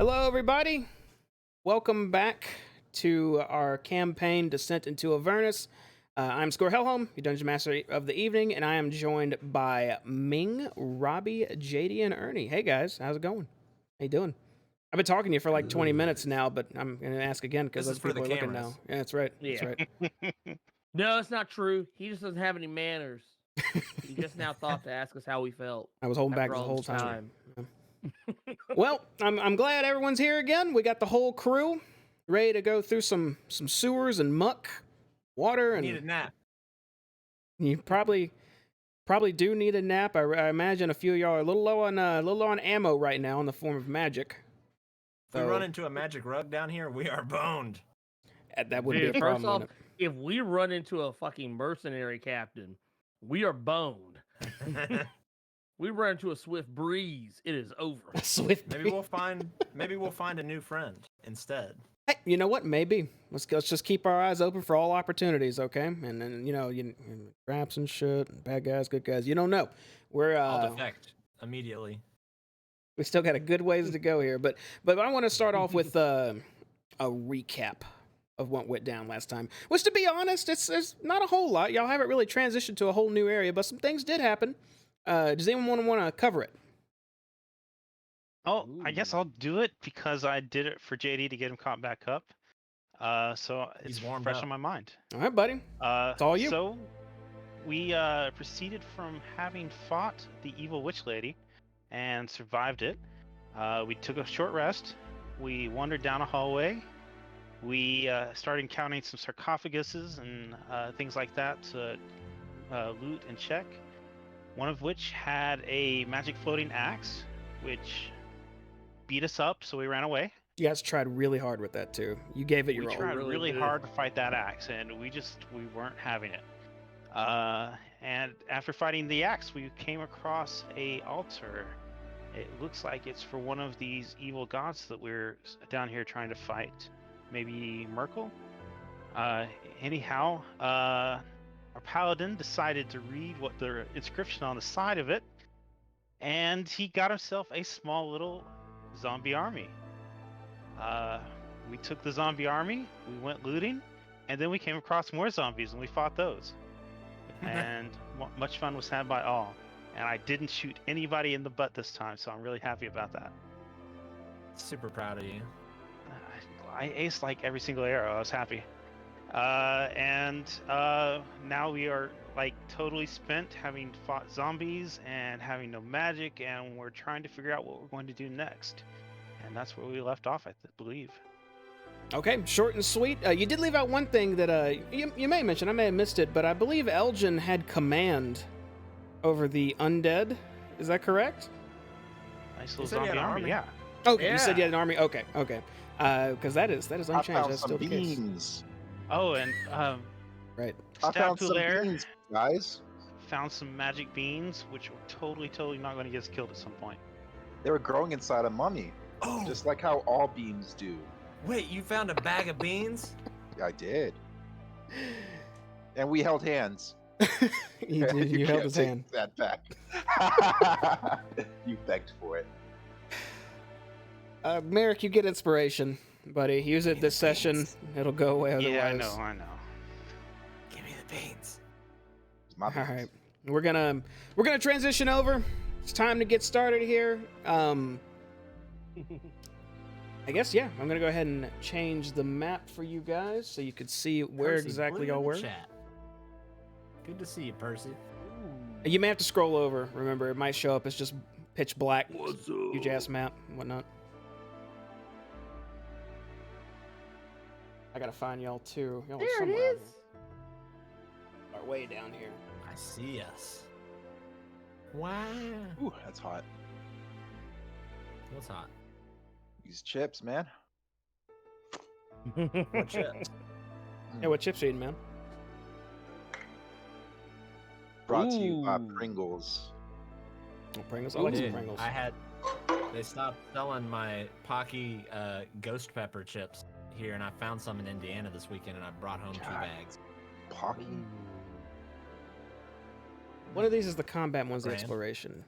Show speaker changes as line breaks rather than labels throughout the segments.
Hello, everybody. Welcome back to our campaign, Descent into Avernus. I'm Score Hellholm, your Dungeon Master of the evening, and I am joined by Ming, Robbie, JD, and Ernie. Hey, guys. How's it going? How you doing? I've been talking to you for like 20 minutes now, but I'm going to ask again because those people are looking now. Yeah, that's right. That's right.
No, it's not true. He just doesn't have any manners. He just now thought to ask us how we felt.
I was holding back the whole time. Well, I'm glad everyone's here again. We got the whole crew ready to go through some sewers and muck, water, and
need a nap.
You probably do need a nap. I imagine a few of y'all are a little low on ammo right now in the form of magic.
If we run into a magic rug down here, we are boned.
That would be a problem.
First off, if we run into a fucking mercenary captain, we are boned. We run into a swift breeze, it is over.
A swift breeze.
Maybe we'll find a new friend instead.
Hey, you know what? Maybe let's just keep our eyes open for all opportunities, okay? And then you traps and shit, bad guys, good guys. You don't know.
I'll defect immediately. We
still got a good ways to go here, but I want to start off with a recap of what went down last time. Which, to be honest, it's not a whole lot. Y'all haven't really transitioned to a whole new area, but some things did happen. Does anyone want to cover it?
Oh, I guess I'll do it because I did it for JD to get him caught back up. So it's fresh on my mind.
All right, buddy. It's all you.
So we proceeded from having fought the evil witch lady and survived it. We took a short rest. We wandered down a hallway. We started encountering some sarcophaguses and things like that to loot and check. One of which had a magic floating axe, which beat us up, so we ran away.
You guys tried really hard with that too. You gave it your all.
We tried really hard to fight that axe, and we weren't having it. And after fighting the axe, we came across a altar. It looks like it's for one of these evil gods that we're down here trying to fight. Maybe Merkel? Anyhow, our paladin decided to read what the inscription on the side of it, and he got himself a small little zombie army. We took the zombie army, we went looting, and then we came across more zombies and we fought those. And much fun was had by all. And I didn't shoot anybody in the butt this time, so I'm really happy about that.
Super proud of you.
I aced like every single arrow. I was happy. And now we are like totally spent having fought zombies and having no magic, and we're trying to figure out what we're going to do next. And that's where we left off, I believe.
Okay, short and sweet. You did leave out one thing that you may mention. I may have missed it, but I believe Elgin had command over the undead. Is that correct?
Nice little zombie army, yeah.
Okay,
yeah.
You said you had an army. Okay. Because that is unchanged.
I found
That's
some
still the case.
beans.
Oh, and
right.
I found some beans, guys.
Found some magic beans, which were totally not going to get us killed at some point.
They were growing inside a mummy.
Oh,
just like how all beans do.
Wait, you found a bag of beans?
Yeah, I did. And we held hands.
You held his hand.
That back. You begged for it.
Merrick, you get inspiration, buddy. Use it this session. It'll go away otherwise.
Yeah, I know.
Give me the beans.
My beans.
All right, we're gonna transition over. It's time to get started here. I guess yeah. I'm gonna go ahead and change the map for you guys so you could see where
Percy,
exactly
blue
y'all
in the
were.
chat. Good to see you, Percy.
You may have to scroll over. Remember, it might show up as just pitch black, huge ass map and whatnot. I gotta find y'all too. Y'all
There it
somewhere
is.
are way down here.
I see us. Wow.
Ooh, that's hot.
What's hot?
These chips, man.
What chips?
Hey, what chips you eating, man?
Brought to you by
Ooh.
Pringles.
Oh, Pringles. I like some
Dude,
Pringles.
They stopped selling my Pocky ghost pepper chips here, and I found some in Indiana this weekend, and I brought home 2
God.
bags.
Pocky?
One of these is the combat, one's the
Brand.
exploration.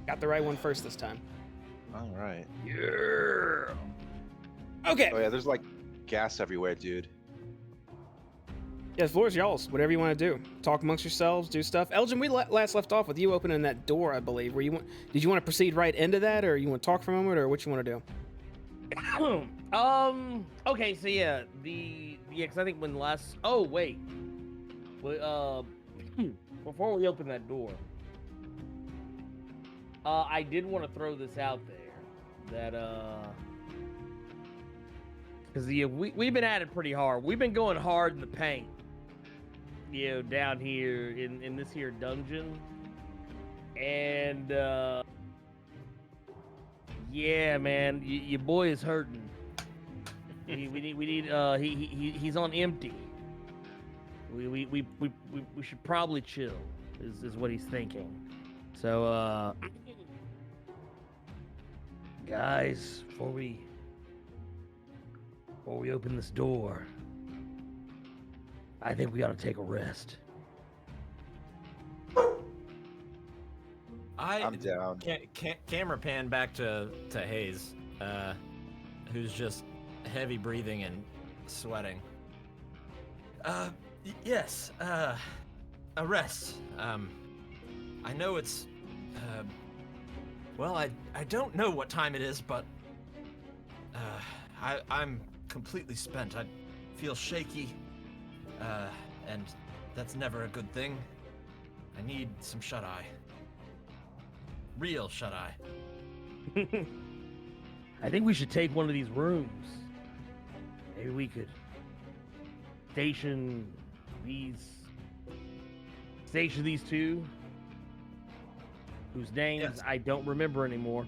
Got the right one first this time.
All right.
Yeah.
Okay.
Oh yeah, there's like gas everywhere, dude.
Yeah, the floor's y'all's. Whatever you want to do. Talk amongst yourselves, do stuff. Elgin, we last left off with you opening that door, I believe. Did you want to proceed right into that, or you want to talk for a moment, or what you want to do?
Okay, so yeah, because I think when last. Oh wait. Before we open that door, I did want to throw this out there that because we've been at it pretty hard. We've been going hard in the paint. Down here in this here dungeon, and yeah, man, your boy is hurting. we need he's on empty. We should probably chill, is what he's thinking. So guys, before we open this door, I think we ought to take a rest.
I'm down.
Camera pan back to Hayes, who's just heavy breathing and sweating. Yes, a rest. I know it's, well, I don't know what time it is, but, I'm completely spent. I feel shaky, and that's never a good thing. I need some shut-eye. Real shut-eye.
I think we should take one of these rooms. Maybe we could station these two, whose names
Yes.
I don't remember anymore.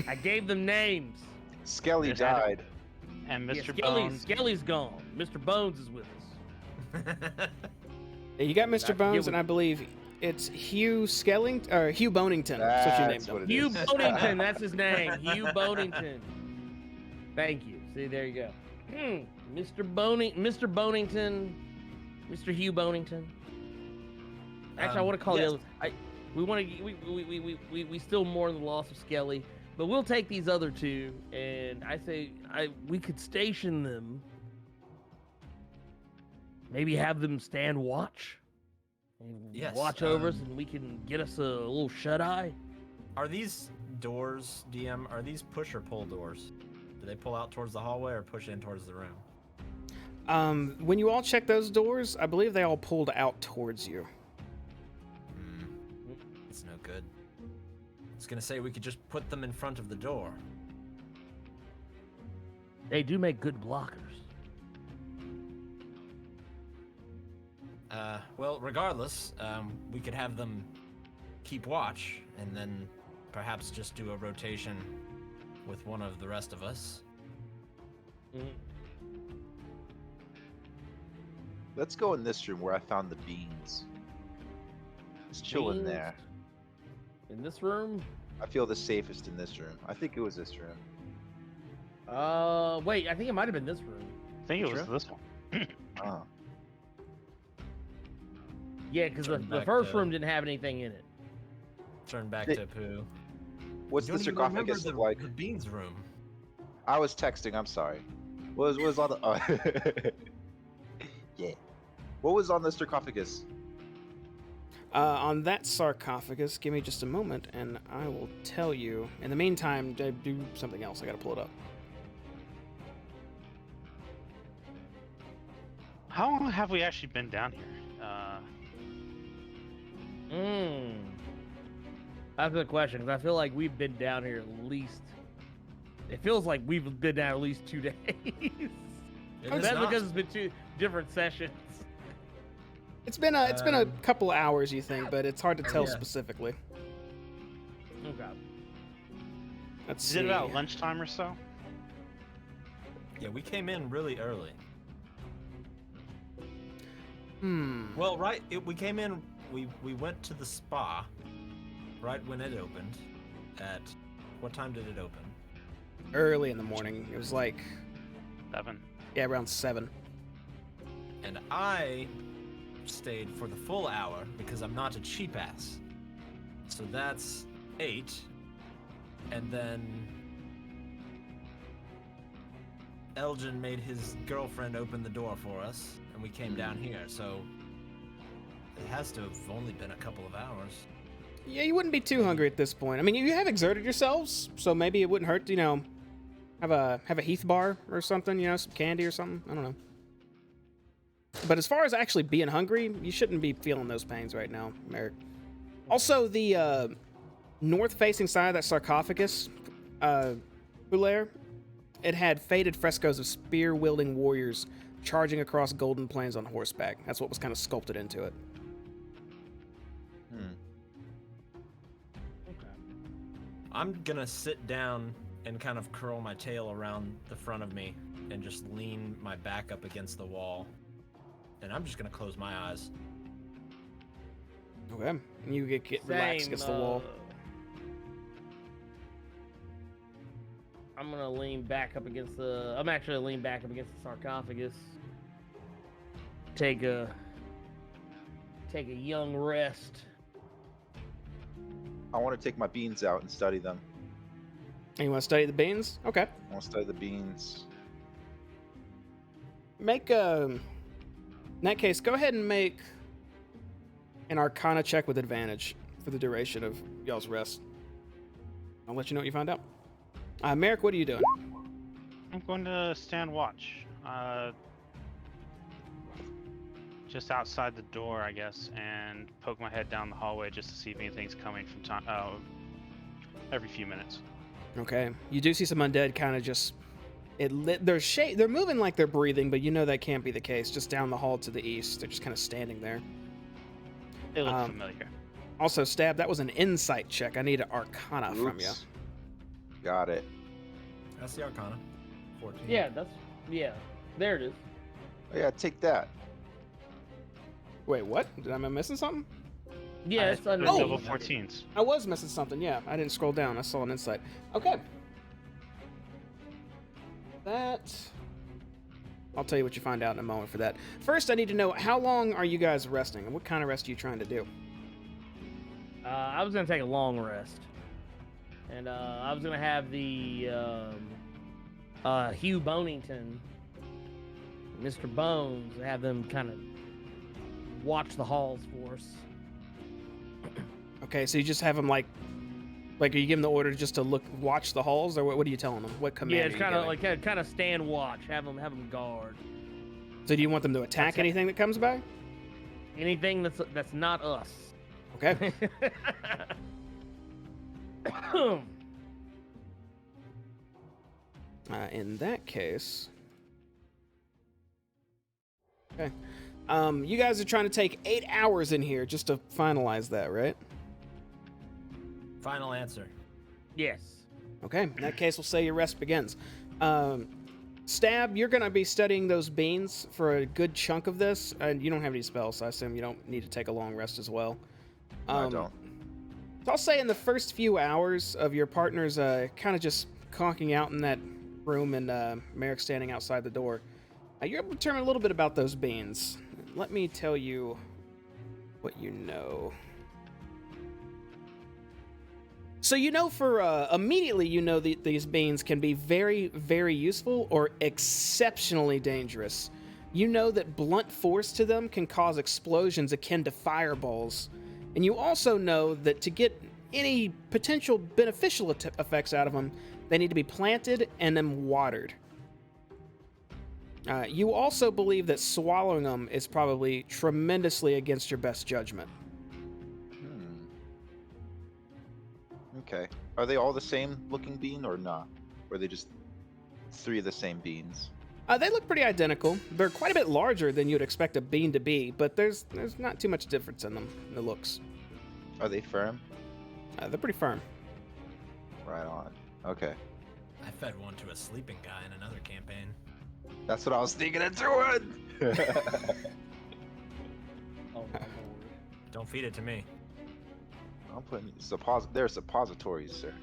I gave them names.
Skelly
There's Adam.
died.
And
Yeah,
Mr. Bones.
Skelly's gone. Mr. Bones is with us.
Yeah, you got
I
Mr.
forget
Bones,
what-
and I believe it's Hugh Bonington. That's what you named
That's
him.
what it
Hugh
is.
Bonington, that's his name. Hugh Bonington. Thank you. See, there you go. Mr. Bonington, Mr. Hugh Bonington. Actually, I want to call
yes.
the other. We still mourn the loss of Skelly, but we'll take these other two, and we could station them. Maybe have them stand watch, and
Yes,
watch over us, and we can get us a little shut eye.
Are these doors, DM, are these push or pull doors? Do they pull out towards the hallway or push in towards the room?
When you all check those doors, I believe they all pulled out towards you.
It's no good. I was gonna say we could just put them in front of the door.
They do make good blockers.
Well, regardless, we could have them keep watch and then perhaps just do a rotation with one of the rest of us.
Let's go in this room where I found the beans. Let's chill in
Beans?
there.
In this room?
I feel the safest in this room. I think it was this room.
Wait, I think it might have been this room.
I think it was
Sure.
this one.
Oh.
Yeah, because the
Turn back
first
to-
room didn't have anything in it.
Turn back
Hey,
to Pooh.
What's
You
the
don't even remember
sarcophagus
the,
look like?
the beans room.
I was texting. I'm sorry. What was on the? Oh. Yeah. What was on the sarcophagus?
On that sarcophagus, give me just a moment, and I will tell you. In the meantime, do something else. I gotta pull it up.
How long have we actually been down here?
That's the question, because I feel like we've been down here at least. It feels like we've been down at least 2 days.
It is
That's
not.
because it's been 2 different sessions.
It's been a couple hours, you think, but it's hard to tell
Yeah.
specifically.
Okay.
Let's
Is
see.
it about lunchtime or so?
Yeah, we came in really early.
Well,
Well, we came in. We went to the spa, right when it opened. At what time did it open?
early in the morning. It was like
7.
around 7.
And I stayed for the full hour because I'm not a cheap ass. So that's 8. And then Elgin made his girlfriend open the door for us, and we came down here, so it has to have only been a couple of hours.
Yeah, you wouldn't be too hungry at this point. I mean, you have exerted yourselves, so maybe it wouldn't hurt to, have a Heath bar or something, some candy or something. I don't know. But as far as actually being hungry, you shouldn't be feeling those pains right now, Merrick. Also, the north-facing side of that sarcophagus, Boulaire, it had faded frescoes of spear-wielding warriors charging across golden plains on horseback. That's what was kind of sculpted into it.
Okay.
I'm gonna sit down and kind of curl my tail around the front of me and just lean my back up against the wall. And I'm just gonna close my eyes.
Okay. And you get relaxed against the wall.
I'm gonna lean back up against the. I'm actually gonna lean back up against the sarcophagus. Take a young rest.
I want to take my beans out and study them.
And you want to study the beans? Okay.
I want to study the beans.
Make in that case, go ahead and make an Arcana check with advantage for the duration of y'all's rest. I'll let you know what you find out. Merrick, what are you doing?
I'm going to stand watch. Just outside the door, I guess, and poke my head down the hallway just to see if anything's coming from time. Every few minutes.
Okay. You do see some undead kind of just. They're moving like they're breathing, but you know that can't be the case. Just down the hall to the east, they're just kind of standing there.
They look familiar.
Also, Stab, that was an insight check. I need an Arcana from you.
Oops. Got it.
That's the Arcana. 14.
Yeah, there it is.
Oh, yeah, take that.
Wait, what? Am I missing something?
Yeah, it's under
double 14s.
I was missing something, yeah. I didn't scroll down. I saw an insight. Okay. I'll tell you what you find out in a moment for that. First, I need to know, how long are you guys resting, and what kind of rest are you trying to do?
I was gonna take a long rest, and I was gonna have the Hugh Bonington, Mr. Bones, have them kind of watch the halls for us.
Okay, so you just have them like are you giving the order just to watch the halls, or what are you telling them? What command?
Yeah, it's
are you
kind of
giving?
like kind of stand watch, have them guard.
So do you want them to attack anything that comes by?
Anything that's not us.
Okay. In that case, okay. You guys are trying to take 8 hours in here just to finalize that, right?
Final answer.
Yes.
Okay. In that case, we'll say your rest begins. Stab, you're going to be studying those beans for a good chunk of this, and you don't have any spells, so I assume you don't need to take a long rest as well.
No, I don't.
So I'll say in the first few hours of your partners kind of just conking out in that room and Merrick standing outside the door, you're able to determine a little bit about those beans. Let me tell you what you know. So immediately these beans can be very, very useful or exceptionally dangerous. You know that blunt force to them can cause explosions akin to fireballs. And you also know that to get any potential beneficial effects out of them, they need to be planted and then watered. You also believe that swallowing them is probably tremendously against your best judgment.
Okay. Are they all the same looking bean or not? Or are they just 3 of the same beans?
They look pretty identical. They're quite a bit larger than you'd expect a bean to be, but there's not too much difference in them, in the looks.
Are they firm?
They're pretty firm.
Right on. Okay.
I fed one to a sleeping guy in another campaign.
That's what I was thinking of doing!
Oh my lord.
Don't feed it to me.
I'm putting they're suppositories, sir.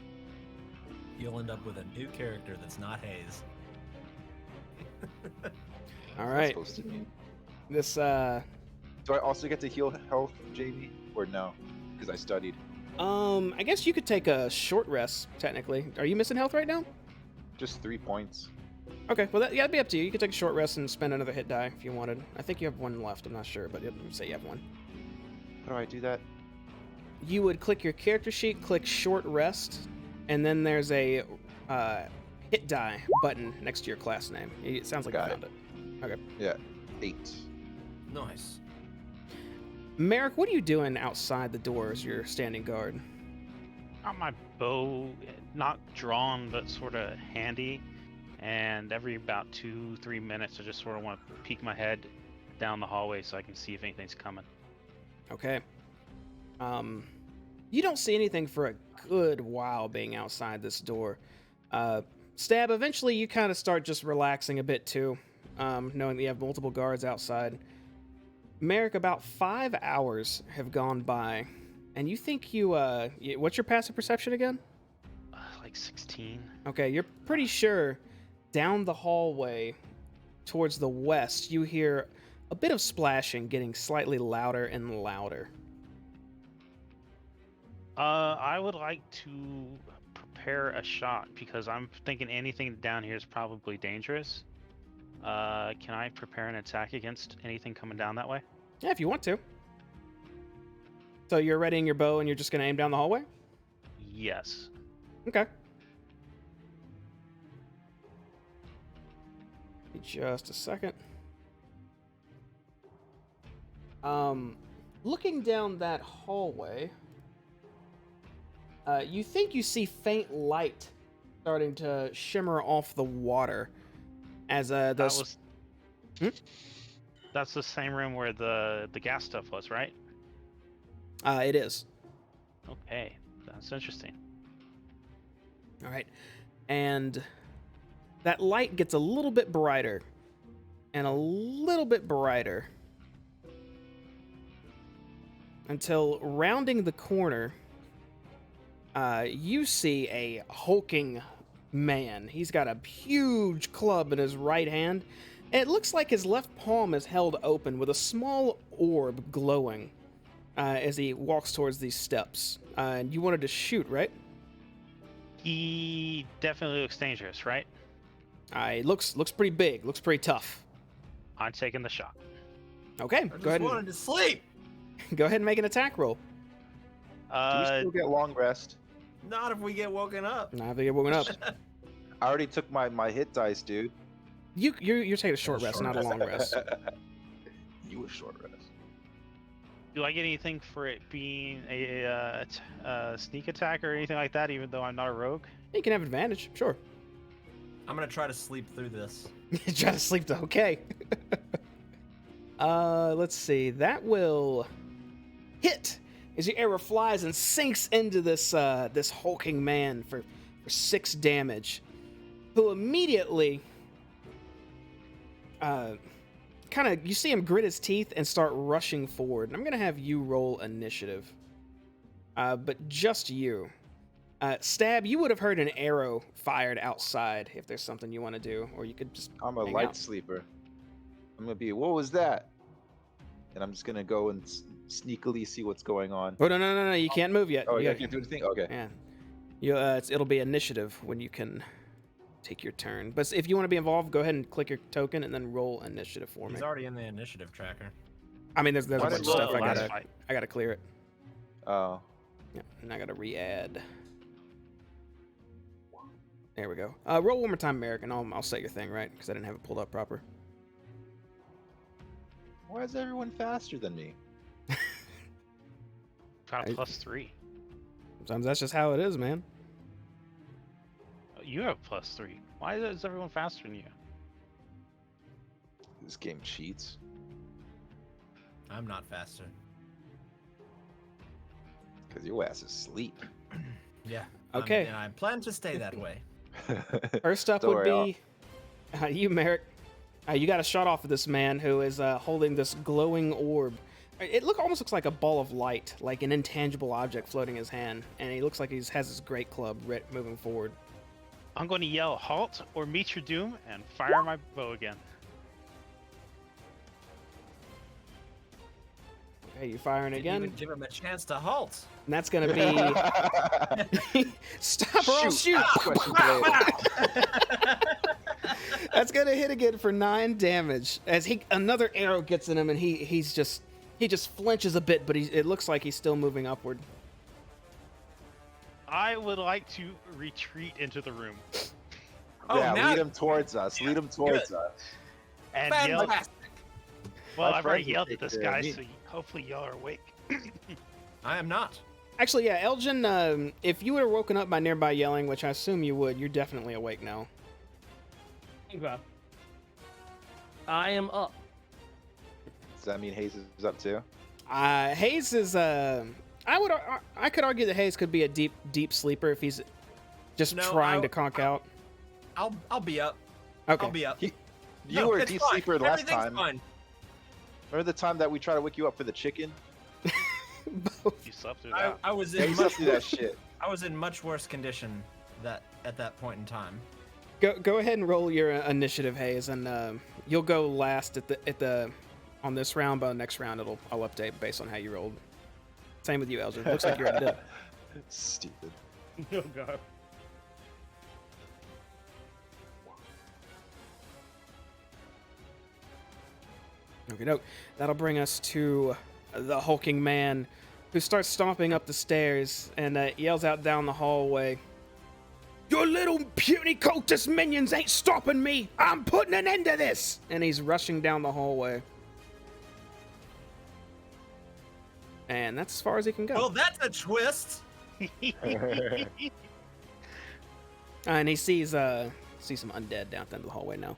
You'll end up with a new character that's not Hayes.
All right.
Supposed to be.
This
Do I also get to heal health, JV? Or no? Because I studied.
I guess you could take a short rest, technically. Are you missing health right now?
Just 3 points.
Okay, well, that'd be up to you. You could take a short rest and spend another hit die if you wanted. I think you have one left. I'm not sure, but say you have one.
How do I do that?
You would click your character sheet, click short rest, and then there's a hit die button next to your class name. It sounds like you
Got
found it. Okay.
Yeah, 8.
Nice.
Merrick, what are you doing outside the door as you're standing guard?
Got my bow, not drawn, but sort of handy. And every about 2-3 minutes, I just sort of want to peek my head down the hallway so I can see if anything's coming.
Okay. You don't see anything for a good while being outside this door. Stab, eventually you kind of start just relaxing a bit too, knowing that you have multiple guards outside. Merrick, about 5 hours have gone by, and you think what's your passive perception again?
Like 16.
Okay, you're pretty sure down the hallway towards the west, you hear a bit of splashing getting slightly louder and louder.
I would like to prepare a shot because I'm thinking anything down here is probably dangerous. Can I prepare an attack against anything coming down that way?
Yeah, if you want to. So you're readying your bow and you're just going to aim down the hallway?
Yes.
Okay. Just a second. Looking down that hallway, you think you see faint light starting to shimmer off the water as those.
That's the same room where the gas stuff was, right?
It is.
Okay, that's interesting.
All right, and that light gets a little bit brighter, and a little bit brighter, until rounding the corner, you see a hulking man. He's got a huge club in his right hand, and it looks like his left palm is held open with a small orb glowing as he walks towards these steps. And you wanted to shoot, right?
He definitely looks dangerous, right?
It looks pretty big. Looks pretty tough.
I'm taking the shot.
Okay,
I just wanted to sleep.
go ahead and make an attack roll.
Do we still get long rest?
Not if we get woken up.
Now they get woken up.
I already took my hit dice, dude.
You're taking a short rest,
short
not a long rest.
You a short rest.
Do I get anything for it being a sneak attack or anything like that, even though I'm not a rogue?
You can have advantage, sure.
I'm gonna try to sleep through this.
Try to sleep though. Okay. Let's see. That will hit as your arrow flies and sinks into this this hulking man for 6 damage, who immediately you see him grit his teeth and start rushing forward. And I'm gonna have you roll initiative, but just you. Stab, you would have heard an arrow fired outside if there's something you want to do, or you could just.
I'm a
hang
light
out.
sleeper. I'm gonna be. What was that? And I'm just gonna go and sneakily see what's going on.
Oh no! You can't move yet.
Oh,
You
I
gotta-
can't do anything. Okay.
Yeah. It'll be initiative when you can take your turn. But if you want to be involved, go ahead and click your token and then roll initiative for me.
He's already in the initiative tracker.
I mean, there's a
Why
bunch
did
of
you
stuff
roll
I
last
gotta clear it.
Oh.
Yeah, and I gotta re-add. There we go. Roll one more time, Merrick, and I'll set your thing right because I didn't have it pulled up proper.
Why is everyone faster than me?
Got a +3.
Sometimes that's just how it is, man.
You have +3. Why is everyone faster than you?
This game cheats.
I'm not faster.
Cause your ass is asleep.
Yeah.
Okay.
And I plan to stay that way.
First up
Don't
would
worry,
be you, Merrick. You got a shot off of this man who is holding this glowing orb. It almost looks like a ball of light, like an intangible object floating in his hand, and he looks like he has his great club moving forward.
I'm going to yell halt or meet your doom and fire my bow again.
Okay, you firing
Didn't
again,
even give him a chance to halt.
and that's gonna be stop or I'll shoot.
Questions later.
That's gonna hit again for 9 damage as another arrow gets in him, and he just flinches a bit, but it looks like he's still moving upward.
I would like to retreat into the room
Oh,
Yeah,
now
lead him towards us. Lead him towards us.
and yell.
fantastic.
Well,
My
I've already
friends will
yelled
take
at this
care of
guy,
me.
so hopefully y'all are awake.
I am not.
Actually, yeah, Elgin, if you were woken up by nearby yelling, which I assume you would, you're definitely awake now.
Okay. I am up.
Does that mean Hayes is up too?
Hayes is I could argue that Hayes could be a deep sleeper if he's just
No,
trying to conk out.
I'll be up.
Okay.
I'll be up.
You
No,
were a
it's
deep
fine.
sleeper last
Everything's
time.
Fine.
Remember the time that we tried to wake you up for the chicken?
You slept through that.
I was
Yeah,
in
you
much
slept through that shit.
I was in much worse condition at that point in time.
Go ahead and roll your initiative, Hayes, and you'll go last at the on this round, but next round I'll update based on how you rolled. Same with you, Elgin. Looks like you're already dead.
Stupid.
Oh god.
Okay, no, that'll bring us to the hulking man, who starts stomping up the stairs and yells out down the hallway. Your little puny cultist minions ain't stopping me! I'm putting an end to this! And he's rushing down the hallway. And that's as far as he can go.
Well, that's a twist.
And he sees some undead down at the end of the hallway now.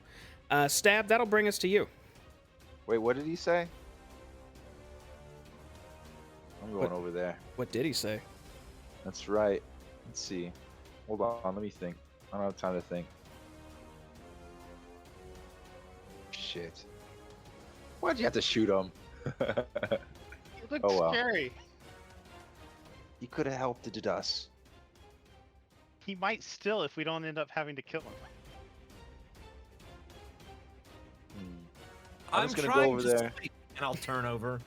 Stab, that'll bring us to you.
Wait, what did he say? I'm going
What?
over there.
What did he say?
That's right. Let's see. Hold on, let me think. I don't have time to think. Shit. Why'd you have to shoot him?
You look
Oh, well.
scary.
He could have helped us.
He might still if we don't end up having to kill him.
I'm
I'm
just gonna go
trying
over
to
there.
sleep, and I'll turn over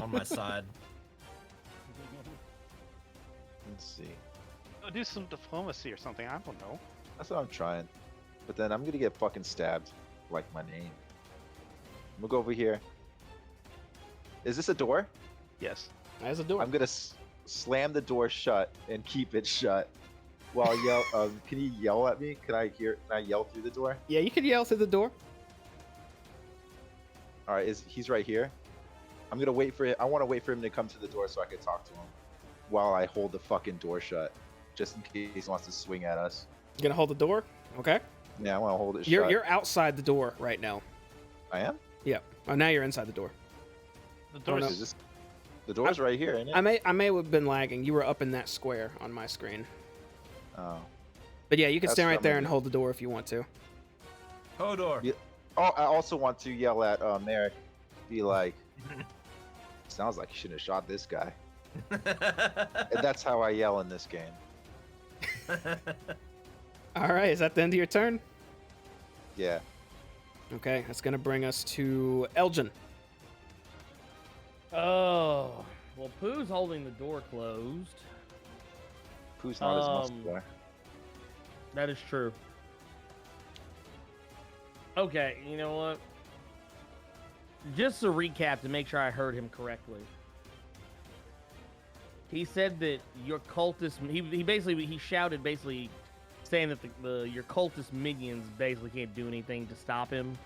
on my side.
Let's see.
Go do some diplomacy or something. I don't know.
That's what I'm trying. But then I'm gonna get fucking stabbed. Like my name. I'm gonna go over here. Is this a door?
Yes.
As a door.
I'm gonna slam the door shut and keep it shut. While I yell. Can you yell at me? Can I yell through the door?
Yeah, you can yell through the door.
All right, he's right here. I'm gonna wait for it. I want to wait for him to come to the door so I can talk to him, while I hold the fucking door shut, just in case he wants to swing at us.
You gonna hold the door? Okay.
Yeah, I want to hold it
You're
shut.
you're outside the door right now.
I am.
Yep. Oh, now you're inside the door.
The
Oh, no.
door's
Is this... The door's right here, ain't it?
I may have been lagging. You were up in that square on my screen.
Oh.
But yeah, you can
That's
stand
what
right
I'm
there
gonna
and
do.
hold the door if you want to.
Hodor.
Yeah. Oh, I also want to yell at Merrick. Be like, sounds like you shouldn't have shot this guy. And that's how I yell in this game.
All right, is that the end of your turn?
Yeah.
Okay, that's gonna bring us to Elgin.
Oh, well, Pooh's holding the door closed.
Who's not as muscular?
That is true. Okay, you know what? Just to recap to make sure I heard him correctly. He said that your cultist. He shouted basically saying that your cultist minions basically can't do anything to stop him.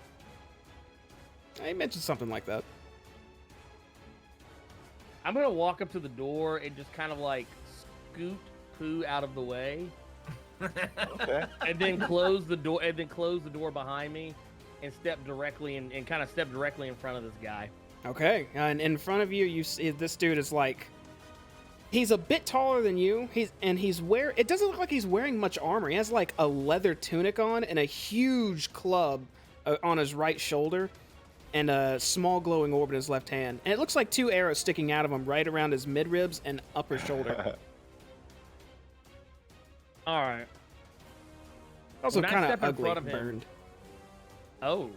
I mentioned something like that.
I'm gonna walk up to the door and just kind of like scoot Pooh out of the way,
Okay.
and then close the door. And then close the door behind me, and step directly and kind of step directly in front of this guy.
Okay, and in front of you, you see this dude is like, he's a bit taller than you. It doesn't look like he's wearing much armor. He has like a leather tunic on and a huge club on his right shoulder, and a small glowing orb in his left hand. And it looks like 2 arrows sticking out of him right around his mid ribs and upper shoulder.
All right.
Also,
When I
kind
step
of
in
ugly,
front of him-
burned.
Oh.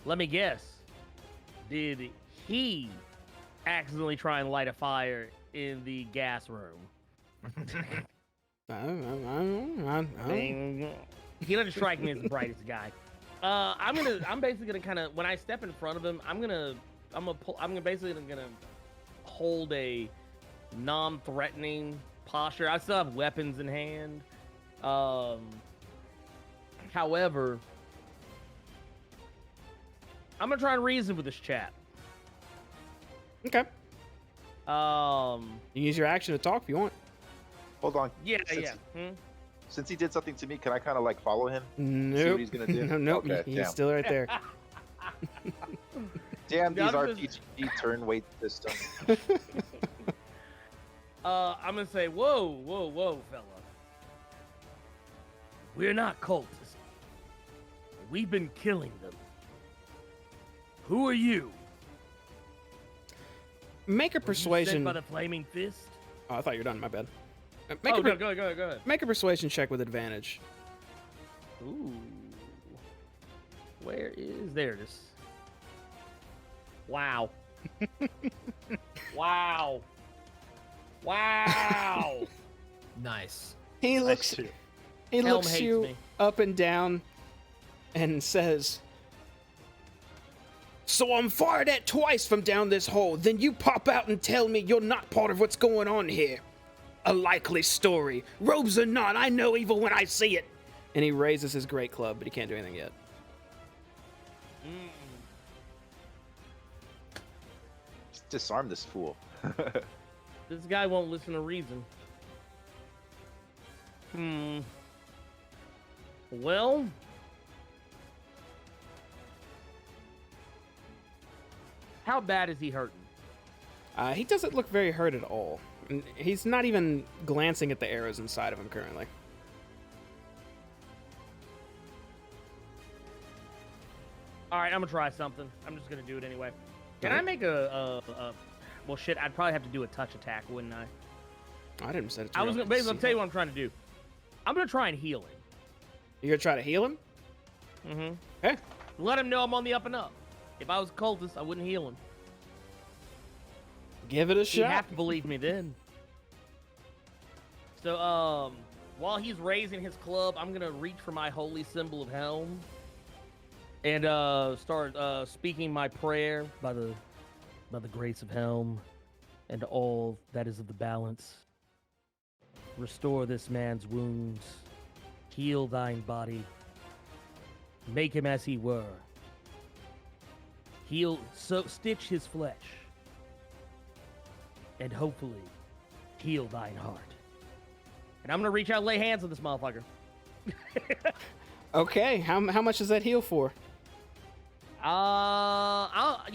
Let me guess. Did he accidentally try and light a fire in the gas room. I mean, he doesn't strike me as the brightest guy. I'm basically gonna kind of, when I step in front of him, I'm basically gonna hold a non-threatening posture. I still have weapons in hand. However, I'm gonna try and reason with this chap.
Okay.
Um.
You can use your action to talk if you want.
Hold on.
Yeah.
Since-
Yeah.
Since he did something to me, can I kind of like follow him? See
Nope.
what he's gonna do?
Nope.
Okay,
He's
damn.
still right there.
Damn these
I'm just-
RPG turn weight systems.
I'm gonna say, whoa, fella. We're not cultists. We've been killing them. Who are you?
Make a
Were you
persuasion.
sent by the flaming fist?
Oh, I thought you were done. My bad.
No, go ahead.
Make a persuasion check with advantage.
Ooh. There it is. Wow. Wow.
Nice.
He looks.
too.
He
Helm
looks
hates
you
me.
up and down, and says, "So I'm fired at twice from down this hole. Then you pop out and tell me you're not part of what's going on here. A likely story. Robes or not, I know evil when I see it." And he raises his great club, but he can't do anything yet.
Just disarm this fool.
This guy won't listen to reason. Well, how bad is he hurting?
He doesn't look very hurt at all. And he's not even glancing at the arrows inside of him currently.
All right, I'm gonna try something. I'm just gonna do it anyway. Can
Alright.
I make well, shit, I'd probably have to do a touch attack, wouldn't I?
I didn't set it to
I was
roll.
gonna basically I'll tell you what I'm trying to do. I'm gonna try and heal him.
You're gonna try to heal him?
Mm-hmm.
Okay.
Let him know I'm on the up and up. If I was a cultist, I wouldn't heal him.
Give it a
He'd
shot.
have to believe me then. So, while he's raising his club, I'm gonna reach for my holy symbol of helm and start speaking my prayer by the grace of helm and all that is of the balance. Restore this man's wounds, heal thine body, make him as he were. Stitch his flesh, and hopefully heal thine heart. And I'm gonna reach out and lay hands on this motherfucker.
Okay, how much does that heal for?
You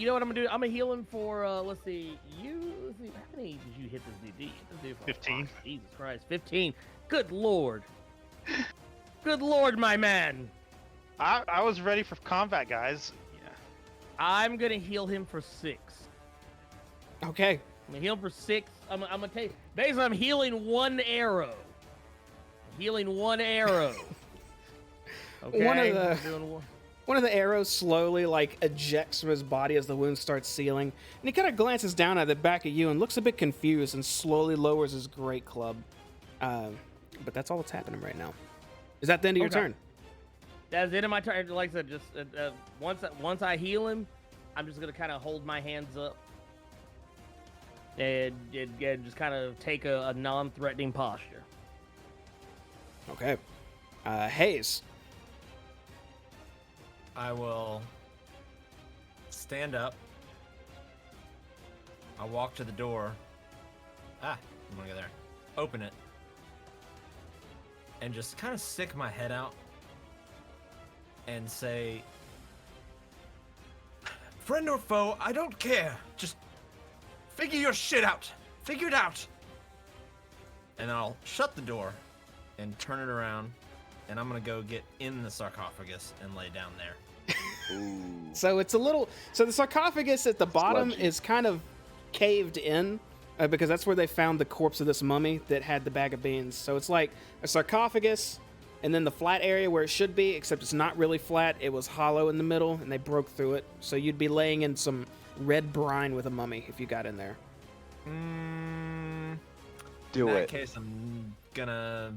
know what I'm gonna do? I'm gonna heal him for let's see, how many did you hit this DD?
15.
Jesus Christ, 15. Good lord. Good lord, my man.
I was ready for combat, guys. Yeah.
I'm gonna heal him for 6.
Okay.
I'm gonna heal him for 6. I'm gonna take. Basically, I'm healing 1 arrow. Healing 1 arrow. Okay.
One of the-
I'm doing one.
One of the arrows slowly ejects from his body as the wound starts sealing, and he kind of glances down at the back of you and looks a bit confused and slowly lowers his great club. But that's all that's happening right now. Is that the end of your
Okay.
turn?
That's the end of my turn. Like I said, just once I heal him, I'm just gonna kind of hold my hands up and just kind of take a non-threatening posture.
Okay. Hayes.
I will stand up. I'll walk to the door. I'm gonna go there. Open it. And just kind of stick my head out and say, friend or foe, I don't care. Just figure your shit out. Figure it out. And then I'll shut the door and turn it around. And I'm gonna go get in the sarcophagus and lay down there.
Ooh.
So it's a little. So the sarcophagus at the bottom
Sludgy.
is kind of caved in because that's where they found the corpse of this mummy that had the bag of beans. So it's like a sarcophagus, and then the flat area where it should be, except it's not really flat. It was hollow in the middle, and they broke through it. So you'd be laying in some red brine with a mummy if you got in there.
Do
in that
it.
case, I'm gonna.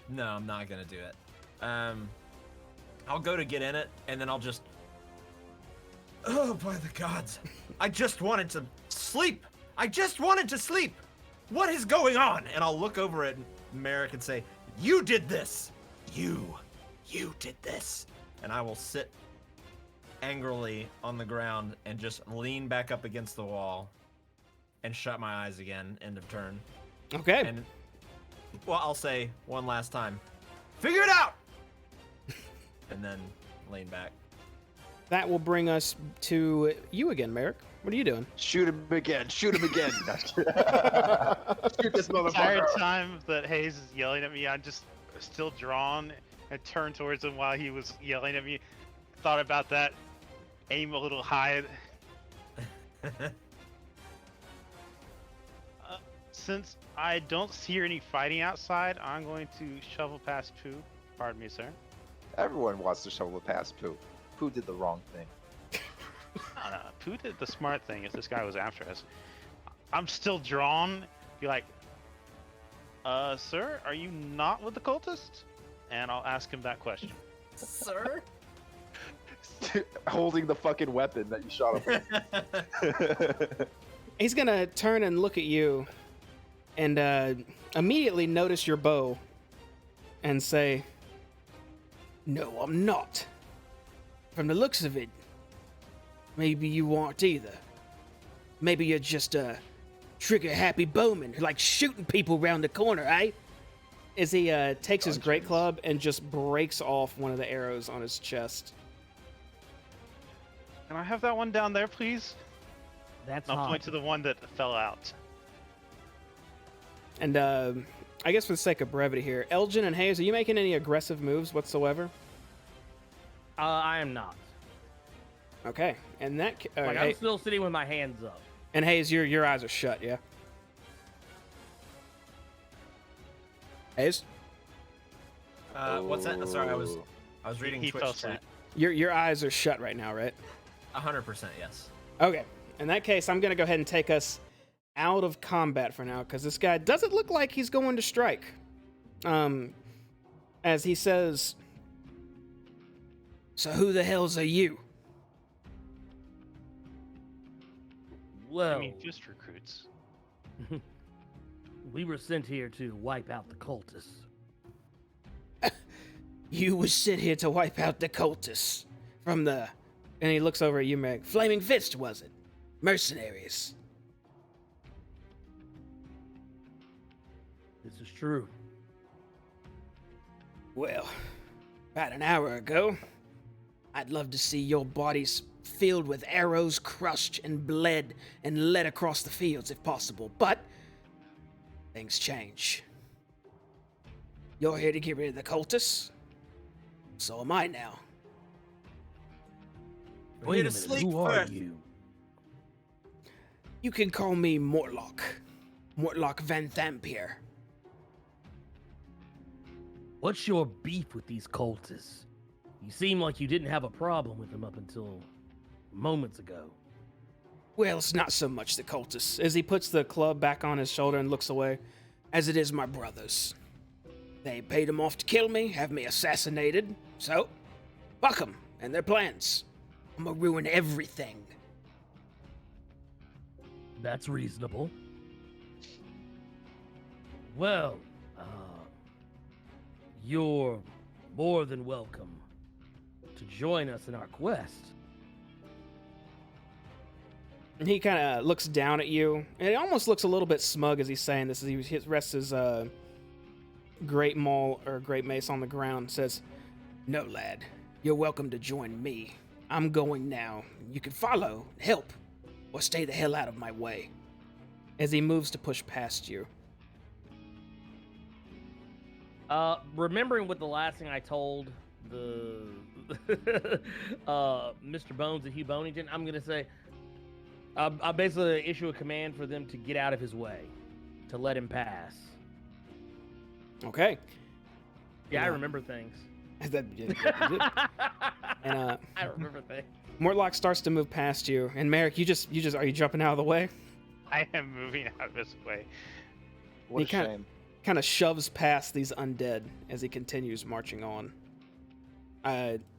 No, I'm not gonna do it. I'll go to get in it, and then I'll just. Oh, by the gods! I just wanted to sleep. I just wanted to sleep. What is going on? And I'll look over at Merrick and say, "You did this. You did this." And I will sit angrily on the ground and just lean back up against the wall and shut my eyes again. End of turn.
Okay.
And well, I'll say one last time, "Figure it out," and then lean back.
That will bring us to you again, Merrick. What are you doing?
Shoot him again. Shoot him again. Shoot this
The entire
motherfucker.
time that Hayes is yelling at me, I'm just still drawn and turned towards him while he was yelling at me. Thought about that. Aim a little high. Since I don't hear any fighting outside, I'm going to shovel past Pooh. Pardon me, sir.
Everyone wants to shovel past Pooh. Pooh did the wrong thing.
No, Pooh did the smart thing if this guy was after us. I'm still drawn. Be like, sir, are you not with the cultists? And I'll ask him that question.
Sir?
Holding the fucking weapon that you shot him with.
He's gonna turn and look at you and immediately notice your bow and say, "No, I'm not. From the looks of it, maybe you aren't either. Maybe you're just a trigger-happy bowman who likes shooting people around the corner, eh?" As he takes his great club and just breaks off one of the arrows on his chest.
Can I have that one down there, please?
That's
I'll
hot.
point to the one that fell out.
And I guess for the sake of brevity here, Elgin and Hayes, are you making any aggressive moves whatsoever?
I am not.
Okay, and that
Like, I'm still sitting with my hands up.
and Hayes, your eyes are shut, yeah. Hayes,
What's that? Sorry, I was reading
He
Twitch
fell asleep.
chat.
your eyes are shut right now, right?
100% yes.
Okay, in that case, I'm gonna go ahead and take us out of combat for now because this guy doesn't look like he's going to strike. As he says, "So who the hells are you?"
Well,
I mean, just recruits.
we were sent here to wipe out the cultists.
"You was sent here to wipe out the cultists from the..." And he looks over at you, Meg. "Flaming Fist, was it? Mercenaries."
This is true.
"Well, about an hour ago, I'd love to see your bodies filled with arrows, crushed and bled, and led across the fields if possible. But things change. You're here to get rid of the cultists. So am I now."
We're
Wait
here
a
to
minute,
sleep
who are
first.
you?
"You can call me Mortlock. Mortlock Van Thampier."
What's your beef with these cultists? You seem like you didn't have a problem with them up until moments ago.
"Well, it's not so much the cultists," as he puts the club back on his shoulder and looks away, "as it is my brothers. They paid them off to kill me, have me assassinated, so fuck them and their plans. I'm gonna ruin everything."
That's reasonable. Well, you're more than welcome to join us in our quest.
And he kind of looks down at you, and it almost looks a little bit smug as he's saying this, as he rests his great maul or great mace on the ground, says, "No, lad, you're welcome to join me. I'm going now. You can follow, help, or stay the hell out of my way." As he moves to push past you.
Remembering what the last thing I told the Mr. Bones and Hugh Bonington, I'm gonna say I basically issue a command for them to get out of his way, to let him pass.
Okay.
Yeah, I
Yeah.
remember things.
And
I remember things.
Mortlock starts to move past you, and Merrick, you just are you jumping out of the way?
I am moving out of his way.
What a
He kinda-
shame.
Kind of shoves past these undead as he continues marching on.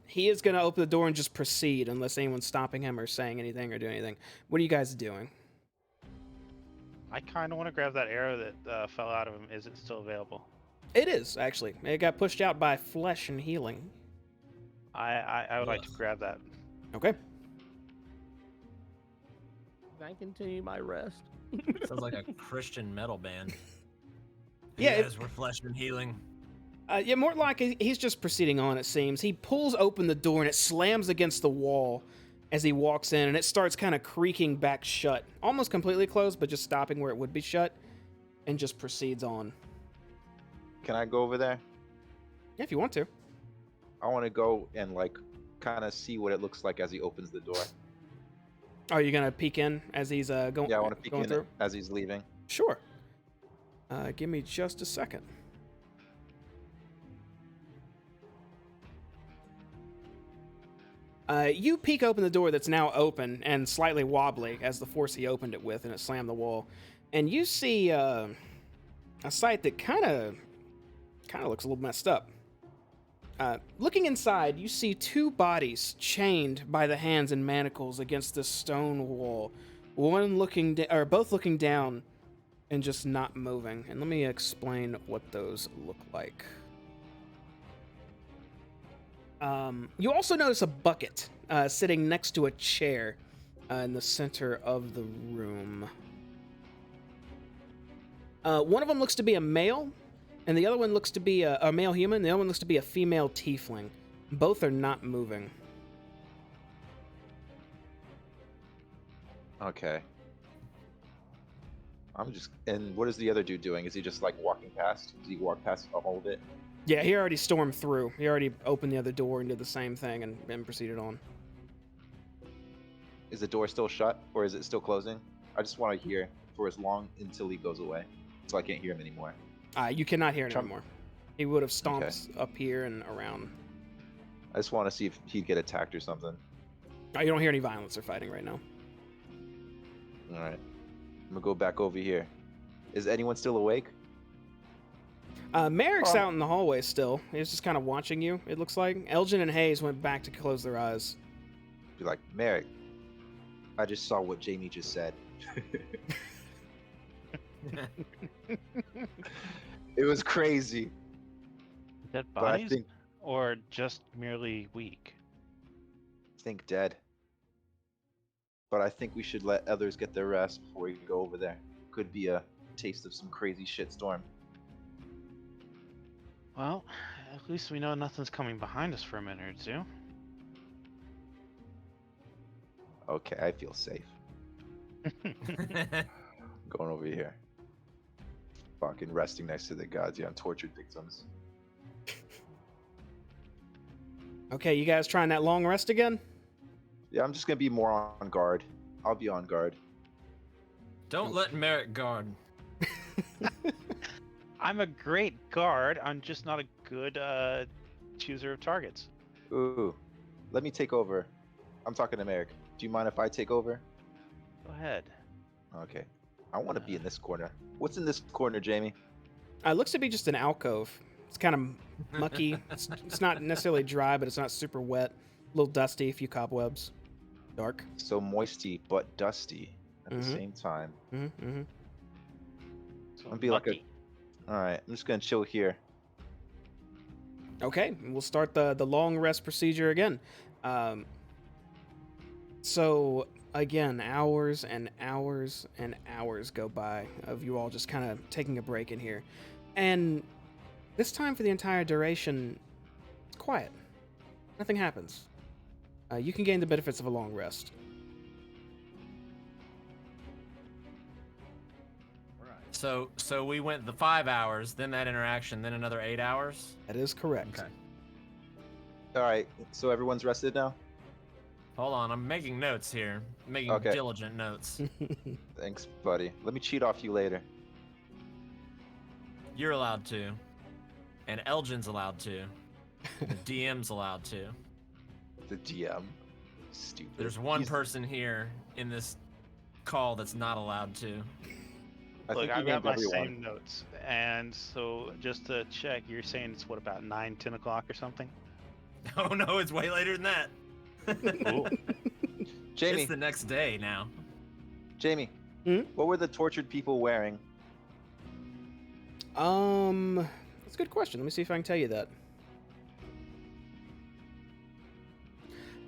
He is going to open the door and just proceed unless anyone's stopping him or saying anything or doing anything. What are you guys doing?
I kind of want to grab that arrow that fell out of him. Is it still available?
It is, actually. It got pushed out by flesh and healing.
I would like to
Ugh.
grab that.
Okay.
Can I continue my rest?
Sounds like a Christian metal band.
Yeah,
Yes, we're flesh and healing.
Yeah, Mortlock, he's just proceeding on, it seems. He pulls open the door and it slams against the wall as he walks in, and it starts kind of creaking back shut. Almost completely closed, but just stopping where it would be shut, and just proceeds on.
Can I go over there?
Yeah, if you want to.
I want to go and like kind of see what it looks like as he opens the door.
Are you going to peek in as he's going
Yeah, I want to peek
going
in
through?
it as he's leaving.
Sure. Give me just a second. You peek open the door that's now open and slightly wobbly as the force he opened it with, and it slammed the wall. And you see a sight that kind of looks a little messed up. Looking inside, you see two bodies chained by the hands and manacles against this stone wall. One looking, or both looking down, and just not moving. And let me explain what those look like. You also notice a bucket sitting next to a chair in the center of the room. One of them looks to be a male, and the other one looks to be a male human. The other one looks to be a female tiefling. Both are not moving.
Okay. And what is the other dude doing? Is he just like walking past? Does he walk past all of it?
Yeah, he already stormed through. He already opened the other door and did the same thing and proceeded on.
Is the door still shut or is it still closing? I just want to hear for as long until he goes away, so I can't hear him anymore.
You cannot hear it
Trump-
anymore. He would have stomped up here and around.
I just want to see if he'd get attacked or something.
You don't hear any violence or fighting right now.
All right, I'm gonna go back over here. Is anyone still awake?
Merrick's
Oh.
out in the hallway still. He's just kind of watching you, it looks like. Elgin and Hayes went back to close their eyes.
Be like, Merrick, I just saw what Jamie just said. It was crazy.
Dead
But I
bodies, or just merely weak?
think dead. But I think we should let others get their rest before we go over there. Could be a taste of some crazy shitstorm.
Well, at least we know nothing's coming behind us for a minute or two.
Okay, I feel safe. Going over here. Fucking resting next to the goddamn tortured victims.
Okay, you guys trying that long rest again?
Yeah, I'm just gonna be more on guard. I'll be on guard.
Don't let Merrick guard.
I'm a great guard. I'm just not a good chooser of targets.
Ooh, let me take over. I'm talking to Merrick. Do you mind if I take over?
Go ahead.
Okay. I want to be in this corner. What's in this corner, Jamie?
It looks to be just an alcove. It's kind of mucky. It's not necessarily dry, but it's not super wet. A little dusty, a few cobwebs. Dark.
So moisty but dusty at the
Mhm.
same time.
Mm-hmm.
So
I'll be like
lucky.
All right, I'm just gonna chill here.
Okay, we'll start the long rest procedure again. So again, hours and hours and hours go by of you all just kind of taking a break in here, and this time for the entire duration, it's quiet. Nothing happens. You can gain the benefits of a long rest.
So we went the 5 hours, then that interaction, then another 8 hours.
That is correct.
Okay.
All right, so everyone's rested now.
Hold on, I'm making notes here. Making
Okay.
diligent notes.
Thanks, buddy. Let me cheat off you later.
You're allowed to. And Elgin's allowed to. The DM's allowed to.
The DM. Stupid.
There's one
He's-
person here in this call that's not allowed to.
I
Look,
think he
I've got
named
my
everyone.
same notes, and so just to check, you're saying it's what about 9, 10 o'clock or something?
Oh no, it's way later than that.
Cool.
Jamie,
It's the next day now.
Jamie,
Hmm?
what were the tortured people wearing?
That's a good question. Let me see if I can tell you that.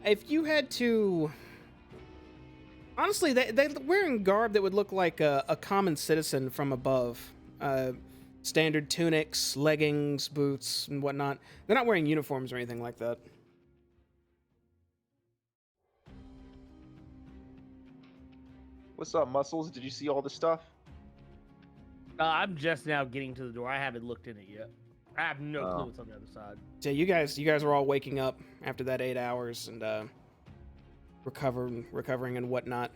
If you had to, honestly, they're wearing garb that would look like a common citizen from above. Standard tunics, leggings, boots, and whatnot. They're not wearing uniforms or anything like that.
What's up, Muscles? Did you see all the stuff?
I'm just now getting to the door. I haven't looked in it yet. I have no
Oh.
clue what's on the other side.
So you guys were all waking up after that 8 hours and recovering and whatnot.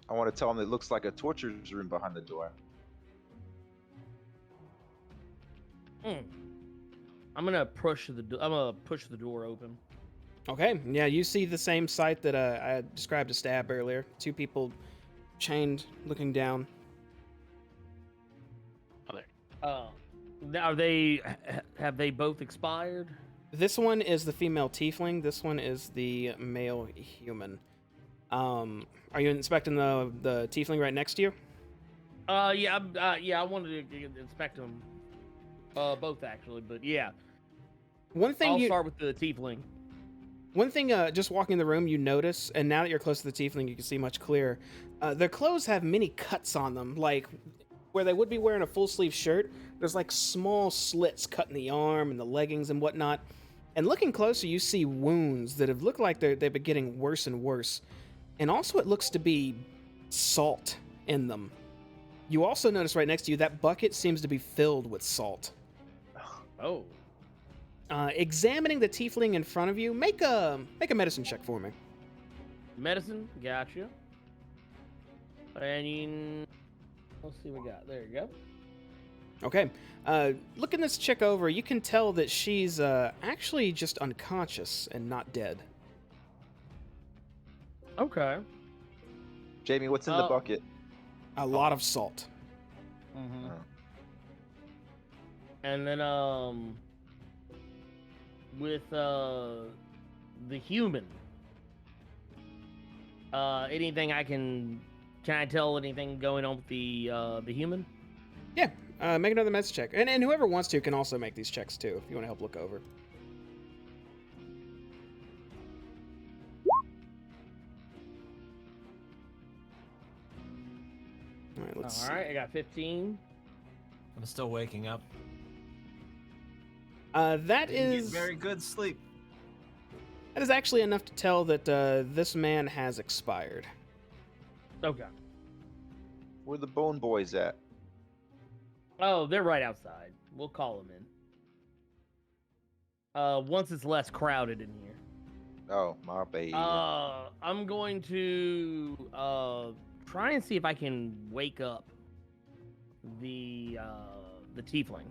I want to tell him it looks like a torturer's room behind the door.
I'm gonna push the door open.
Okay, yeah, you see the same sight that I described a stab earlier. 2 people chained, looking down.
Have they both expired?
This one is the female tiefling. This one is the male human. Are you inspecting the tiefling right next to you?
Yeah, I wanted to inspect them, both actually, but yeah.
One thing
I'll start with the tiefling.
One thing, just walking in the room, you notice, and now that you're close to the tiefling, you can see much clearer. Their clothes have many cuts on them, like where they would be wearing a full sleeve shirt. There's like small slits cut in the arm and the leggings and whatnot. And looking closer, you see wounds that have looked like they've been getting worse and worse. And also, it looks to be salt in them. You also notice right next to you that bucket seems to be filled with salt.
Oh.
Examining the tiefling in front of you, make a medicine check for me.
Medicine, gotcha. And let's see what we got. There you go.
Okay. Looking this chick over, you can tell that she's actually just unconscious and not dead.
Okay.
Jamie, what's in the bucket?
A lot of salt.
Mm-hmm.
Oh.
And then with the human, anything can I tell anything going on with the human?
Yeah. Make another medicine check, and whoever wants to can also make these checks too if you want to help look over. All right, let's see.
All right, I got 15.
I'm still waking up.
That
Didn't
is
get very good sleep.
that is actually enough to tell that this man has expired.
Okay.
Where the bone boys at?
Oh, they're right outside. We'll call them in. Once it's less crowded in here.
Oh, my baby.
I'm going to try and see if I can wake up the tiefling.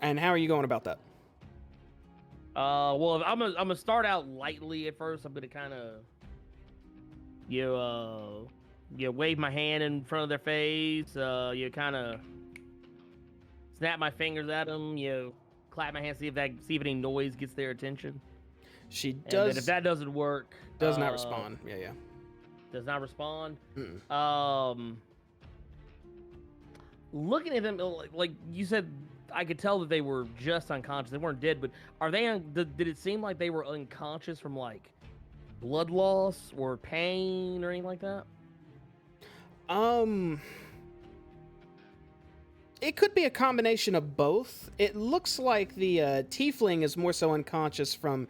And how are you going about that?
Well, I'm gonna start out lightly at first. I'm gonna kind of wave my hand in front of their face. You kind of snap my fingers at them. Clap my hands, see if any noise gets their attention.
She
And
does.
then if that doesn't work,
does not respond. Yeah.
Does not respond.
Mm-mm.
Looking at them, like you said, I could tell that they were just unconscious. They weren't dead, but are they? Did it seem like they were unconscious from like blood loss or pain or anything like that?
It could be a combination of both. It looks like the tiefling is more so unconscious from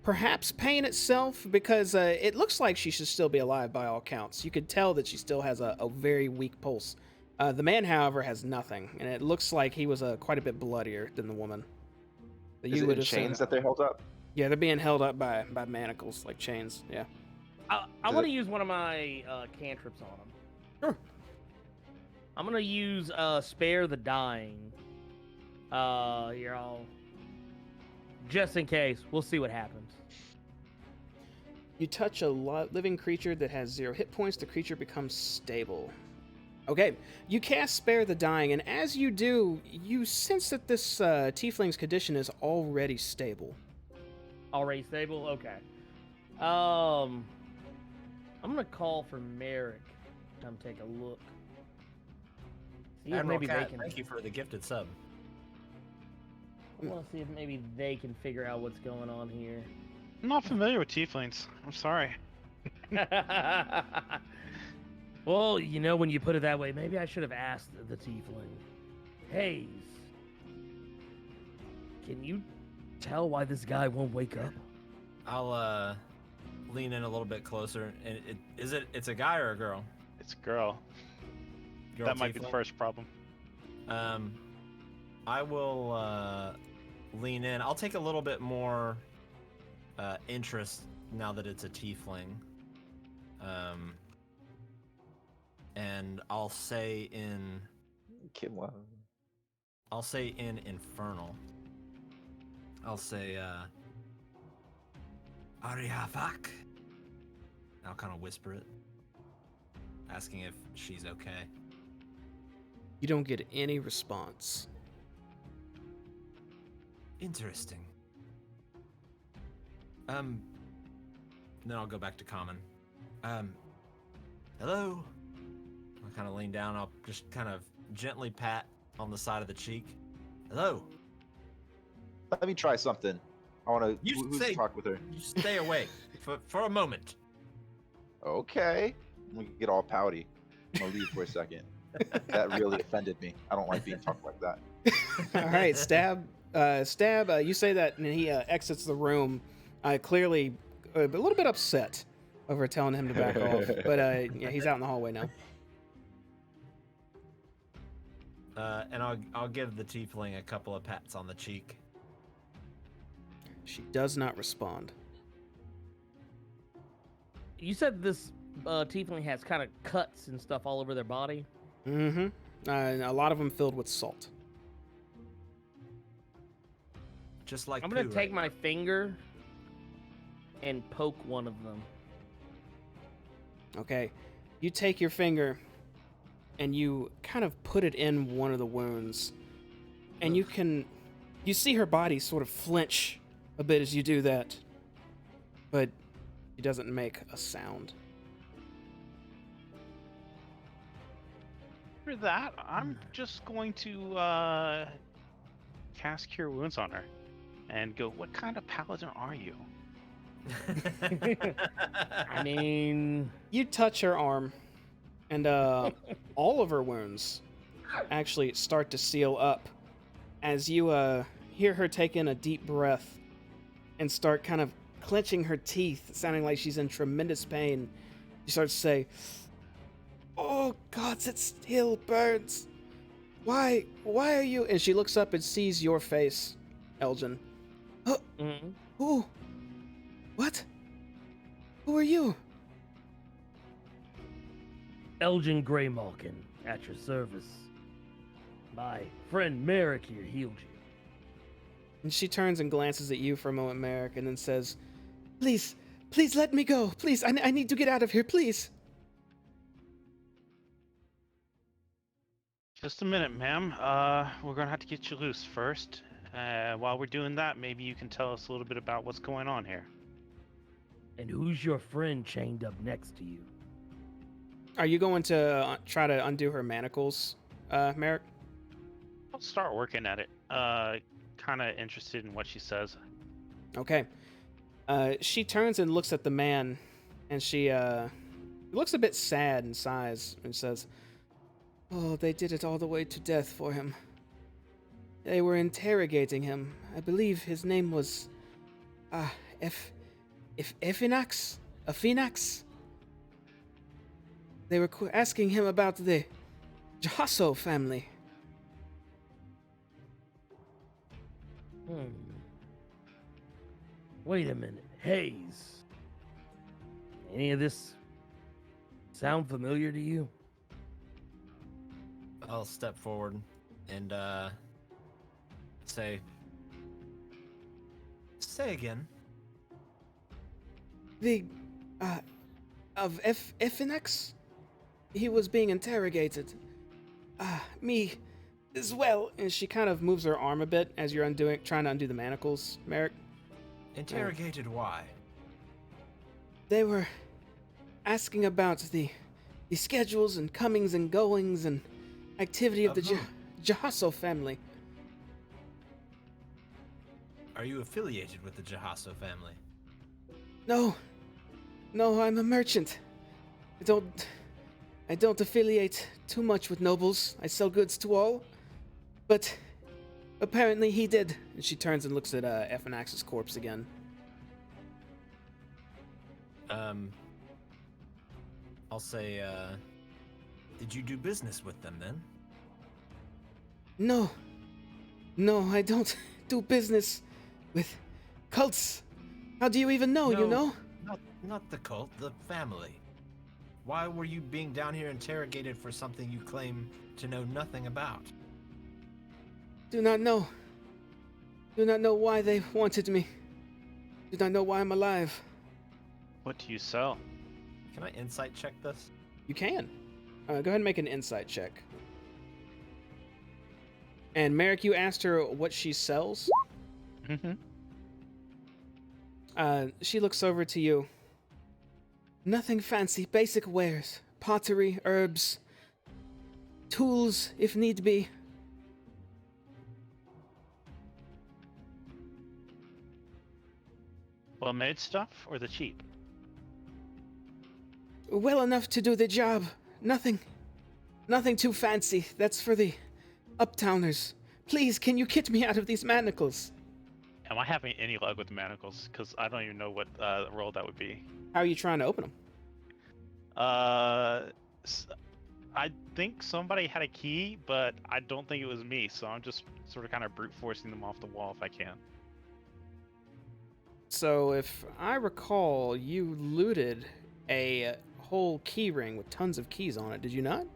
perhaps pain itself, because it looks like she should still be alive by all counts. You could tell that she still has a very weak pulse. The man, however, has nothing, and it looks like he was quite a bit bloodier than the woman.
Is it in chains that they're held up?
Yeah, they're being held up by manacles, like chains. Yeah.
I want to use one of my cantrips on them.
Sure.
I'm gonna use Spare the Dying. Here, I'll just in case. We'll see what happens.
You touch a living creature that has 0 hit points. The creature becomes stable. Okay, you cast Spare the Dying, and as you do, you sense that this tiefling's condition is already stable.
Already stable? Okay. I'm gonna call for Merrick. Come take a look. See if
Admiral
maybe
Cat,
they can.
thank you for the gifted sub.
I want to see if maybe they can figure out what's going on here.
I'm not familiar with tieflings. I'm sorry.
Well, you know, when you put it that way, maybe I should have asked the tiefling. Haze, can you tell why this guy won't wake up?
I'll lean in a little bit closer. And it's a guy or a girl?
It's a girl.
Girl
That might be the
tiefling?
first problem.
I will lean in. I'll take a little bit more interest now that it's a tiefling. And I'll say in infernal. I'll say Ariafak. I'll kind of whisper it, asking if she's okay.
You don't get any response.
Interesting. Then I'll go back to common. Hello? I'll kind of lean down. I'll just kind of gently pat on the side of the cheek. Hello?
Let me try something. I want to.
You
Who's
say-
talk with her?
You stay away for a moment.
Okay. We can get all pouty. I'm gonna leave for a second. That really offended me. I don't like being talked like that.
All right, Stab. You say that, and he exits the room, clearly a little bit upset over telling him to back off. But yeah, he's out in the hallway now.
And I'll give the tiefling a couple of pats on the cheek.
She does not respond.
You said this tiefling has kind of cuts and stuff all over their body.
Mm-hmm. And a lot of them filled with salt.
Just like
I'm gonna
poo,
take
right?
my finger and poke one of them.
Okay. You take your finger and you kind of put it in one of the wounds. And you see her body sort of flinch a bit as you do that. But she doesn't make a sound.
For that, I'm just going to cast Cure Wounds on her and go, what kind of paladin are you?
I mean,
You touch her arm, and all of her wounds actually start to seal up as you hear her take in a deep breath and start kind of clenching her teeth, sounding like she's in tremendous pain. She starts to say, "Oh gods, it still burns. Why are you?" And she looks up and sees your face, Elgin.
mhm.
Who? What? Who are you?
Elgin Greymalkin at your service. My friend Merrick here healed you.
And she turns and glances at you for a moment, Merrick, and then says, Please let me go. Please, I need to get out of here, please.
Just a minute, ma'am. We're gonna have to get you loose first. While we're doing that, maybe you can tell us a little bit about what's going on here.
And who's your friend chained up next to you?
Are you going to try to undo her manacles, Merrick?
I'll start working at it. Kind of interested in what she says.
Okay. She turns and looks at the man, and she looks a bit sad in sighs and says, "Oh, they did it all the way to death for him. They were interrogating him. I believe his name was, Ephinax? They were asking him about the Jahasso family."
Wait a minute, Hayes. Any of this sound familiar to you?
I'll step forward and say, Say again.
The, of Efinex? He was being interrogated. Me as well. And she kind of moves her arm a bit as you're trying to undo the manacles, Merrick.
Interrogated why?
They were asking about the schedules and comings and goings and activity of
Of
the
whom?
Jahasso family.
Are you affiliated with the Jahasso family?
No, I'm a merchant. I don't affiliate too much with nobles. I sell goods to all. But apparently he did. And she turns and looks at Ephanax's corpse again.
I'll say, did you do business with them then?
No, I don't do business with cults. How do you even know, you know?
Not the cult, the family. Why were you being down here interrogated for something you claim to know nothing about?
Do not know. Do not know why they wanted me. Do not know why I'm alive.
What do you sell?
Can I insight check this?
You can. Go ahead and make an insight check. And Merrick, you asked her what she sells.
Mm-hmm.
She looks over to you. Nothing fancy, basic wares. Pottery, herbs, tools if need be.
Well-made stuff or the cheap?
Well enough to do the job. Nothing too fancy. That's for the uptowners. Please, can you get me out of these manacles?
Am I having any luck with the manacles? Because I don't even know what role that would be.
How are you trying to open them?
I think somebody had a key, but I don't think it was me, so I'm just sort of kind of brute forcing them off the wall if I can.
So, if I recall, you looted a whole key ring with tons of keys on it, did you not?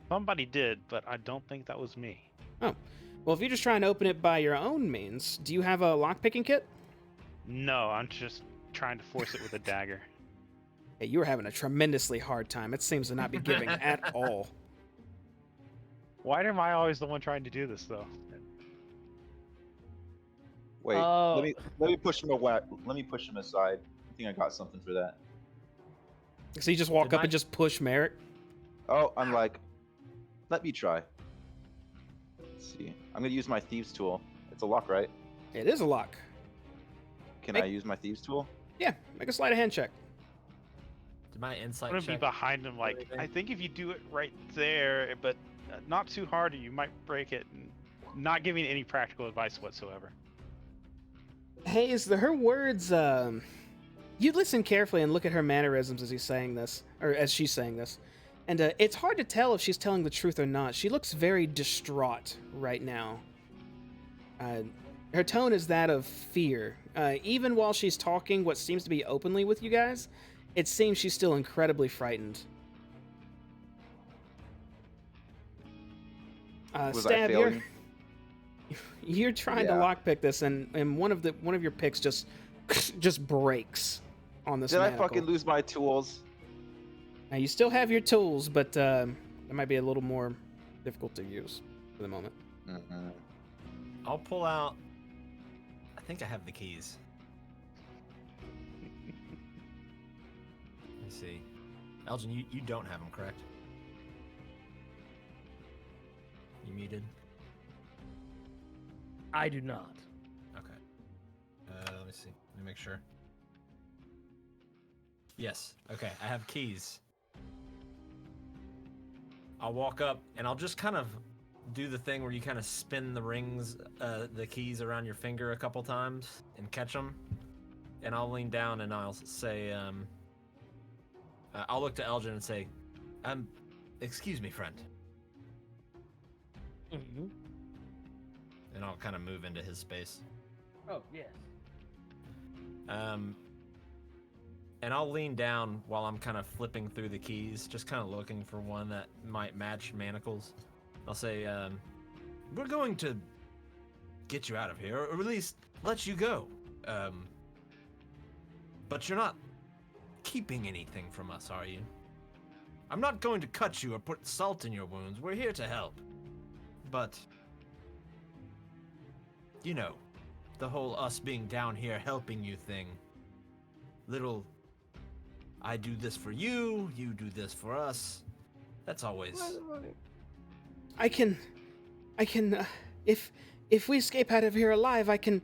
Somebody did, but I don't think that was me.
Oh. Well, if you're just trying to open it by your own means, do you have a lockpicking kit?
No, I'm just trying to force it with a dagger.
Hey, you were having a tremendously hard time. It seems to not be giving at all.
Why am I always the one trying to do this, though?
Wait,
Oh.
let me push him away. Let me push him aside. I think I got something for that.
So you just walk
Did
up
my-
and just push Merrick?
Oh, I'm like, let me try. Let's see. I'm gonna use my thieves tool. It's a lock, right?
It is a lock.
Can
Make-
I use my thieves tool?
Yeah, make a sleight of hand check.
Did my insight
I'm gonna be
check?
behind him, like,
anything?
I think if you do it right there, but not too hard, you might break it. And not giving any practical advice whatsoever.
Hey, her words, you listen carefully and look at her mannerisms as he's saying this, or as she's saying this. And it's hard to tell if she's telling the truth or not. She looks very distraught right now. Her tone is that of fear. Even while she's talking what seems to be openly with you guys, it seems she's still incredibly frightened.
Was
Stab,
I failing?
you're trying to
Yeah.
lockpick this, and one of your picks just breaks on this.
Did I
manacle.
fucking lose my tools?
Now you still have your tools, but it might be a little more difficult to use for the moment.
Mm-hmm.
I'll pull out. I think I have the keys. Let me see. Elgin, you don't have them, correct? You muted?
I do not.
Okay. Let me see. Let me make sure. Yes. Okay. I have keys. I'll walk up and I'll just kind of do the thing where you kind of spin the rings, the keys around your finger a couple times and catch them. And I'll lean down and I'll say, I'll look to Elgin and say, excuse me, friend.
Mm-hmm.
And I'll kind of move into his space.
Oh, yes.
And I'll lean down while I'm kind of flipping through the keys, just kind of looking for one that might match manacles. I'll say, we're going to get you out of here, or at least let you go. But you're not keeping anything from us, are you? I'm not going to cut you or put salt in your wounds. We're here to help. But, you know, the whole us being down here helping you thing. Little, I do this for you, you do this for us. That's always...
I can, if we escape out of here alive, I can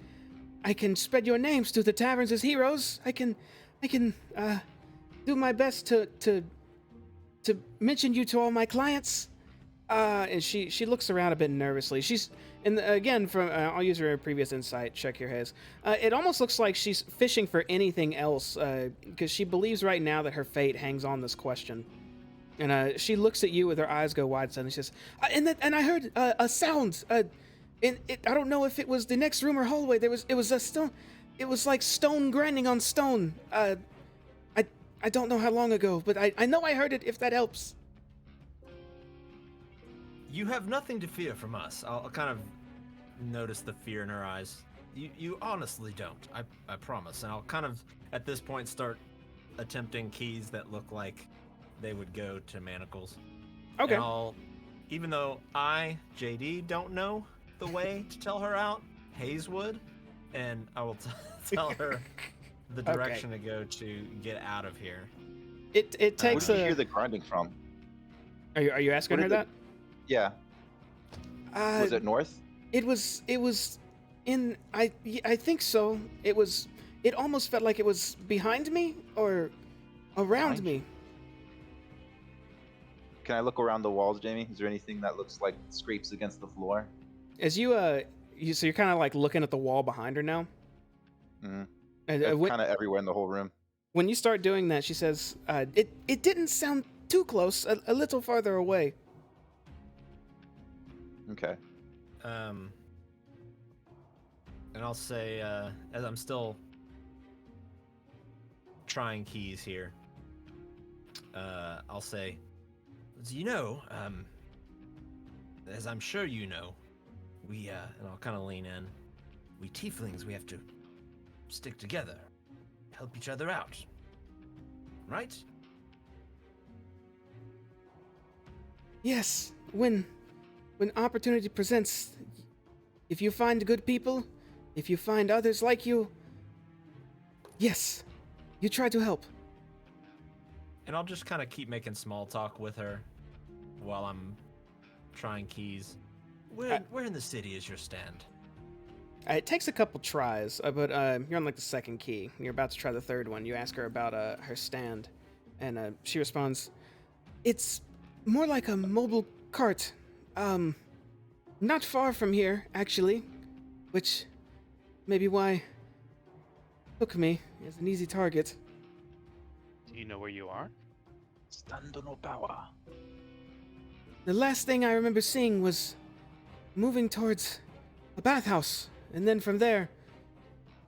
spread your names to the taverns as heroes. I can, do my best to mention you to all my clients. And she looks around a bit nervously. And again, from I'll use her previous insight. Check your heads. It almost looks like she's fishing for anything else, because she believes right now that her fate hangs on this question. And she looks at you with her eyes go wide suddenly. She says, and I heard a sound. I don't know if it was the next room or hallway. It was a stone. It was like stone grinding on stone. I don't know how long ago, but I know I heard it. If that helps.
You have nothing to fear from us. I'll kind of notice the fear in her eyes. You honestly don't. I promise. And I'll kind of at this point start attempting keys that look like they would go to manacles.
Okay.
And even though I, JD, don't know the way to tell her out, Hayes would, and I will tell her the direction to go to get out of here.
It takes
Where did you hear the grinding from?
Are you asking her that?
Yeah. Was it north?
It was in I think so. It almost felt like it was behind me or around me.
Can I look around the walls, Jamie? Is there anything that looks like scrapes against the floor?
As so you're kind of like looking at the wall behind her now.
Mm-hmm.
And,
kind of everywhere in the whole room.
When you start doing that, she says, "It didn't sound too close. A little farther away."
Okay.
And I'll say, as I'm still trying keys here, I'll say, you know, as I'm sure you know, we, and I'll kind of lean in, we tieflings, we have to stick together, help each other out, right?
Yes, when opportunity presents, if you find good people, if you find others like you, yes, you try to help.
And I'll just kind of keep making small talk with her while I'm trying keys. Where in the city is your stand?
It takes a couple tries, but you're on like the second key. You're about to try the third one. You ask her about her stand, and she responds, "It's more like a mobile cart. Not far from here, actually, which may be why took me as an easy target."
Do you know where you are?
Stando no power.
The last thing I remember seeing was moving towards a bathhouse, and then from there,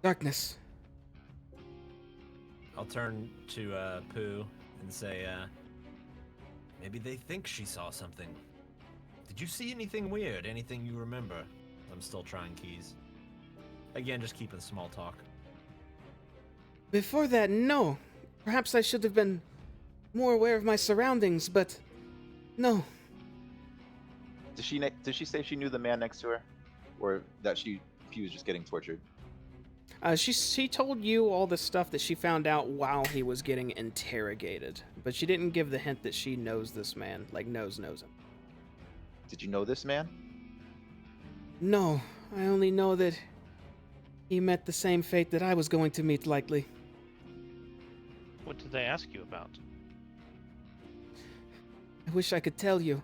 darkness.
I'll turn to Pooh and say, maybe they think she saw something. Did you see anything weird? Anything you remember? I'm still trying keys. Again, just keeping small talk.
Before that, no. Perhaps I should have been more aware of my surroundings, but no.
Did she say she knew the man next to her, or that he was just getting tortured?
She told you all the stuff that she found out while he was getting interrogated, but she didn't give the hint that she knows this man, like knows him.
Did you know this man?
No, I only know that he met the same fate that I was going to meet, likely.
What did they ask you about?
I wish I could tell you.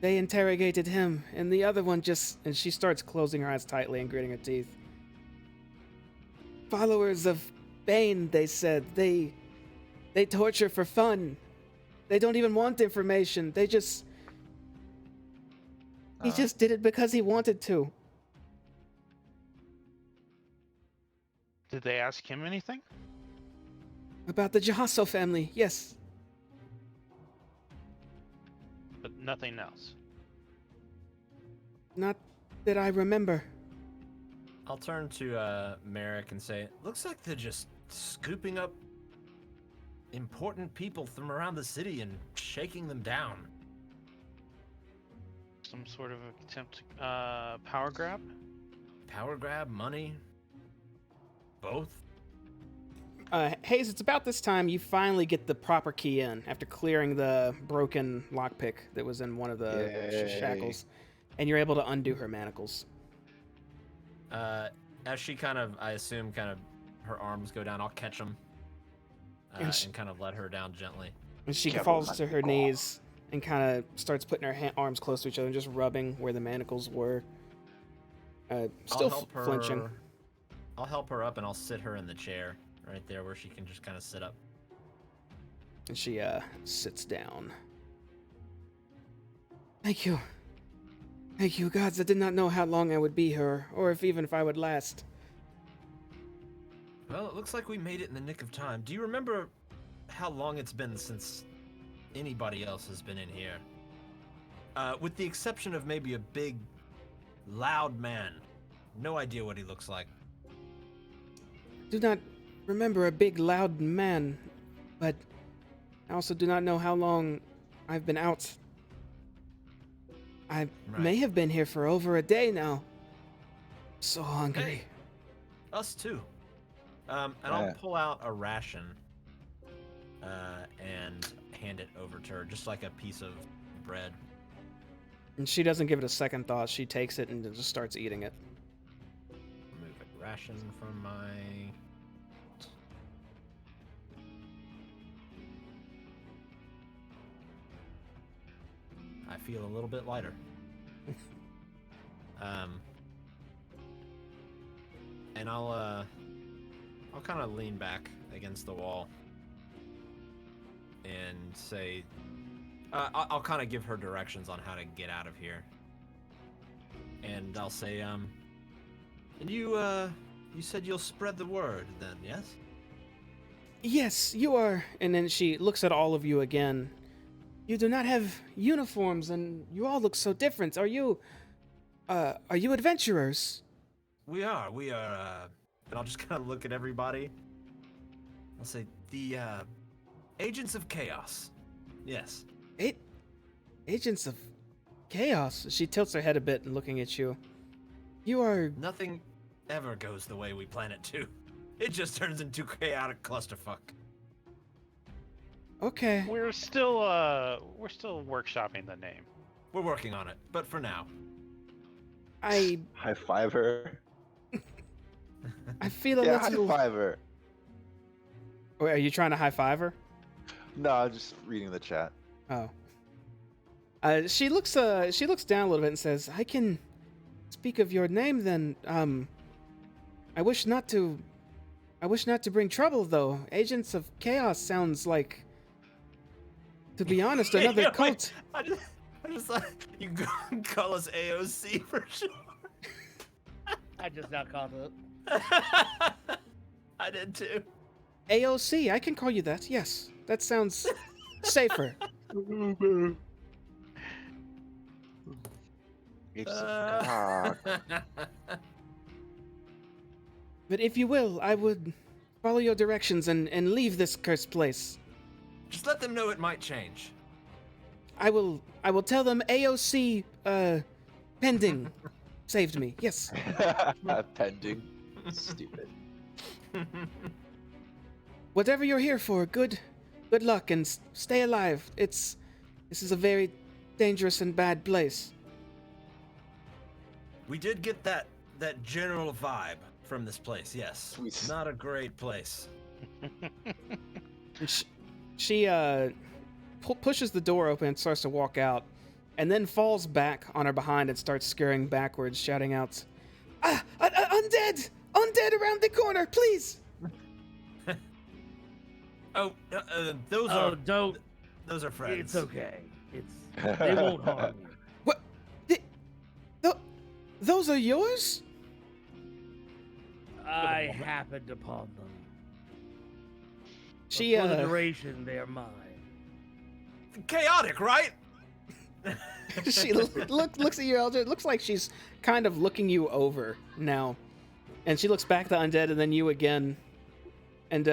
They interrogated him, and the other one just... And she starts closing her eyes tightly and gritting her teeth. Followers of Bane, they said. They torture for fun. They don't even want information. They just... He just did it because he wanted to.
Did they ask him anything?
About the Jahasso family, yes.
But nothing else.
Not that I remember.
I'll turn to Merrick and say, looks like they're just scooping up important people from around the city and shaking them down.
Some sort of attempt power grab.
Power grab, money, both.
Hayes, it's about this time you finally get the proper key in after clearing the broken lockpick that was in one of the
Yay.
shackles, and you're able to undo her manacles.
As she kind of, I assume, kind of her arms go down, I'll catch them
And
and,
she-
kind of let her down gently.
And she
Careful,
falls
not
to her
to
knees and kind of starts putting her arms close to each other and just rubbing where the manacles were. Still
I'll help her,
flinching.
I'll help her up and I'll sit her in the chair right there where she can just kind of sit up.
And she sits down. Thank you. Thank you, gods. I did not know how long I would be here, or if I would last.
Well, it looks like we made it in the nick of time. Do you remember how long it's been since anybody else has been in here? With the exception of maybe a big, loud man. No idea what he looks like.
Do not remember a big, loud man, but I also do not know how long I've been out. I may
Right.
have been here for over a day now. So hungry.
Hey, us too. And I'll
Yeah.
pull out a ration and hand it over to her, just like a piece of bread.
And she doesn't give it a second thought. She takes it and just starts eating it.
Remove a ration from my... I feel a little bit lighter. And I'll kind of lean back against the wall and say, I'll kind of give her directions on how to get out of here. And I'll say, and you said you'll spread the word then, yes?
Yes, you are. And then she looks at all of you again. You do not have uniforms, and you all look so different. Are you adventurers?
We are, and I'll just kind of look at everybody. I'll say, the, Agents of Chaos. Yes.
Agents of chaos. She tilts her head a bit and looking at you. You are.
Nothing ever goes the way we plan it to. It just turns into chaotic clusterfuck.
Okay.
We're still workshopping the name.
We're working on it, but for now.
I
High five her.
feel a
Yeah, high
little.
five her.
Wait, are you trying to high five her?
No, I'm just reading the chat.
Oh. She looks down a little bit and says, "I can speak of your name then. I wish not to bring trouble though. Agents of Chaos sounds like, to be honest, another
You know,
cult."
I just thought you can call us AOC for sure.
I just now caught it.
I did too.
AOC, I can call you that. Yes, that sounds safer.
It's
Uh,
But if you will, I would follow your directions and leave this cursed place.
Just let them know it might change.
I will tell them AOC pending saved me. Yes.
pending. Stupid.
Whatever you're here for, good luck and stay alive. This is a very dangerous and bad place.
We did get that general vibe from this place. Yes,
We-
not a great place.
And she pushes the door open and starts to walk out, and then falls back on her behind and starts scurrying backwards, shouting out, undead! Undead around the corner, please!
Oh, those
Oh,
are
don't.
those are friends.
It's okay. They won't harm you.
What? Those are yours?
I happened upon them. But
She
for the duration, they are mine.
Chaotic, right?
she looks at you, Elder. It looks like she's kind of looking you over now. And she looks back at the undead and then you again. And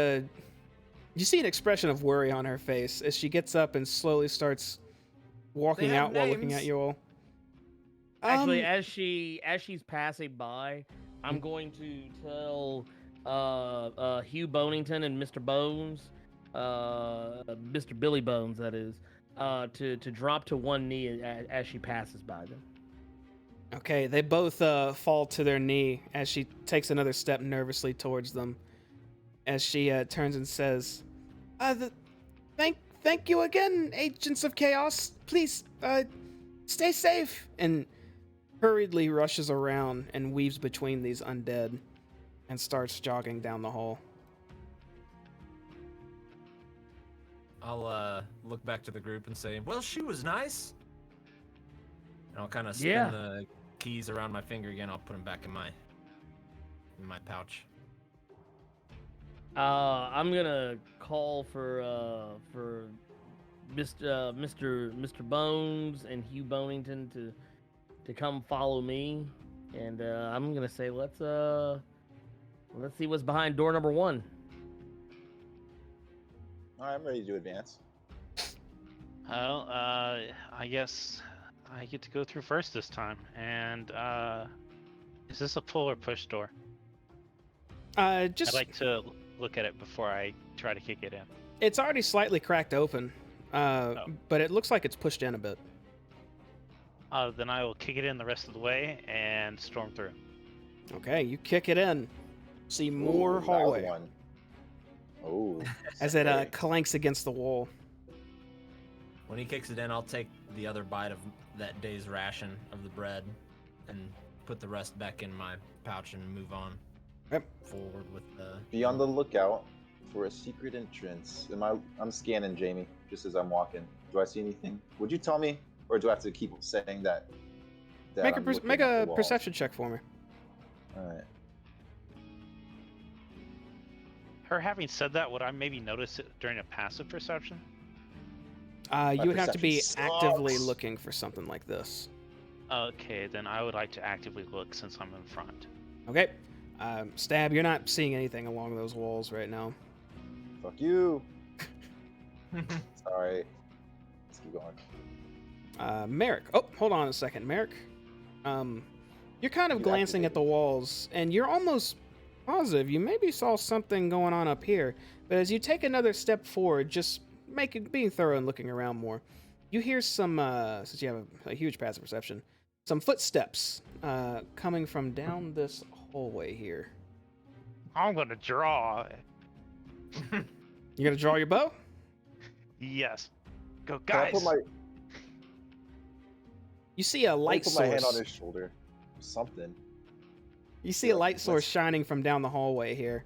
you see an expression of worry on her face as she gets up and slowly starts walking
They have
out while looking
names.
at you all.
Actually, as she's passing by, I'm going to tell Hugh Bonington and Mr. Bones, Mr. Billy Bones, that is, to drop to one knee as she passes by them.
Okay, they both fall to their knee as she takes another step nervously towards them. As she turns and says, "Thank you again, agents of chaos. Please, stay safe." And hurriedly rushes around and weaves between these undead, and starts jogging down the hall.
I'll look back to the group and say, "Well, she was nice." And I'll kind of spin the keys around my finger again. I'll put them back in my pouch.
I'm gonna call for Mr. Bones and Hugh Bonington to come follow me, and I'm gonna say let's see what's behind door number 1.
All right, I'm ready to advance.
Well, I guess I get to go through first this time. And is this a pull or push door? I'd like to look at it before I try to kick it in.
It's already slightly cracked open, but it looks like it's pushed in a bit.
Then I will kick it in the rest of the way and storm through.
Okay, you kick it in. See more
Ooh, that
hallway
one. Oh.
as it clanks against the wall.
When he kicks it in, I'll take the other bite of that day's ration of the bread and put the rest back in my pouch and move on.
Yep.
Forward with the.
Be on the lookout for a secret entrance. I'm scanning Jamie just as I'm walking. Do I see anything? Would you tell me, or do I have to keep saying that?
Make
I'm looking
make
at
a
the wall?
perception check for me.
All right.
Her having said that, would I maybe notice it during a passive perception?
You would have to be
perception
actively
sucks.
looking for something like this.
Okay, then I would like to actively look since I'm in front.
Okay. Stab, you're not seeing anything along those walls right now.
Fuck you. Sorry. Let's keep going.
Merrick. Oh, hold on a second, Merrick. You're kind of
You
glancing at the
activated.
walls, and you're almost positive you maybe saw something going on up here. But as you take another step forward, just being thorough and looking around more, you hear some, since you have a huge passive perception, some footsteps coming from down this hallway here.
I'm gonna draw.
You gonna draw your bow?
Yes. Go,
Can I
guys.
put my,
You see a
can I
light
put my hand on
source.
his shoulder? Something.
You see a
Yeah,
light source
let's-
shining from down the hallway here.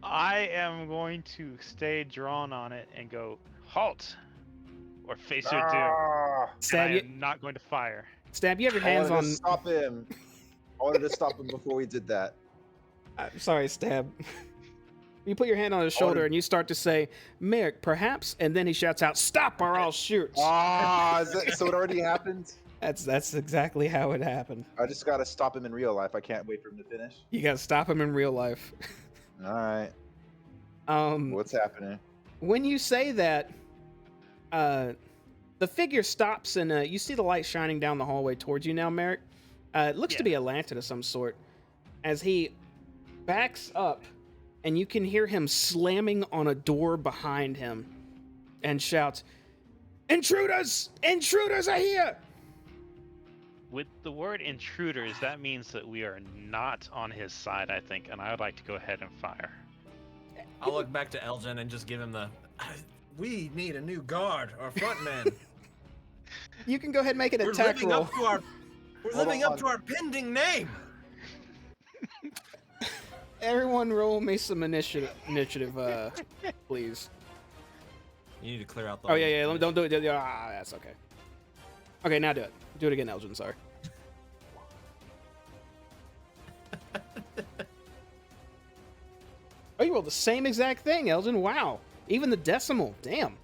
I am going to stay drawn on it and go, halt, or face your doom.
Ah,
And
Stab,
I
you,
am not going to fire.
Stab, you have your
I
hands
wanted
on.
to stop him. I wanted to stop him before we did that.
Sorry, Stab. You put your hand on his
I
shoulder
wanted-
and you start to say, Merrick, perhaps, and then he shouts out, "Stop or I'll shoot."
Ah, so it already happened?
That's exactly how it happened.
I just gotta stop him in real life. I can't wait for him to finish.
You gotta stop him in real life.
All right.
Um,
What's happening?
when you say that, the figure stops and you see the light shining down the hallway towards you now, Merrick. It looks to be a lantern of some sort. As he backs up, and you can hear him slamming on a door behind him and shouts, "Intruders! Intruders are here!"
With the word intruders, that means that we are not on his side, I think, and I would like to go ahead and fire.
I'll look back to Elgin and just give him the. We need a new guard or front man.
You can go ahead and make an
We're
attack
living
roll.
up to our. We're
Hold
living
on.
up to our pending name.
Everyone roll me some initiative, please.
You need to clear out the.
Oh, yeah, yeah, don't do it. That's okay. Okay, now do it. Do it again, Elgin, sorry. Oh, you rolled the same exact thing, Elgin. Wow. Even the decimal. Damn.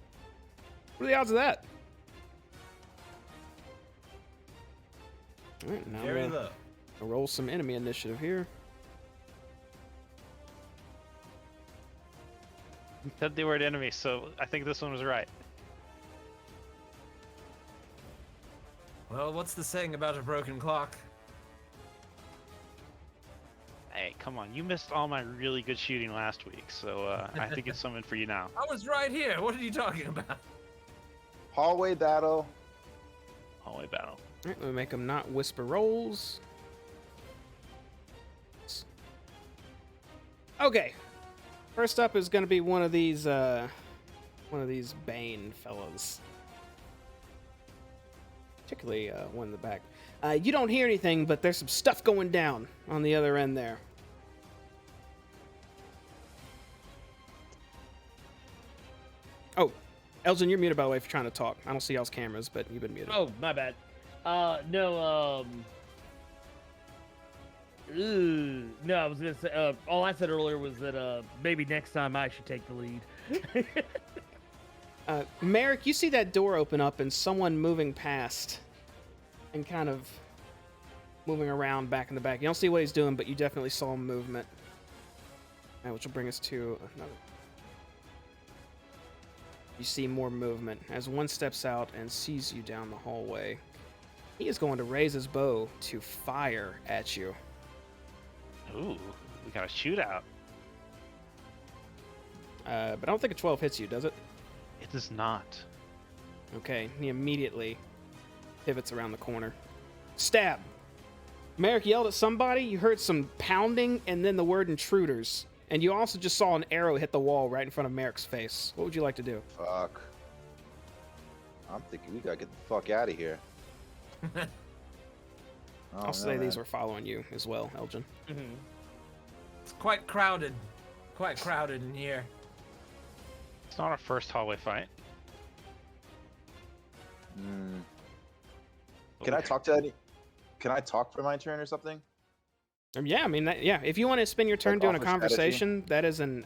What are the odds of that? All right, now
Very
I'm
low.
gonna roll some enemy initiative here.
Said the word enemy, so I think this one was right.
Well, what's the saying about a broken clock?
Hey, come on. You missed all my really good shooting last week, so I have to get something for you now.
I was right here. What are you talking about?
Hallway battle.
Hallway battle.
All right, let me make them not whisper rolls. Okay. First up is going to be one of these Bane fellows. Particularly one in the back. You don't hear anything, but there's some stuff going down on the other end there. Oh, Elgin, you're muted by the way if you're trying to talk. I don't see y'all's cameras, but you've been muted.
Oh, my bad. No, no, I was gonna say, all I said earlier was that, maybe next time I should take the lead.
Merrick, you see that door open up and someone moving past and kind of moving around back in the back. You don't see what he's doing, but you definitely saw movement. Which will bring us to another. You see more movement as one steps out and sees you down the hallway. He is going to raise his bow to fire at you.
Ooh, we got a shootout.
But I don't think a 12 hits you, does it?
It does not.
Okay, he immediately pivots around the corner. Stab! Merrick yelled at somebody, you heard some pounding, and then the word intruders. And you also just saw an arrow hit the wall right in front of Merrick's face. What would you like to do?
Fuck. I'm thinking we gotta get the fuck out of here.
I'll say these were following you as well, Elgin.
Mm-hmm.
It's quite crowded. Quite crowded in here.
It's not our first hallway fight.
Can I talk to any? Can I talk for my turn or something?
Yeah, I mean, yeah. If you want to spend your turn
Like
doing a
offer strategy?
conversation, that is an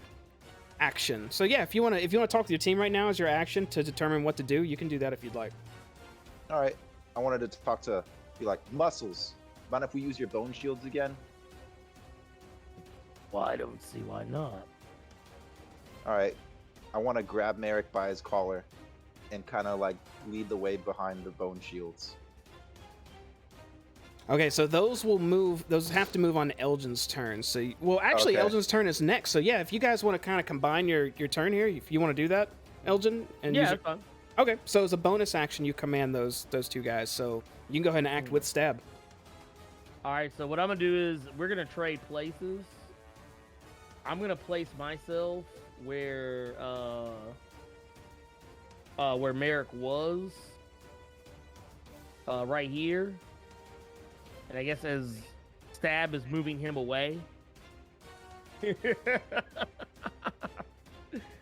action. So yeah, if you want to talk to your team right now as your action to determine what to do, you can do that if you'd like.
All right. I wanted to talk to, be like, Muscles. Mind if we use your bone shields again?
Well, I don't see why not.
All right. I want to grab Merrick by his collar and kind of like lead the way behind the bone shields.
Okay, so those will move. Those have to move on Elgin's turn. So, well, actually,
Okay.
Elgin's turn is next. So yeah, if you guys want to kind of combine your turn here, if you want to do that, Elgin, and
Yeah,
use
that's fine.
okay, so as a bonus action, you command those two guys. So you can go ahead and act with stab.
All right, so what I'm gonna do is we're gonna trade places. I'm gonna place myself where Merrick was, right here, and I guess as Stab is moving him away.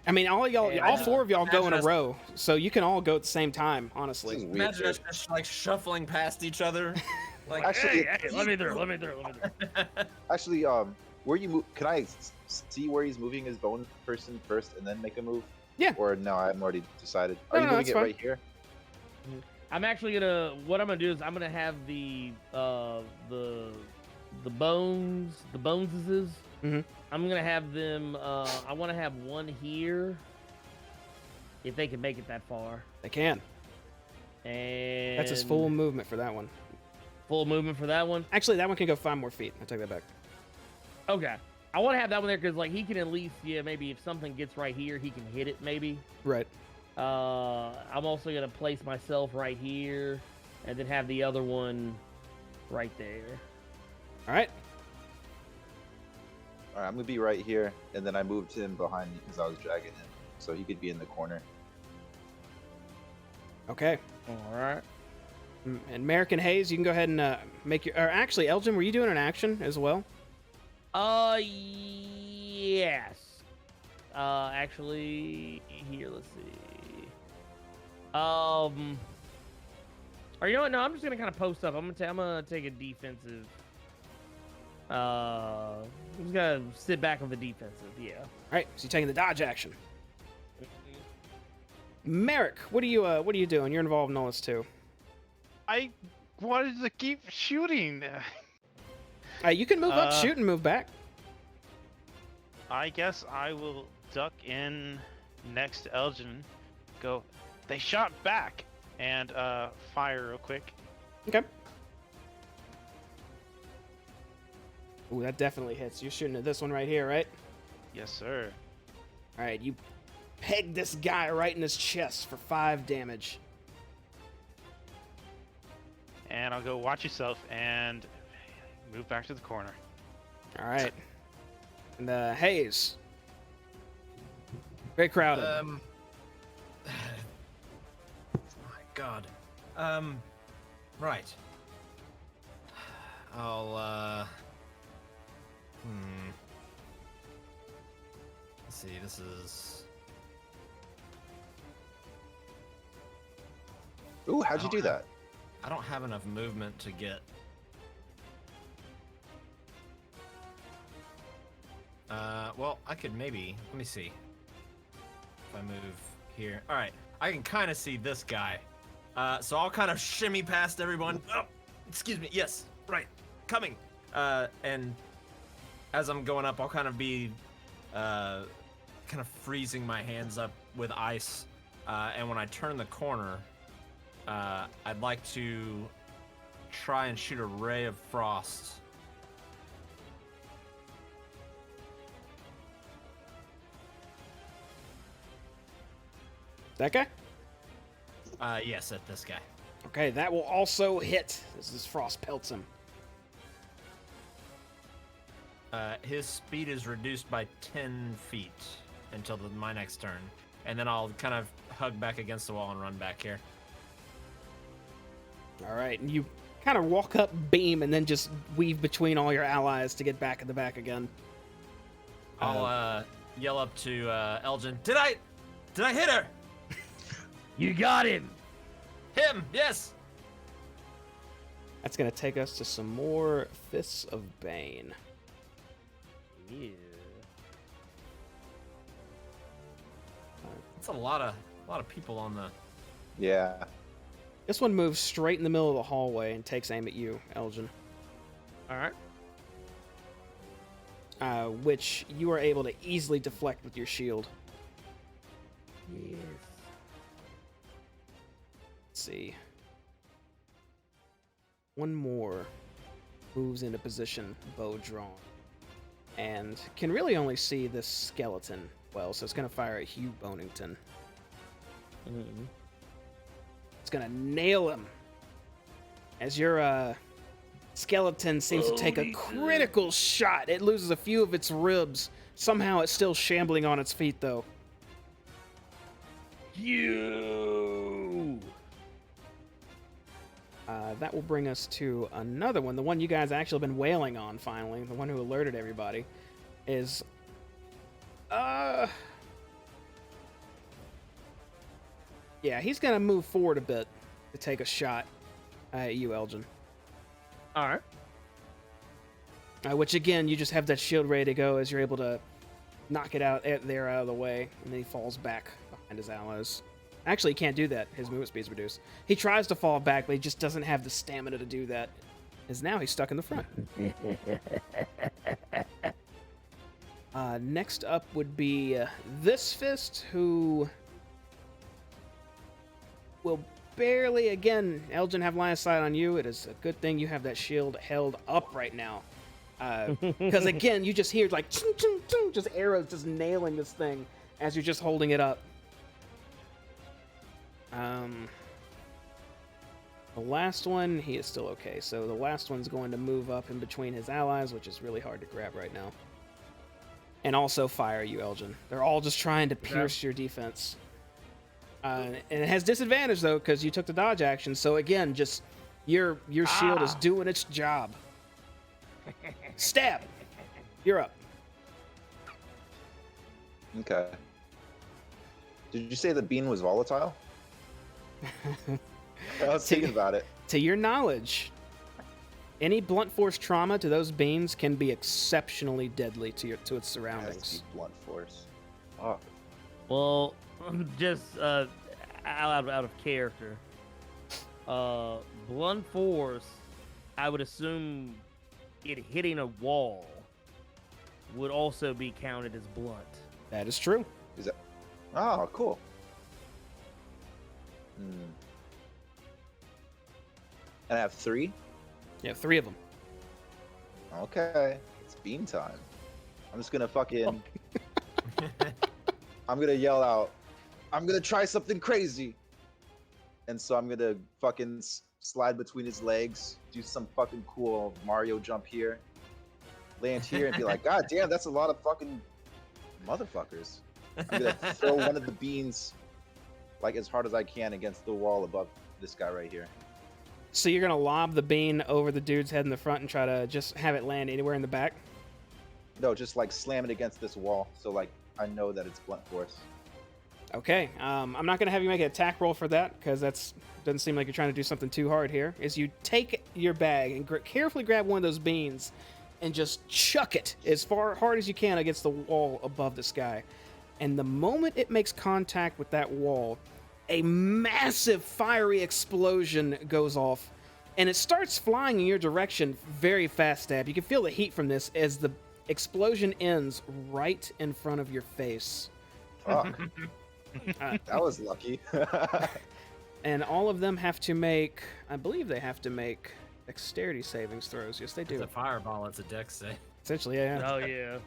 I mean, all
Yeah,
four of y'all go in a
imagine us-
row, so you can all go at the same time. Honestly,
This is weird
Imagine us
shit.
just like shuffling past each other. Like,
Actually,
Hey, let me through.
Actually, where you move? Can I see where he's moving his bone person first and then make a move?
Yeah.
Or no, I haven't already decided.
No,
Are you
no,
moving
that's
it
fine.
right here?
I'm actually gonna. What I'm gonna do is I'm gonna have the boneses.
Mhm.
I'm gonna have them. I want to have one here, if they can make it that far.
they can.
And
That's his full movement for that one.
full movement for that one.
Actually, that one can go 5 more feet. I take that back.
Okay, I want to have that one there because like he can at least maybe if something gets right here he can hit it maybe.
Right.
I'm also gonna place myself right here, and then have the other one right there.
All right.
All right, I'm gonna be right here, and then I moved him behind me because I was dragging him, so he could be in the corner.
Okay.
All right.
And Merrick and Hayes, you can go ahead and make your. Or actually, Elgin, were you doing an action as well?
Yes. Actually, here, let's see. Or you know what? No, I'm just gonna kind of post up. I'm gonna take a defensive. I'm just gonna sit back on the defensive. Yeah.
All right. So you're taking the dodge action. Merrick, what are you doing? You're involved in all this too.
I wanted to keep shooting.
You can move up,
Uh,
shoot, and move back.
I guess I will duck in next to Elgin, go, they shot back, and fire real quick.
Okay. Ooh, that definitely hits. You're shooting at this one right here, right?
Yes, sir.
All right, you peg this guy right in his chest for 5 damage.
And I'll go watch yourself and move back to the corner.
All right. And Hayes. Very crowded.
My God. Right. I'll Let's see. This is.
Ooh, how'd you do that?
I don't have enough movement to get. Well, I could maybe. Let me see. If I move here. All right. I can kind of see this guy. So I'll kind of shimmy past everyone. Oh, excuse me. Yes. Right. Coming. And as I'm going up, I'll kind of be, kind of freezing my hands up with ice. And when I turn the corner, I'd like to try and shoot a ray of frost.
That guy?
Yes, at this guy.
Okay, that will also hit. This is frost pelts him.
His speed is reduced by 10 feet until my next turn. And then I'll kind of hug back against the wall and run back here.
All right, and you kind of walk up, beam, and then just weave between all your allies to get back at the back again.
I'll yell up to Elgin. Did I hit her?
You got him.
Him, yes.
That's going to take us to some more Fists of Bane.
Yeah.
That's a lot of people on the.
Yeah.
This one moves straight in the middle of the hallway and takes aim at you, Elgin.
All right.
Which you are able to easily deflect with your shield.
Yes.
Let's see. One more moves into position, bow drawn. And can really only see this skeleton well, so it's going to fire at Hugh Bonington.
Mm-hmm.
It's going to nail him. As your skeleton seems to take a critical shot. It loses a few of its ribs. Somehow it's still shambling on its feet, though.
You.
That will bring us to another one. The one you guys actually been wailing on, finally. The one who alerted everybody. Is... Yeah, he's going to move forward a bit to take a shot at you, Elgin.
All right.
Which, again, you just have that shield ready to go as you're able to knock it out there out of the way. And then he falls back behind his allies. Actually, he can't do that. His movement speed's reduced. He tries to fall back, but he just doesn't have the stamina to do that. As now he's stuck in the front. Next up would be this fist, who will barely, again, Elgin, have line of sight on you. It is a good thing you have that shield held up right now. Because, again, you just hear, like, chung, chung, chung, just arrows just nailing this thing as you're just holding it up. The last one, he is still okay. So the last one's going to move up in between his allies, which is really hard to grab right now. And also fire you, Elgin. They're all just trying to pierce your defense. And it has disadvantage, though, because you took the dodge action. So again, just your shield is doing its job. Stab! You're up.
Okay. Did you say the bean was volatile? I was thinking about it.
To your knowledge, any blunt force trauma to those beams can be exceptionally deadly to its
It has
surroundings.
to be blunt force. Oh,
Well, just out of character. Blunt force, I would assume it hitting a wall would also be counted as blunt.
That is true.
Is that? Oh, cool. And I have 3.
You have 3 of them.
Okay, it's bean time. I'm just gonna fucking. I'm gonna yell out. I'm gonna try something crazy. And so I'm gonna fucking slide between his legs, do some fucking cool Mario jump here, land here, and be like, God damn, that's a lot of fucking motherfuckers. I'm gonna throw one of the beans like as hard as I can against the wall above this guy right here.
So you're gonna lob the bean over the dude's head in the front and try to just have it land anywhere in the back?
No, just like slam it against this wall, so like I know that it's blunt force.
Okay, I'm not gonna have you make an attack roll for that because doesn't seem like you're trying to do something too hard here. Is you take your bag and carefully grab one of those beans and just chuck it as hard as you can against the wall above this guy. And the moment it makes contact with that wall, a massive fiery explosion goes off, and it starts flying in your direction very fast, Stab. You can feel the heat from this as the explosion ends right in front of your face.
Fuck. That was lucky.
And all of them have to make, I believe they have to make dexterity savings throws. Yes, they
It's
do.
a fireball. It's a dex save.
Essentially, yeah.
Oh yeah.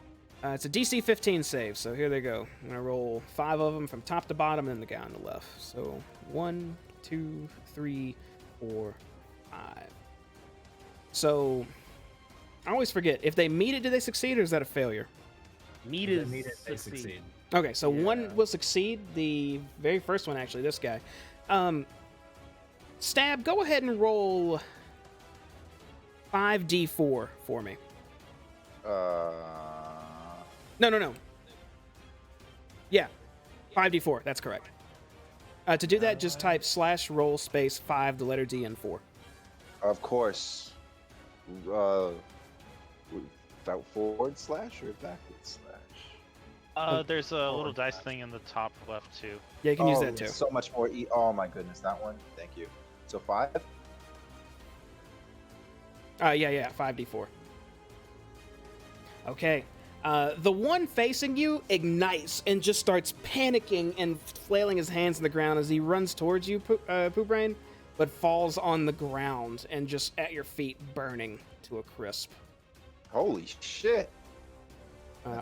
It's a DC 15 save, so here they go. I'm gonna roll 5 of them from top to bottom, and then the guy on the left. So 1, 2, 3, 4, 5. So I always forget if they meet it, do they succeed, or is that a failure?
Meat
They
is
need it, they
succeed.
succeed.
Okay, so
Yeah.
one will succeed. The very first one, actually, this guy. Stab, go ahead and roll 5d4 for me. No. Yeah, 5d4. That's correct. To do that, just type /roll space 5, the letter D, and 4.
Of course. Forward slash or backward slash?
There's a little dice thing in the top left too.
Yeah, you can use that too.
So much more. Oh my goodness, that one. Thank you. So 5.
Yeah, 5d4. Okay. The one facing you ignites and just starts panicking and flailing his hands in the ground as he runs towards you, Poobrain, but falls on the ground and just at your feet, burning to a crisp.
Holy shit.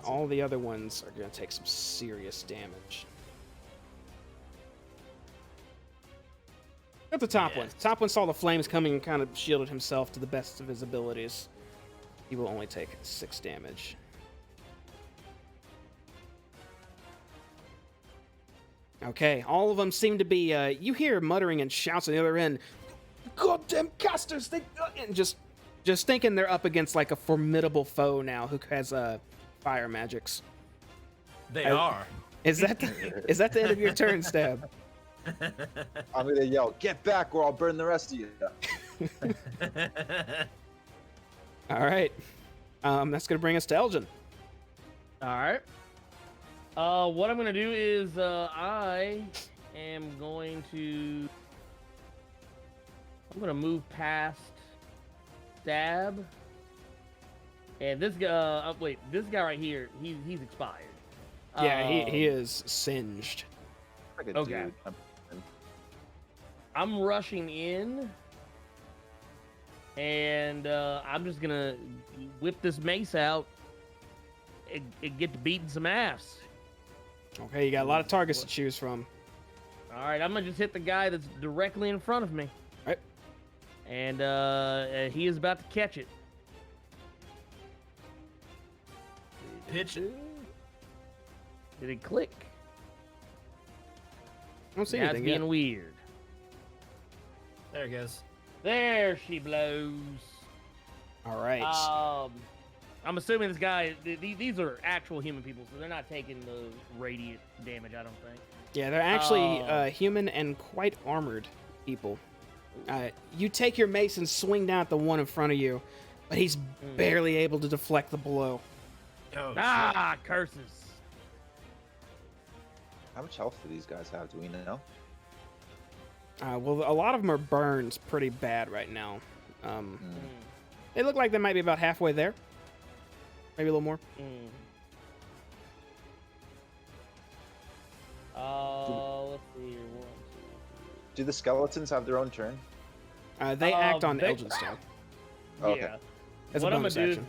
All the other ones are going to take some serious damage. At the top one. Top one saw the flames coming and kind of shielded himself to the best of his abilities. He will only take 6 damage. Okay, all of them seem to be, you hear muttering and shouts on the other end. Goddamn casters! They and just thinking they're up against like a formidable foe now who has fire magics.
They are.
Is that the end of your turn, Stab?
I'm gonna yell, "Get back, or I'll burn the rest of you."
All right. That's gonna bring us to Elgin.
All right. What I'm gonna do is I am going to move past Stab, and this guy. Wait, this guy right here. He's expired.
Yeah, he is singed.
Like a
Okay.
dude.
I'm rushing in, and I'm just gonna whip this mace out and get to beating some ass.
Okay, you got a lot of targets to choose from.
All right, I'm gonna just hit the guy that's directly in front of me.
Right.
And he is about to catch it.
Pitch it.
Did it click?
I don't see
That's
anything
being
yet.
weird.
There it goes.
There she blows.
All right.
I'm assuming this guy. These are actual human people, so they're not taking the radiant damage. I don't think.
Yeah, they're actually human and quite armored people. You take your mace and swing down at the one in front of you, but he's barely able to deflect the blow.
Oh,
Curses.
How much health do these guys have? Do we know?
Well, a lot of them are burned pretty bad right now. They look like they might be about halfway there. Maybe a little more.
Let's see here. 1, 2, 3.
Do the skeletons have their own turn?
They act on
they-
Elgin's turn.
Oh, okay.
Yeah.
As
What
a
I'm
bonus
gonna do
action.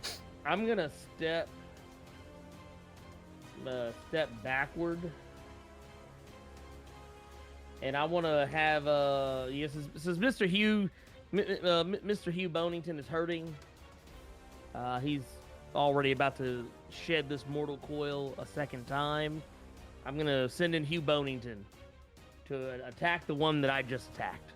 is I'm gonna step backward, and I want to have yes, since Mr. Hugh Bonington is hurting, he's already about to shed this mortal coil a second time. I'm gonna send in Hugh Bonington to attack the one that I just attacked.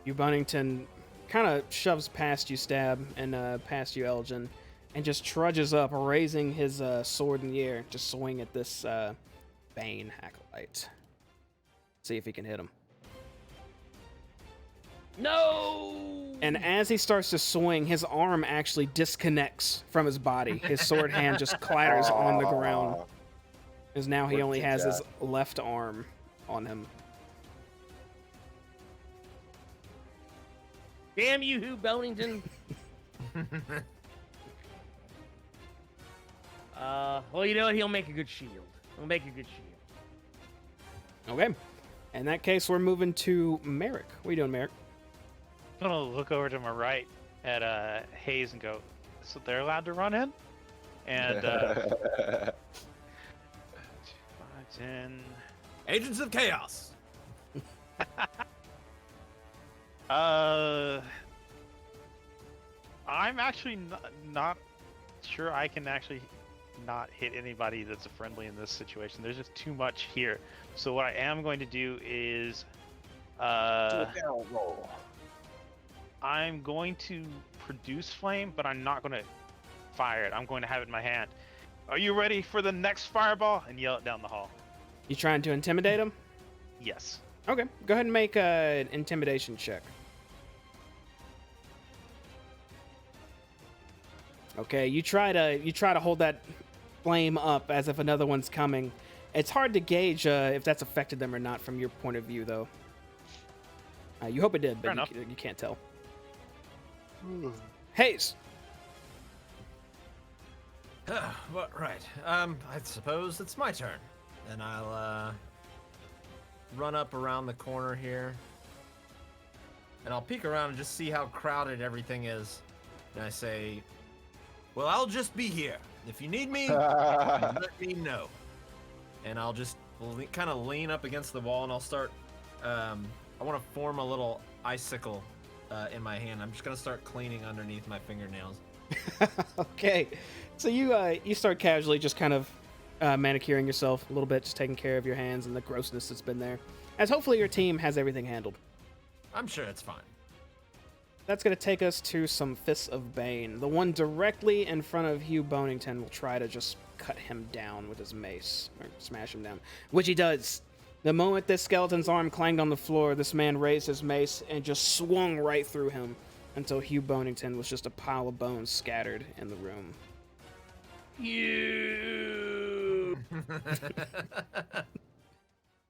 You Bunnington kind of shoves past you, Stab, and past you, Elgin, and just trudges up, raising his sword in the air to swing at this Bane acolyte. See if he can hit him.
No!
And as he starts to swing, his arm actually disconnects from his body. His sword hand just clatters on the ground.
Aw.
Because now he
Where'd
only
you
has
get
his left arm on him.
Damn you, Hugh Bonington! Well, you know what? He'll make a good shield. He'll make a good shield.
Okay. In that case, we're moving to Merrick. What are you doing, Merrick?
I'm gonna look over to my right at Hayes and go, so they're allowed to run in? And 5, 10.
Agents of Chaos.
I'm actually not sure I can actually not hit anybody that's a friendly in this situation. There's just too much here. So what I am going to do is
Do a barrel roll.
I'm going to produce flame, but I'm not going to fire it. I'm going to have it in my hand. Are you ready for the next fireball? And yell it down the hall.
You trying to intimidate him?
Yes.
Okay. Go ahead and make an intimidation check. Okay, you try to hold that flame up as if another one's coming. It's hard to gauge if that's affected them or not from your point of view, though. You hope it did,
Fair
but
enough.
you can't tell. Hayes.
Well, right. I suppose it's my turn. And I'll run up around the corner here. And I'll peek around and just see how crowded everything is. And I say, well, I'll just be here. If you need me, let me know. And I'll just kind of lean up against the wall and I'll start, I want to form a little icicle in my hand. I'm just going to start cleaning underneath my fingernails.
Okay, so you start casually just kind of manicuring yourself a little bit, just taking care of your hands and the grossness that's been there, as hopefully your team has everything handled.
I'm sure it's fine.
That's going to take us to some Fists of Bane. The one directly in front of Hugh Bonington will try to just cut him down with his mace, or smash him down, which he does. The moment this skeleton's arm clanged on the floor, this man raised his mace and just swung right through him until Hugh Bonington was just a pile of bones scattered in the room.
You.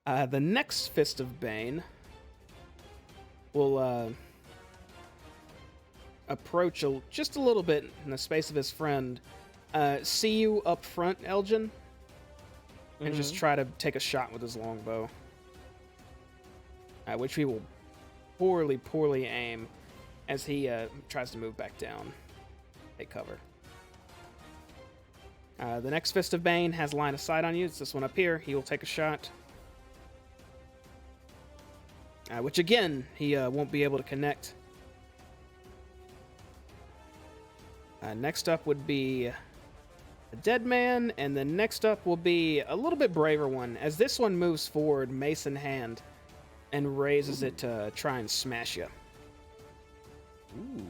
The next Fist of Bane will approach just a little bit in the space of his friend. See you up front, Elgin, and just try to take a shot with his longbow. Which he will poorly aim as he tries to move back down. Take cover. The next Fist of Bane has line of sight on you. It's this one up here. He will take a shot. Which again, he won't be able to connect. Next up would be a dead man, and then next up will be a little bit braver one, as this one moves forward, mace in hand, and raises it to try and smash you.
Ooh.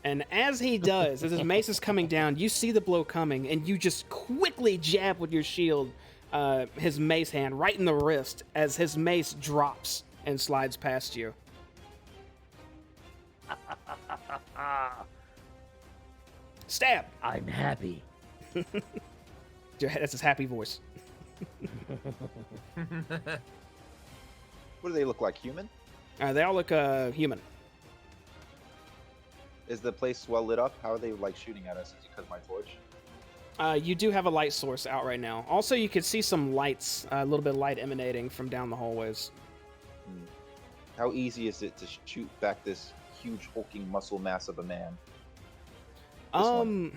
And as he does, as his mace is coming down, you see the blow coming, and you just quickly jab with your shield his mace hand right in the wrist as his mace drops and slides past you. Stab!
I'm happy.
That's his happy voice.
What do they look like? Human?
They all look human.
Is the place well lit up? How are they like shooting at us? Is it because of my torch?
You do have a light source out right now. Also, you can see some lights, a little bit of light emanating from down the hallways.
How easy is it to shoot back this huge hulking muscle mass of a man? This one.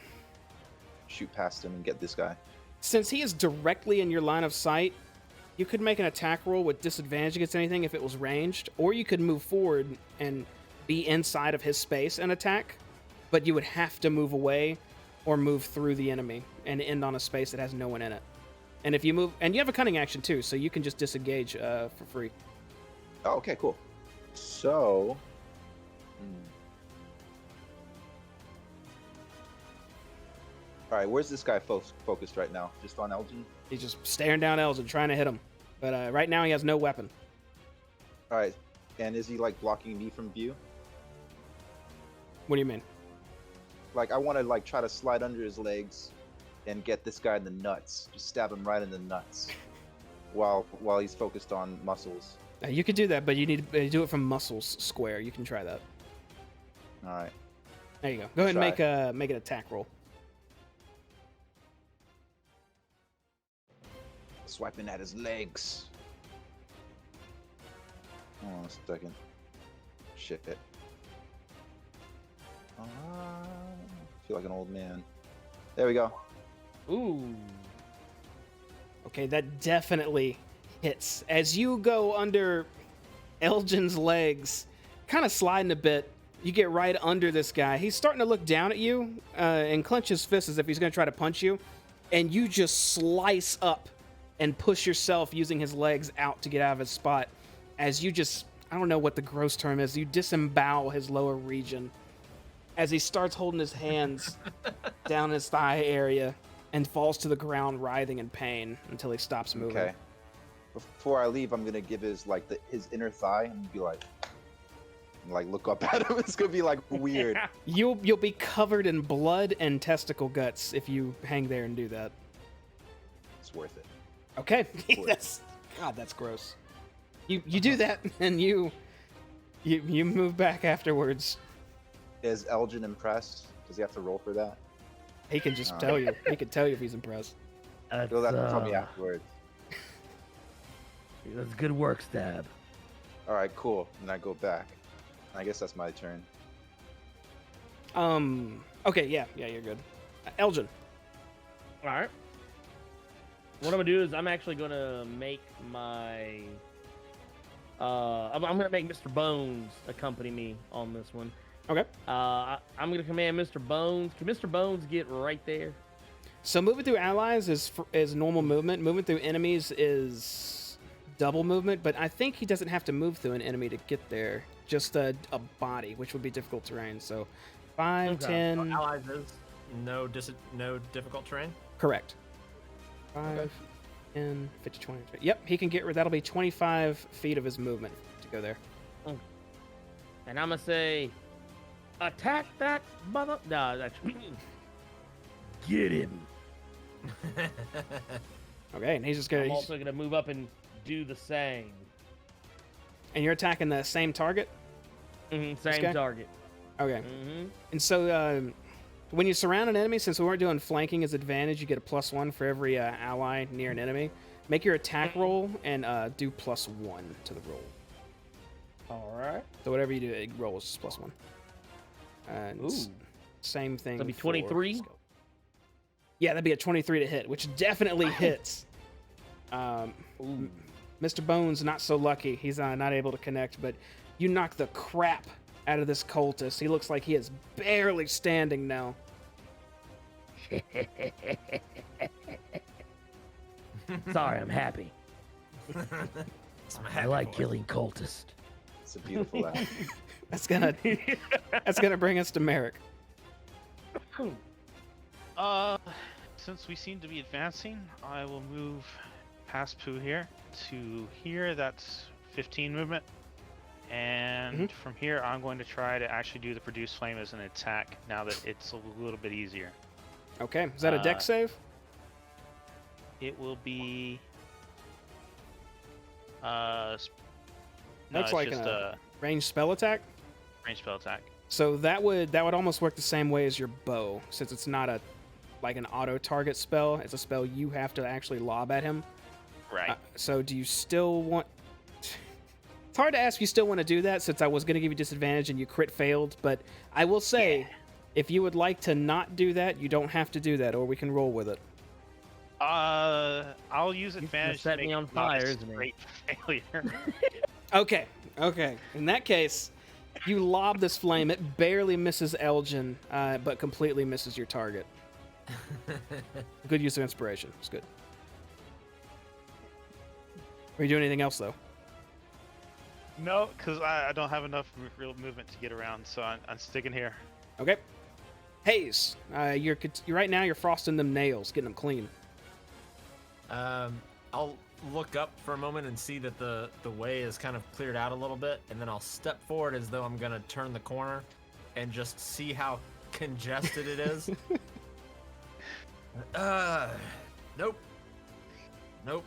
Shoot past him and get this guy.
Since he is directly in your line of sight, you could make an attack roll with disadvantage against anything if it was ranged, or you could move forward and be inside of his space and attack, but you would have to move away or move through the enemy and end on a space that has no one in it. And if you move, and you have a cunning action too, so you can just disengage for free.
Oh, okay, cool. So, all right, where's this guy focused right now? Just on Elgin?
He's just staring down Elgin, trying to hit him. But right now he has no weapon.
All right, and is he like blocking me from view?
What do you mean?
Like, I want to like try to slide under his legs and get this guy in the nuts. Just stab him right in the nuts while he's focused on muscles.
You could do that, but you need to do it from muscles square. You can try that.
All right.
There you go. Go ahead and make an attack roll.
Swiping at his legs. Hold on a second. Shit. I feel like an old man. There we go.
Ooh.
Okay, that definitely hits. As you go under Elgin's legs, kind of sliding a bit, you get right under this guy. He's starting to look down at you and clench his fist as if he's going to try to punch you. And you just slice up and push yourself using his legs out to get out of his spot. As you just, I don't know what the gross term is, you disembowel his lower region as he starts holding his hands down his thigh area and falls to the ground writhing in pain until he stops moving.
Okay. Before I leave, I'm gonna give his inner thigh and be like look up at him. It's gonna be like weird.
You'll be covered in blood and testicle guts if you hang there and do that.
It's worth it.
Okay. that's gross. You do that and you move back afterwards.
Is Elgin impressed? Does he have to roll for that?
He can just tell you. He can tell you if he's impressed.
He'll have to tell me afterwards.
That's good work, Stab.
All right, cool. And I go back. I guess that's my turn.
Okay, yeah, you're good. Elgin.
All right. What I'm gonna do is I'm actually gonna make my. I'm gonna make Mr. Bones accompany me on this one.
Okay.
I'm gonna command Mr. Bones. Can Mr. Bones get right there?
So moving through allies is normal movement. Moving through enemies is double movement, but I think he doesn't have to move through an enemy to get there. Just a body, which would be difficult terrain. So 5,
Okay.
10.
Allies is no difficult terrain.
Correct. 5, 10, 50, 20. Yep, he can get. That'll be 25 feet of his movement to go there.
And I'm gonna say, attack that mother. No, that's get him.
Okay, and he's just gonna.
I'm also gonna move up and do the same.
And you're attacking the same target.
Same
guy?
target.
Okay.
Mm-hmm.
And so when you surround an enemy, since we weren't doing flanking as advantage, you get a +1 for every ally near an enemy. Make your attack roll and do +1 to the roll.
All right.
So whatever you do, it rolls is +1. And
Ooh.
same thing.
That'd be
for
23?
skill. Yeah, that'd be a 23 to hit, which definitely hits.
Ooh.
Mr. Bones, not so lucky. He's not able to connect, but you knock the crap out of this cultist. He looks like he is barely standing now.
Sorry, I'm happy.
It's my
I
happy
like
voice.
killing cultists.
It's a beautiful laugh.
That's gonna bring us to Merrick.
Since we seem to be advancing, I will move past Pooh here to here. That's 15 movement. And from here, I'm going to try to actually do the produce flame as an attack now that it's a little bit easier.
Okay, is that a dex save?
It will be. No,
Looks
it's
like
just
a ranged spell attack.
range spell attack.
So that would almost work the same way as your bow, since it's not a like an auto target spell. It's a spell you have to actually lob at him.
Right.
So do you still want? It's hard to ask if you still want to do that, since I was going to give you disadvantage and you crit failed. But I will say, if you would like to not do that, you don't have to do that, or we can roll with it.
I'll use advantage to
set
make
me on
it not
fire,
a
isn't it?
straight failure.
Okay. In that case, you lob this flame. It barely misses Elgin, but completely misses your target. Good use of inspiration. It's good. Are you doing anything else, though?
No, because I don't have enough real movement to get around, so I'm sticking here.
Okay. Hayes, you're right now. You're frosting them nails, getting them clean.
I'll look up for a moment and see that the way is kind of cleared out a little bit, and then I'll step forward as though I'm gonna turn the corner and just see how congested it is. Nope. Nope.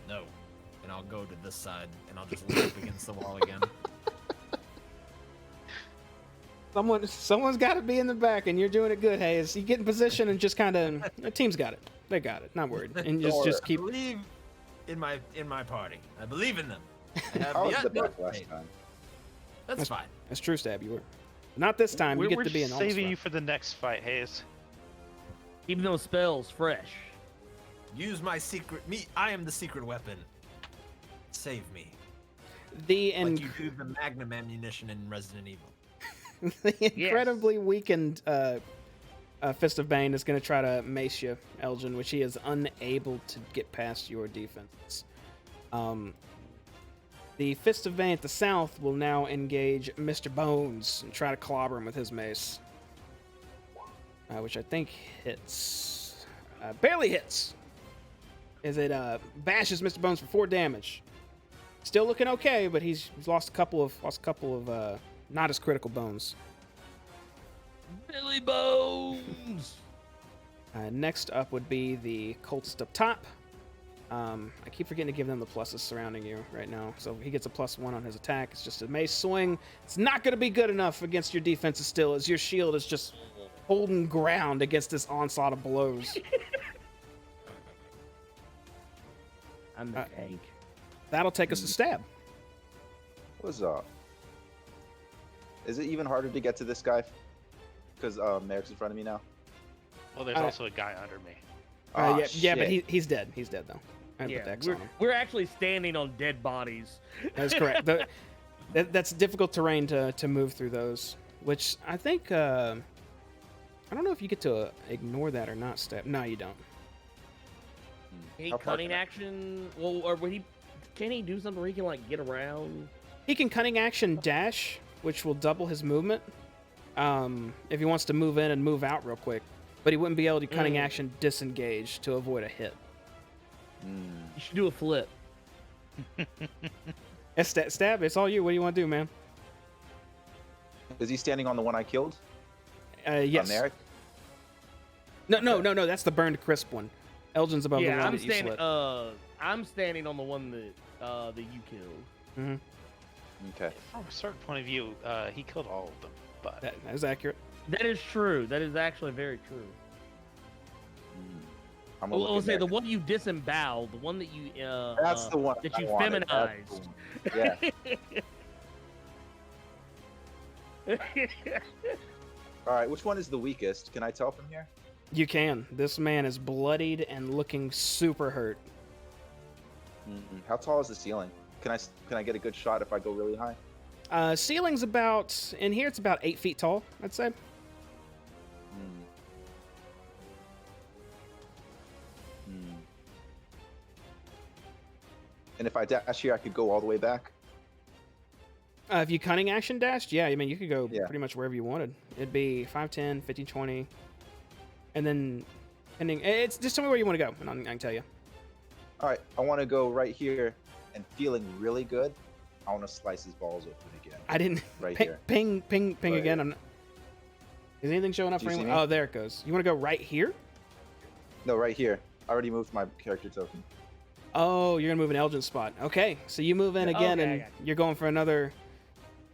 No. And I'll go to this side and I'll just lean up against the wall again.
Someone's got to be in the back, and you're doing it good, Hayes. You get in position and just kind of the team's got it. They got it. Not worried. And just keep.
I believe in my party. I believe in them. I have
I was
the
the back
utmost
last
faith.
time.
That's fine.
That's true, Stab. You were. Not this time. You
We're
get to be in.
saving you for the next fight, Hayes.
Keeping those spells fresh.
Use my secret. I am the secret weapon. Save me. Like you do the Magnum ammunition in Resident Evil.
The incredibly weakened Fist of Bane is going to try to mace you, Elgin, which he is unable to get past your defenses. The Fist of Bane at the south will now engage Mr. Bones and try to clobber him with his mace, which I think hits. Barely hits, as it bashes Mr. Bones for 4 damage. Still looking okay, but he's lost a couple of not as critical bones.
Billy Bones!
Next up would be the cultist up top. I keep forgetting to give them the pluses surrounding you right now. So he gets a +1 on his attack. It's just a mace swing. It's not going to be good enough against your defenses still, as your shield is just holding ground against this onslaught of blows.
I'm the tank.
That'll take us to Stab.
What's up? Is it even harder to get to this guy? Because Merrick's in front of me now.
Well, there's also a guy under me.
Yeah, but he's dead. He's dead, though. I put the X on him.
We're actually standing on dead bodies.
That's correct. That's difficult terrain to move through those, which I think... I don't know if you get to ignore that or not, Stab. No, you don't.
Any
How far
cunning
can I-
action? Well, or can he do something where he can like get around?
He can cunning action dash, which will double his movement. If he wants to move in and move out real quick, but he wouldn't be able to cunning action disengage to avoid a hit.
You should do a flip.
Stab, it's all you. What do you want to do, man?
Is he standing on the one I killed?
Yes.
Merrick?
No. That's the burned crisp one. Elgin's above the
Yeah,
one
I'm
that you
standing.
slit.
I'm standing on the one that you killed.
Okay.
From a certain point of view, he killed all of them. But
That is accurate.
That is true. That is actually very true.
I'm
Well,
gonna
I'll
look
say
at
the
Merrick.
one you disemboweled, the one that you
That's the one
that
I
you
wanted. That's
feminized.
the one. Yeah. All right. Which one is the weakest? Can I tell from here?
You can. This man is bloodied and looking super hurt.
How tall is the ceiling? Can I get a good shot if I go really high?
Ceiling's about in here. It's about 8 feet tall, I'd say.
And if I dash here, I could go all the way back.
If you cunning action dashed, yeah, I mean, you could go
Yeah.
pretty much wherever you wanted. It'd be 5, 10, 15, 20. And then, it's just tell me where you want to go, and I can tell you.
All right. I want to go right here, and feeling really good, I want to slice his balls open again.
I didn't.
Right
ping,
here.
ping
Right
again.
here.
Is anything showing up
Do
for
you see
anyone?
me?
Oh, there it goes. You want to go right here?
No, right here. I already moved my character token.
Oh, you're gonna move an Elgin spot. Okay, so you move in again,
Okay, I
and
got
you're going for another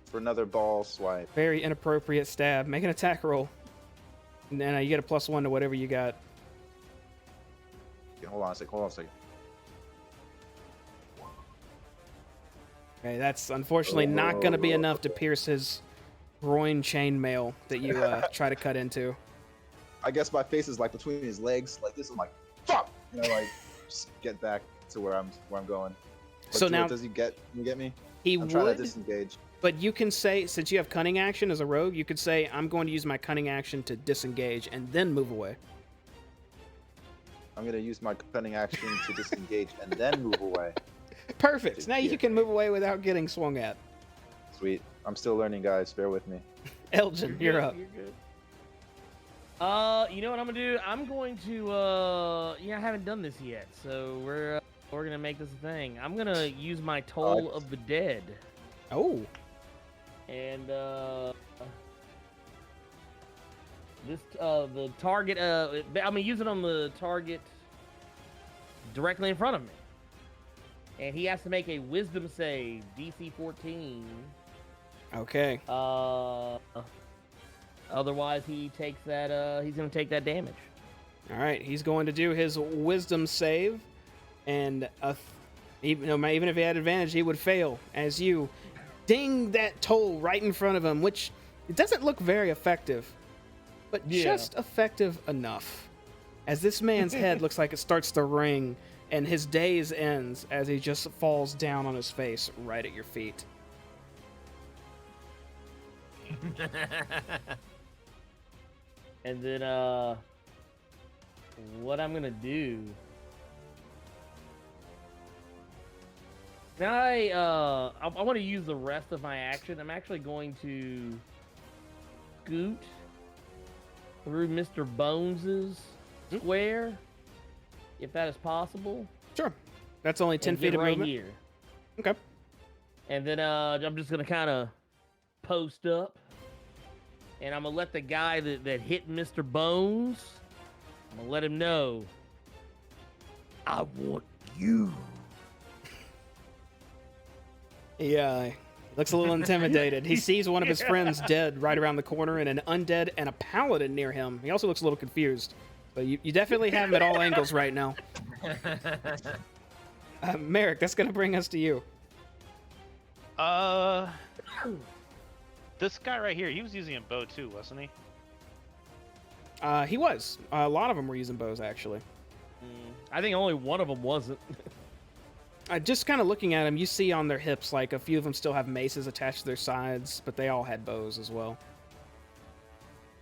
For another ball swipe.
very inappropriate stab. Make an attack roll. And then you get a +1 to whatever you got.
Okay, hold on a second.
Okay, that's unfortunately not going to be enough to pierce his groin chainmail that you try to cut into.
I guess my face is like between his legs, like this. I'm like, fuck, like just get back to where I'm going. But
So now
does he get me?
he
I'm trying to
would,
disengage.
but you can say, since you have cunning action as a rogue, you could say, I'm going to use my cunning action to disengage and then move away.
I'm gonna use my cunning action to disengage and then move away.
Perfect. Now you can move away without getting swung at.
Sweet. I'm still learning, guys. Bear with me.
Elgin, you're up.
You're good. You know what I'm gonna do? I'm going to I haven't done this yet, so we're gonna make this a thing. I'm gonna use my Toll of the Dead.
Oh.
And this the target I'm gonna use it on the target directly in front of me. And he has to make a wisdom save, DC 14.
Okay.
Otherwise he takes that he's gonna take that damage.
All right. He's going to do his wisdom save, and even if he had advantage, he would fail as you ding that toll right in front of him, which it doesn't look very effective, but just effective enough. As this man's head looks like it starts to ring, and his daze ends as he just falls down on his face right at your feet.
And then what I'm gonna do? Now I want to use the rest of my action. I'm actually going to scoot through Mr. Bones's square, if that is possible.
Sure. That's only 10 feet of
right
movement.
here.
Okay.
And then I'm just gonna kind of post up, and I'm gonna let the guy that hit Mr. Bones, I'm gonna let him know, I want you.
Yeah, he looks a little intimidated. He sees one of his friends dead right around the corner, and an undead and a paladin near him. He also looks a little confused. But you definitely have him at all angles right now. Merrick, that's going to bring us to you.
This guy right here, he was using a bow too, wasn't he?
He was. A lot of them were using bows, actually.
I think only one of them wasn't.
Just kind of looking at them, you see on their hips, like a few of them still have maces attached to their sides, but they all had bows as well.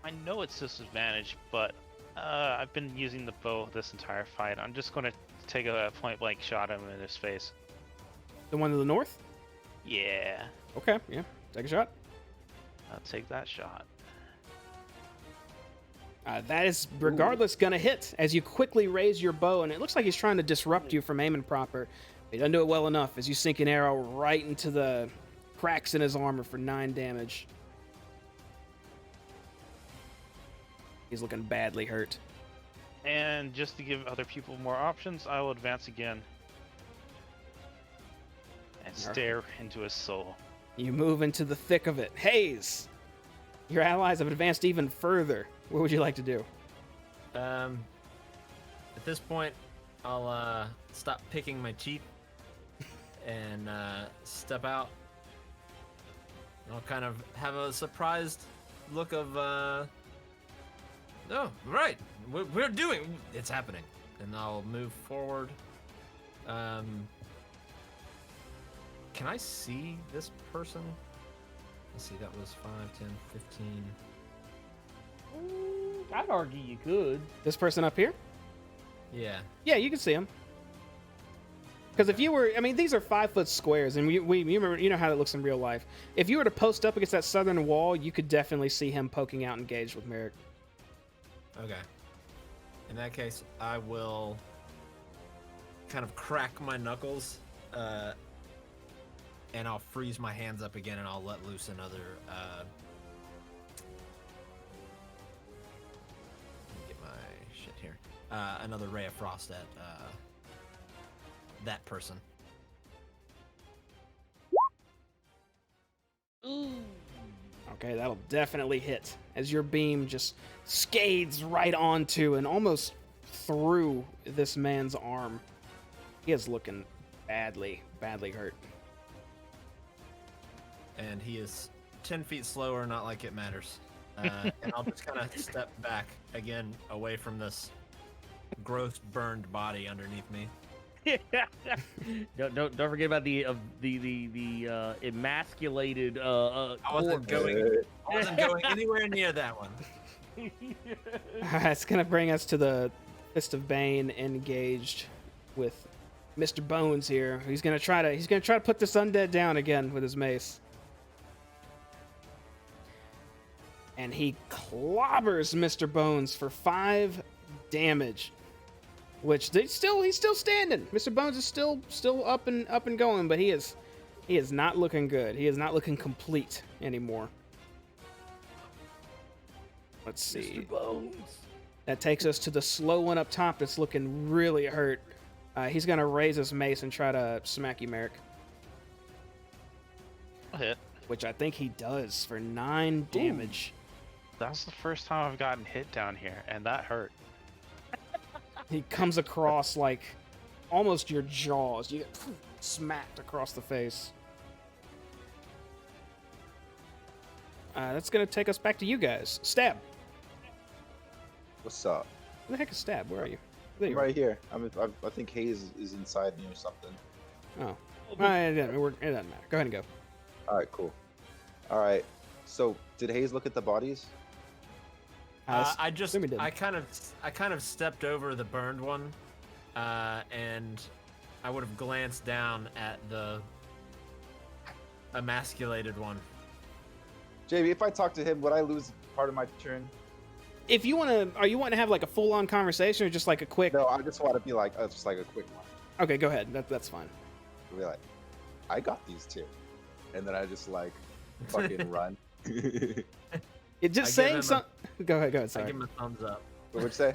I know it's disadvantage, but I've been using the bow this entire fight. I'm just going to take a point-blank shot at him in his face.
The one to the north?
Yeah.
Okay, yeah. Take a shot.
I'll take that shot.
That is, regardless, going to hit as you quickly raise your bow, and it looks like he's trying to disrupt you from aiming proper. He doesn't do it well enough as you sink an arrow right into the cracks in his armor for 9 damage. He's looking badly hurt.
And just to give other people more options, I will advance again. And stare into his soul.
You move into the thick of it. Hayes! Your allies have advanced even further. What would you like to do?
At this point, I'll stop picking my teeth and step out. I'll kind of have a surprised look of, oh, right, we're doing, it's happening. And I'll move forward. Can I see this person? Let's see, that was 5, 10, 15.
I'd argue you could.
This person up here?
Yeah.
Yeah, you can see him. Because if you were, I mean, these are 5-foot squares, and you remember, you know how it looks in real life. If you were to post up against that southern wall, you could definitely see him poking out, engaged with Merrick.
Okay. In that case, I will kind of crack my knuckles, and I'll freeze my hands up again, and I'll let loose another. Let me get my shit here. Another ray of frost at that person.
Okay, that'll definitely hit as your beam just scathes right onto and almost through this man's arm. He is looking badly hurt.
And he is 10 feet slower, not like it matters. And I'll just kind of step back again away from this gross burned body underneath me.
Don't forget about the emasculated
I wasn't
corpse.
going anywhere near that one.
It's gonna bring us to the Fist of Bane engaged with Mr. Bones here. He's gonna try to put this undead down again with his mace. And he clobbers Mr. Bones for 5 damage. Which he's still standing. Mr. Bones is still up and going, but he is not looking good. He is not looking complete anymore. Let's see.
Mr. Bones.
That takes us to the slow one up top that's looking really hurt. He's gonna raise his mace and try to smack you, Merrick.
I'll hit.
Which I think he does for 9 damage.
That's the first time I've gotten hit down here, and that hurt.
He comes across like almost your jaws. You get smacked across the face. That's gonna take us back to you guys. Stab.
What's up?
Where the heck is Stab? Where are you? There
I'm
you are.
right here. I think Hayes is inside me or something.
Oh. It doesn't matter. Go ahead and go.
All right, cool. All right. So, did Hayes look at the bodies?
I
assume he
kind of stepped over the burned one, and I would have glanced down at the emasculated one.
JB, if I talk to him, would I lose part of my turn?
If you are you wanting to have like a full-on conversation or just like a quick?
No, I just want to be like, just like a quick one.
Okay, go ahead. That's fine.
I'll be like, I got these 2, and then I just like fucking run.
It just
I give
saying
him
some. Go ahead.
I
Sorry.
give him a thumbs up.
What would you say?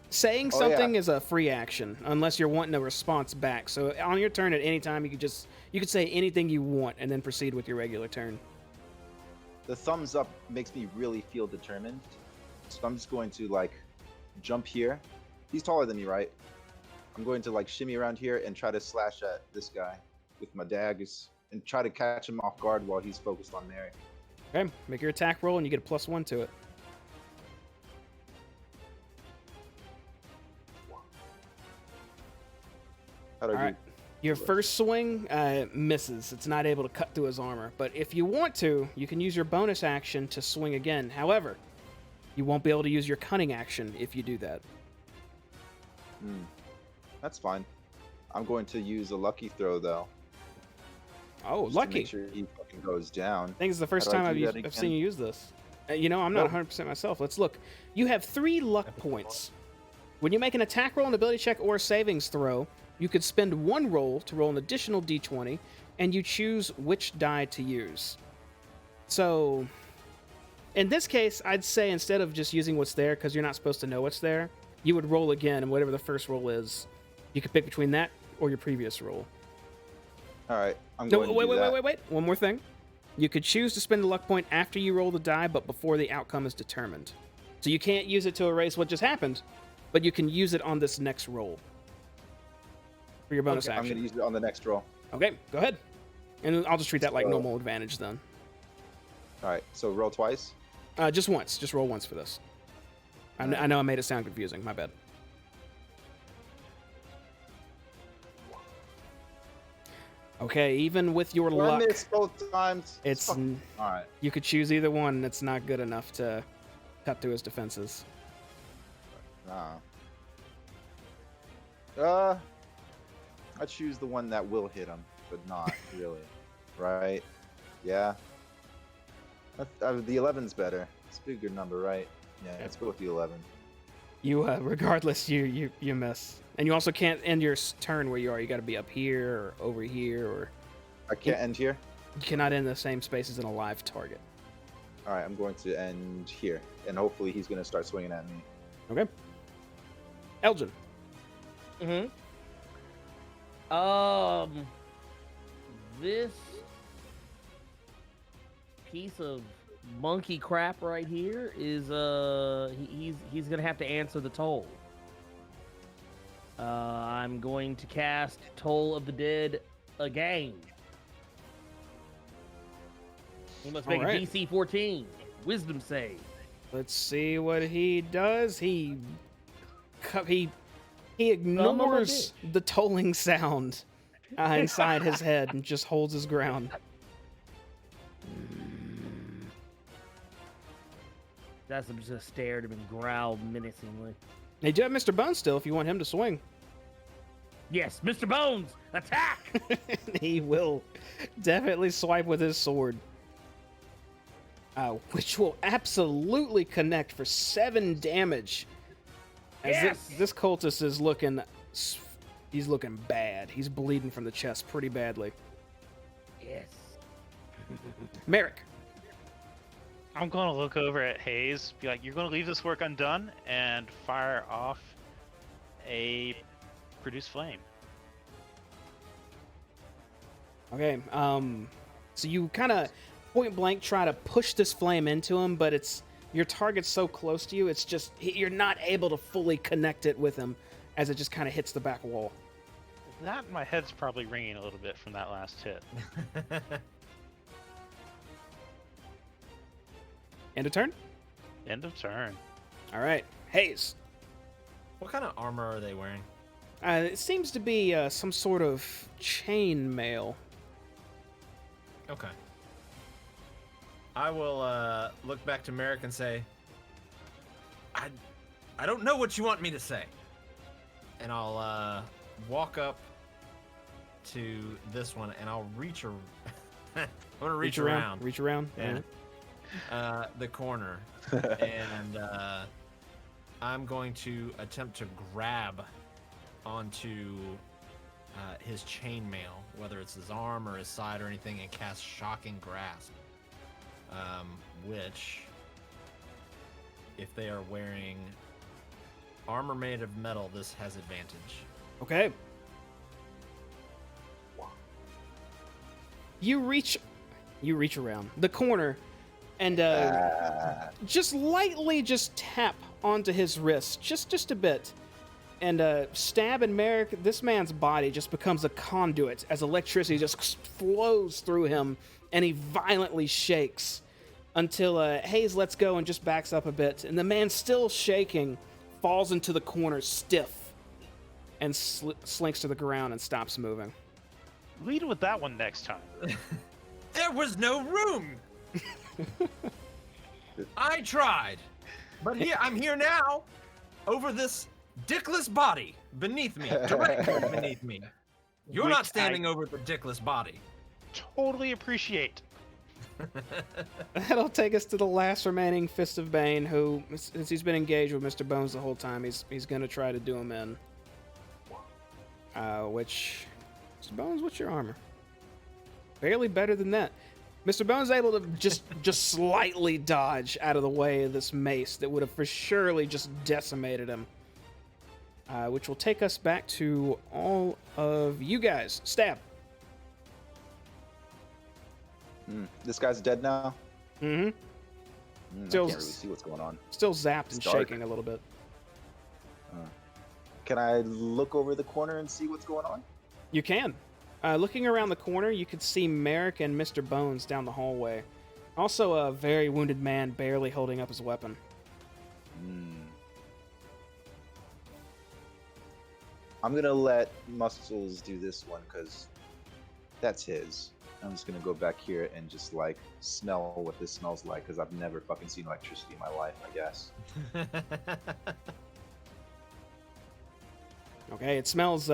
Saying
Oh, yeah.
something is a free action unless you're wanting a response back. So on your turn at any time, you could say anything you want and then proceed with your regular turn.
The thumbs up makes me really feel determined. So I'm just going to like jump here. He's taller than me, right? I'm going to like shimmy around here and try to slash at this guy with my daggers and try to catch him off guard while he's focused on Mary.
Okay, make your attack roll and you get a +1 to it.
How do I
All right. Your first swing misses. It's not able to cut through his armor. But if you want to, you can use your bonus action to swing again. However, you won't be able to use your cunning action if you do that.
That's fine. I'm going to use a lucky throw though.
Oh,
just to
lucky.
make sure he fucking goes down.
I think it's the first
How do I
time
do
I've
that
seen
again?
you use this. I'm not
Oh.
100% myself. Let's look. You have 3 luck points. When you make an attack roll, an ability check, or a savings throw, you could spend 1 roll to roll an additional d20, and you choose which die to use. So, in this case, I'd say instead of just using what's there, because you're not supposed to know what's there, you would roll again, and whatever the first roll is, you could pick between that or your previous roll.
All right, I'm
No,
going to do that.
wait. One more thing. You could choose to spend a luck point after you roll the die, but before the outcome is determined. So you can't use it to erase what just happened, but you can use it on this next roll for your bonus
Okay, I'm
action.
going to use it on the next roll.
Okay, go ahead. And I'll just treat that like
So-
normal advantage then.
All right, so roll twice.
Just once. Just roll once for this. I know I made it sound confusing. My bad. Okay, even with your
I
luck,
missed both times.
it's
All right.
you could choose either one. And it's not good enough to cut through his defenses.
I choose the one that will hit him, but not really. Right? Yeah. The 11's better. It's a bigger number, right? Yeah, let's go with the 11.
You, regardless, you miss, and you also can't end your turn where you are. You got to be up here or over here, or
I can't end here.
you cannot end the same space as an alive target.
All right, I'm going to end here, and hopefully he's going to start swinging at me.
Okay. Elgin.
This piece of monkey crap right here is he's gonna have to answer the toll. I'm going to cast Toll of the Dead again. He must make
Alright.
a DC 14 Wisdom save.
Let's see what he does. He
my
ignores the tolling sound inside his head and just holds his ground.
That's just stared at him and growled menacingly.
They do have Mr. Bones still if you want him to swing.
Yes, Mr. Bones, attack!
He will definitely swipe with his sword. Which will absolutely connect for 7 damage. As
Yes!
this cultist is looking... He's looking bad. He's bleeding from the chest pretty badly.
Yes.
Merrick.
I'm going to look over at Hayes, be like, you're going to leave this work undone, and fire off a produce flame.
Okay, so you kind of point blank try to push this flame into him, but your target's so close to you, it's just, you're not able to fully connect it with him as it just kind of hits the back wall.
That, my head's probably ringing a little bit from that last hit.
End of turn?
End of turn.
All right, Hayes.
What kind of armor are they wearing?
It seems to be some sort of chain mail.
Okay. I will look back to Merrick and say, I don't know what you want me to say. And I'll walk up to this one and I'll reach I'm gonna reach around.
Reach around.
Yeah. The corner. And I'm going to attempt to grab onto his chainmail, whether it's his arm or his side or anything, and cast Shocking Grasp. Which, if they are wearing armor made of metal, this has advantage.
Okay. You reach around the corner and just lightly tap onto his wrist, just a bit. And Stab and Merrick, this man's body just becomes a conduit as electricity just flows through him, and he violently shakes until Hayes lets go and just backs up a bit. And the man, still shaking, falls into the corner stiff and slinks to the ground and stops moving.
Lead with that one next time.
There was no room! I tried! But I'm here now, over this dickless body beneath me, directly beneath me. You're not standing over the dickless body.
Totally appreciate.
That'll take us to the last remaining Fist of Bane, who, since he's been engaged with Mr. Bones the whole time, he's going to try to do him in. Which... Mr. Bones, what's your armor? Barely better than that. Mr. Bones is able to just slightly dodge out of the way of this mace that would have for surely just decimated him. Which will take us back to all of you guys. Stab.
This guy's dead now?
Mm-hmm.
I
Still-
can't really see what's going on.
Still zapped and
It's dark.
shaking a little bit.
Can I look over the corner and see what's going on?
You can. Looking around the corner, you could see Merrick and Mr. Bones down the hallway. Also, a very wounded man barely holding up his weapon.
I'm gonna let Muscles do this one because that's his. I'm just gonna go back here and just like smell what this smells like because I've never fucking seen electricity in my life, I guess.
Okay, it smells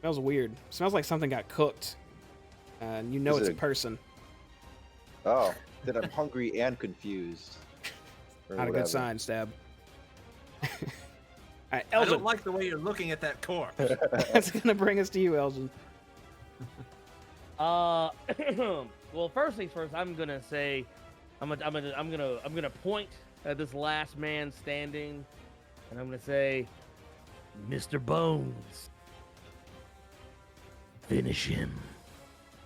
weird. It smells like something got cooked. And you know
Is
it's
it
a person.
Oh, then I'm hungry and confused. Or
Not a
whatever.
good sign, Stab. Alright,
I
Elgin.
don't like the way you're looking at that corpse.
That's gonna bring us to you, Elgin.
Well, first things first, I'm gonna say, I'm gonna point at this last man standing, and I'm gonna say, Mr. Bones, finish him.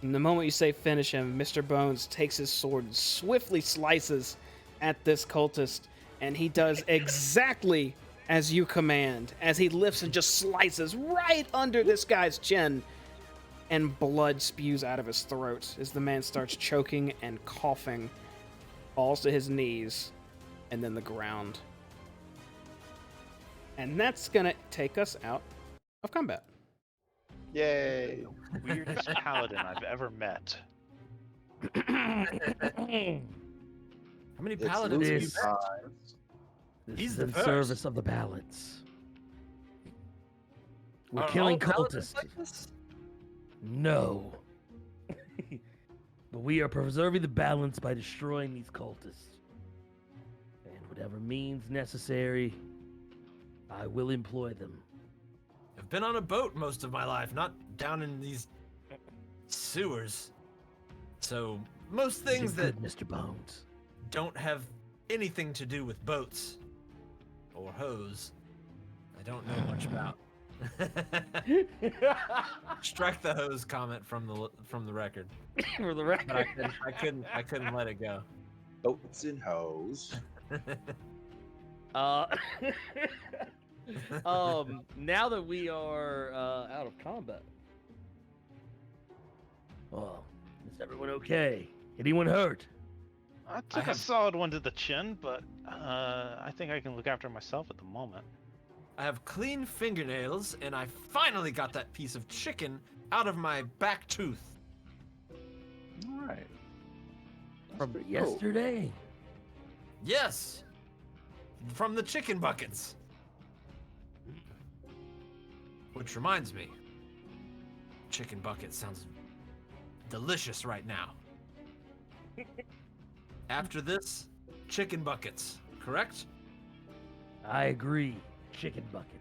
And the moment you say finish him, Mr. Bones takes his sword and swiftly slices at this cultist, and he does exactly as you command, as he lifts and just slices right under this guy's chin, and blood spews out of his throat as the man starts choking and coughing, falls to his knees, and then the ground. And that's gonna take us out of combat.
Yay!
Weirdest paladin I've ever met.
How many
It's
paladins have you
This-
met?
This
He's
is
the
in
first.
service of the balance. We're
Are
killing
all paladins
cultists.
like this?
No. But we are preserving the balance by destroying these cultists. And whatever means necessary, I will employ them.
I've been on a boat most of my life, not down in these sewers. So most
You
things
did
that
good, Mr. Bones.
don't have anything to do with boats or hose, I don't know much about. Strike the hose comment from the record.
For the
But
record.
I couldn't let it go.
Boats and hoes.
Uh, now that we are out of combat. Well, is everyone okay? Anyone hurt?
I took a
have-
solid one to the chin, but I think I can look after myself at the moment.
I have clean fingernails, and I finally got that piece of chicken out of my back tooth.
All right. That's
From
pretty cool.
yesterday?
Yes, from the chicken buckets. Which reminds me, chicken bucket sounds delicious right now. After this, chicken buckets, correct?
I agree. Chicken buckets.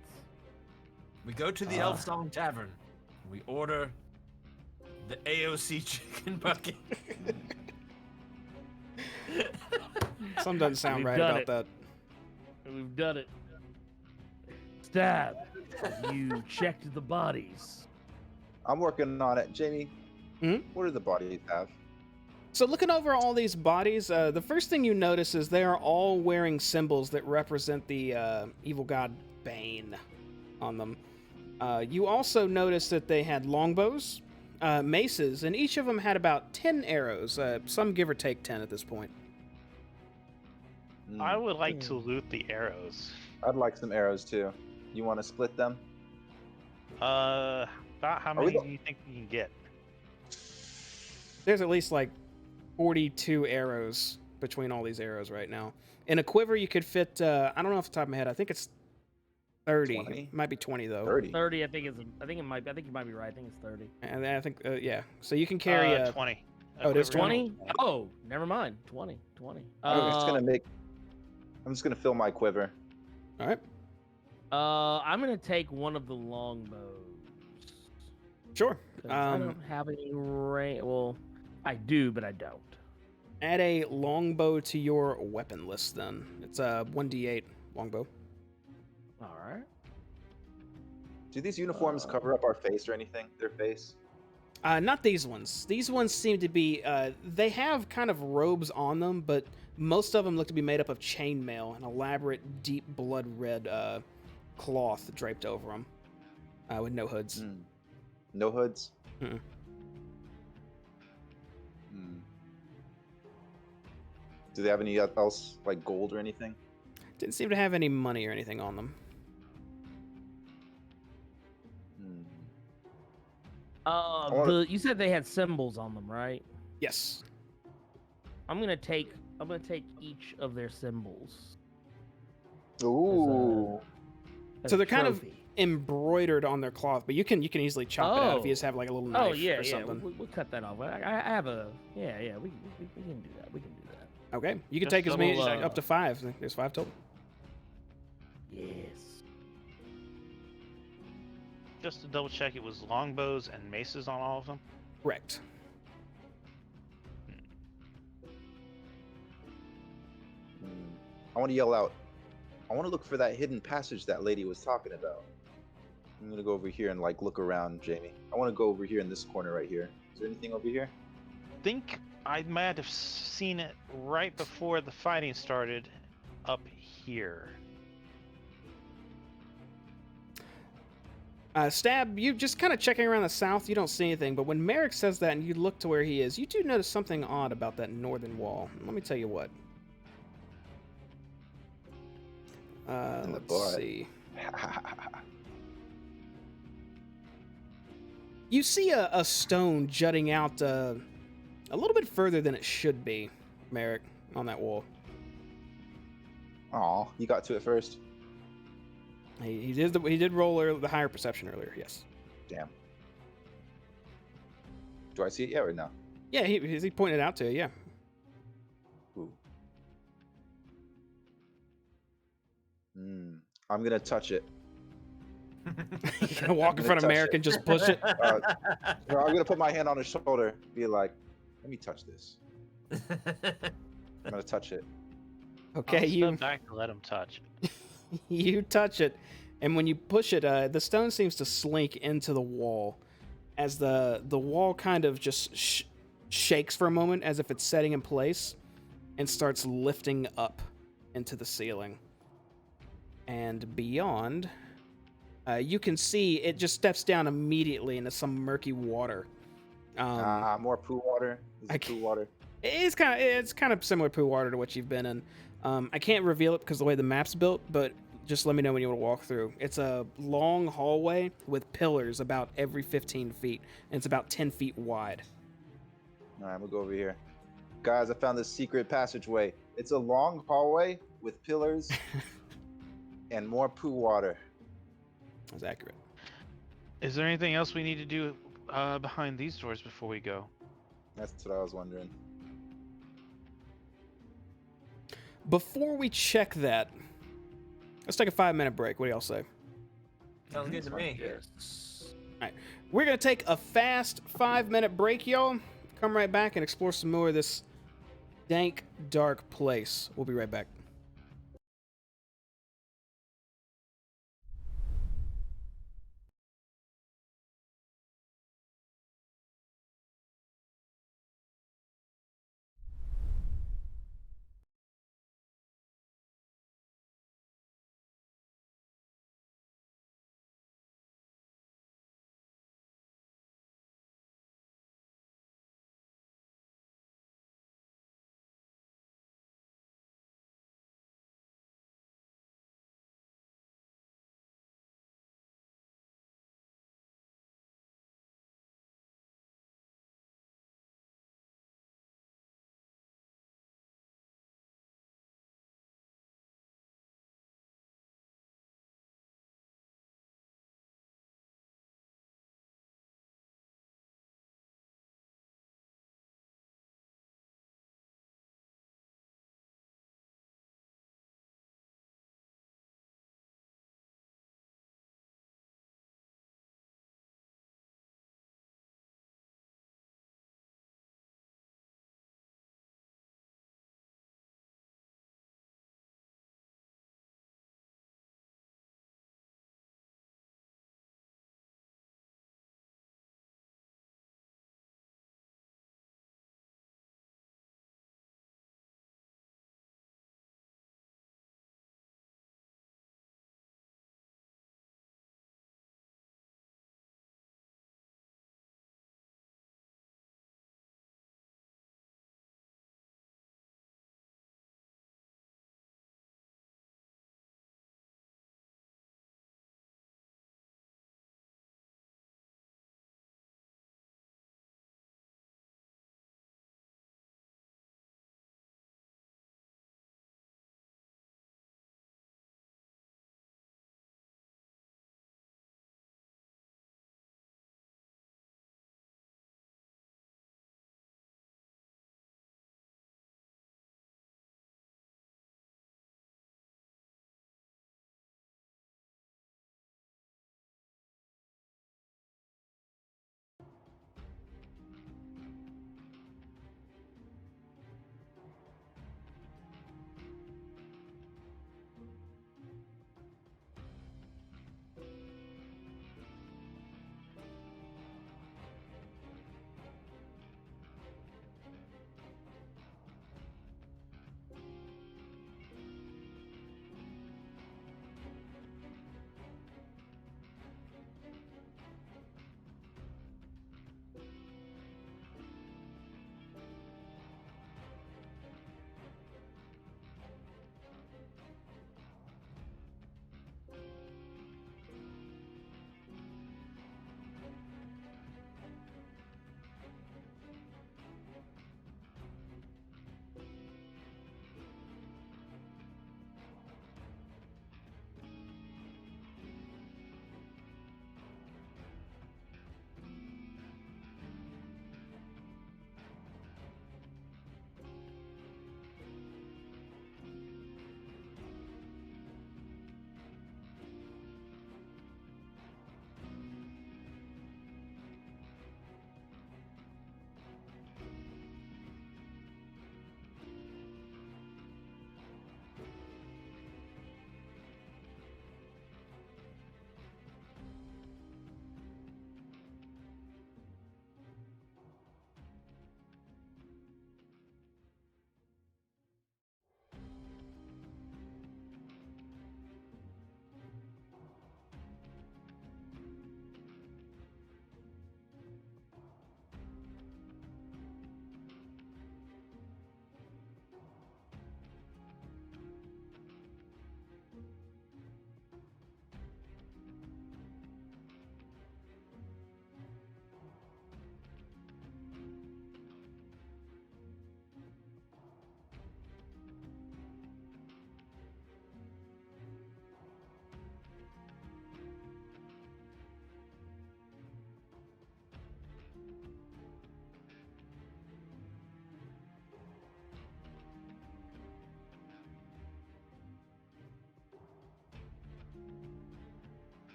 We go to the
Ah.
Elf Song Tavern. We order the AOC chicken bucket.
Something doesn't sound
We've
right
done
about
it.
that.
We've done it. Stab. You checked the bodies.
I'm working on it, Jamie.
Mhm.
What do the bodies have?
So looking over all these bodies, the first thing you notice is they are all wearing symbols that represent the evil god Bane on them. You also notice that they had longbows, maces, and each of them had about 10 arrows, some give or take 10 at this point.
Hmm,
I would like to loot the arrows.
I'd like some arrows too. You want to split them?
About how
we
many
go-
do you think you can get?
There's at least like 42 arrows between all these arrows right now. In a quiver, you could fit, I don't know off the top of my head, I think it's 30.
20?
Might be 20 though.
30.
30, I think you might be right. I think it's 30.
And I think, yeah. So you can carry
20.
Oh, it is
Quiver
20? Oh, never mind. 20.
I'm just gonna fill my quiver.
All right.
I'm gonna take one of the longbows.
Sure.
'Cause I don't have any range. Well, I do, but I don't.
Add a longbow to your weapon list then. It's a 1d8 longbow.
All right.
Do these uniforms cover up our face or anything? Their face?
Not these ones. These ones seem to be, they have kind of robes on them, but most of them look to be made up of chainmail, an elaborate, deep blood red cloth draped over them with no hoods.
Hmm. No hoods?
Mm-mm.
Hmm. Do they have any else, like gold or anything?
Didn't seem to have any money or anything on them.
Hmm.
You said they had symbols on them, right?
Yes.
I'm gonna take each of their symbols.
Ooh.
as
So
a
they're kind of
trophy.
embroidered on their cloth, but you can easily chop it out if you
Oh.
just have like a little knife
Oh yeah,
or
yeah.
something.
We'll cut that off. I have a yeah. We can do that. We can do that.
Okay. You can
Just
take as many
double,
up to 5. There's 5 total.
Yes.
Just to double check, it was longbows and maces on all of them.
Correct.
Hmm. I want to yell out. I want to look for that hidden passage that lady was talking about. I'm gonna go over here and like look around, Jamie. I want to go over here in this corner right here. Is there anything over here?
Think I might have seen it right before the fighting started up here.
Stab, you just kind of checking around the south, you don't see anything, but when Merrick says that and you look to where he is, you do notice something odd about that northern wall. Let me tell you what.
In the
Let's
butt.
see. You see a stone jutting out a little bit further than it should be, Merrick, on that wall.
Aw, you got to it first.
He did roll the higher perception earlier, yes.
Damn. Do I see it yet or no?
Yeah, he pointed it out to you, yeah.
Ooh. I'm gonna touch it.
You're gonna walk in front of
touch
Merrick
it.
and just push it.
I'm gonna put my hand on his shoulder, be like, "Let me touch this." I'm gonna touch it.
Okay,
I'll
you
step back and let him touch.
you touch it, and when you push it, the stone seems to slink into the wall, as the wall kind of just shakes for a moment, as if it's setting in place, and starts lifting up into the ceiling. And beyond, you can see it just steps down immediately into some murky water.
More poo water. Is it poo water?
It's kind of similar poo water to what you've been in. I can't reveal it because of the way the map's built, but just let me know when you want to walk through. It's a long hallway with pillars about every 15 feet, and it's about 10 feet wide.
All right, I'm gonna go over here. Guys, I found this secret passageway. It's a long hallway with pillars and more poo water.
That's accurate.
Is there anything else we need to do behind these doors before we go?
That's what I was wondering.
Before we check that, let's take a 5-minute break. What do y'all say?
Sounds good to me.
Yes.
All right, we're gonna take a fast 5-minute break, y'all. Come right back and explore some more of this dank, dark place. We'll be right back.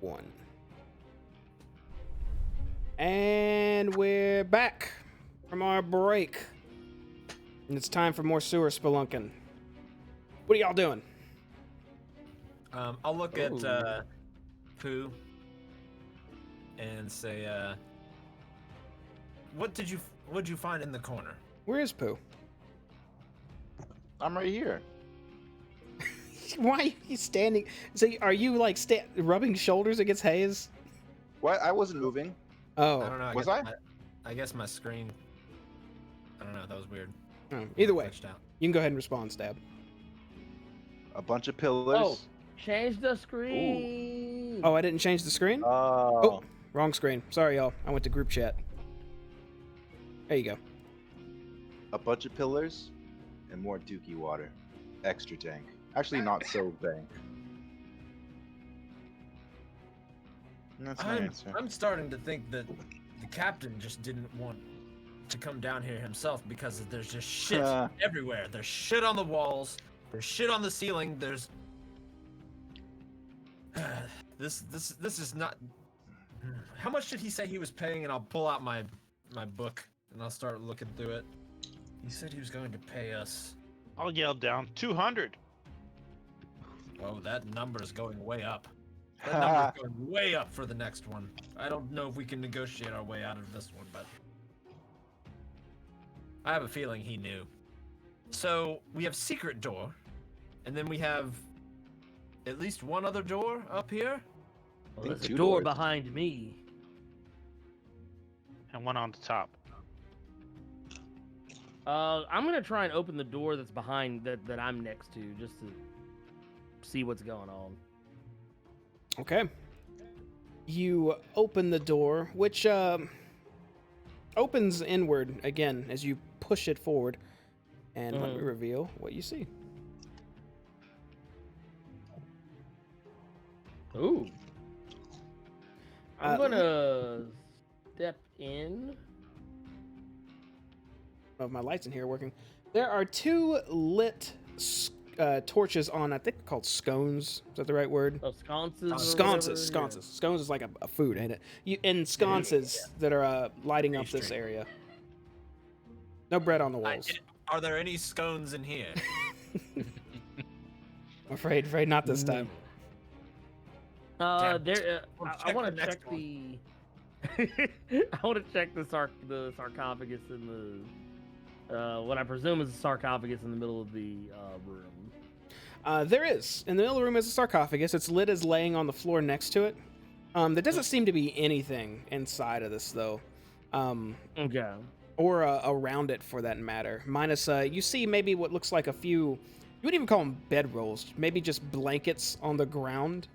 1. And we're back from our break. And it's time for more sewer spelunking. What are y'all doing?
I'll look at
Ooh.
Pooh and say, what'd you find in the corner?
Where is Pooh?
I'm right here.
Why are you standing? So are you like rubbing shoulders against Hayes?
What? I wasn't moving.
Oh,
I don't know.
Was
I guess my screen. I don't know. That was weird.
Either way,
Glitched out.
you can go ahead and respond, Stab.
A bunch of pillars.
Oh, change the screen.
Oh, I didn't change the screen?
Oh.
Wrong screen. Sorry, y'all. I went to group chat. There you go.
A bunch of pillars and more dookie water. Extra dank. Actually, not so dank. That's my answer.
I'm starting to think that the captain just didn't want to come down here himself because there's just shit everywhere. There's shit on the walls. There's shit on the ceiling. There's this is not. How much did he say he was paying? And I'll pull out my book and I'll start looking through it. He said he was going to pay us.
I'll yell down 200.
Oh, that number is going way up. That number is going way up for the next one. I don't know if we can negotiate our way out of this one, but I have a feeling he knew. So we have secret door, and then we have at least one other door up here.
Well, there's a
two
door
doors.
behind me.
And one on the top.
I'm gonna try and open the door that's behind that I'm next to, just to see what's going on.
Okay. You open the door, which opens inward again as you push it forward. And let me reveal what you see.
Ooh. I'm gonna step in.
Of my lights in here are working. There are 2 lit torches on, I think they're called scones. Is that the right word?
Oh, sconces. or
Sconces.
whatever,
Sconces. Scones is like a food, ain't it? And sconces that are lighting up this
Pastry.
area. No bread on the walls.
Are there any scones in here?
I'm afraid not this time.
Damn.
There.
We'll
I
check
want
the
to
next
check the. I want to check the sarcophagus in the. What I presume is a sarcophagus in the middle of the room.
There is. In the middle of the room is a sarcophagus. Its lid is laying on the floor next to it. There doesn't seem to be anything inside of this, though.
Okay.
Or around it, for that matter. Minus, you see maybe what looks like a few... You wouldn't even call them bedrolls. Maybe just blankets on the ground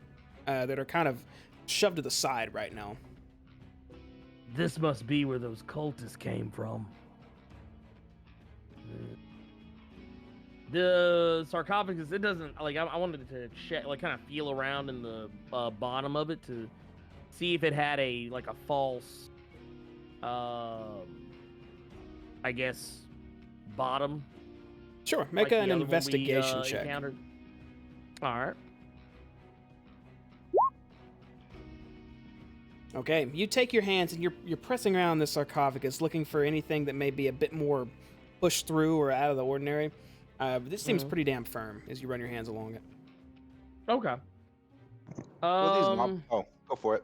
that are kind of shoved to the side right now.
This must be where those cultists came from. The sarcophagus, it doesn't, like, I wanted to check, like, kind of feel around in the bottom of it to see if it had a false, I guess, bottom.
Sure, make
like the
an
other one we,
investigation check.
encountered. All right.
Okay, you take your hands and you're pressing around this sarcophagus, looking for anything that may be a bit more pushed through or out of the ordinary. But this seems pretty damn firm as you run your hands along it.
Okay.
What are these oh, go for it.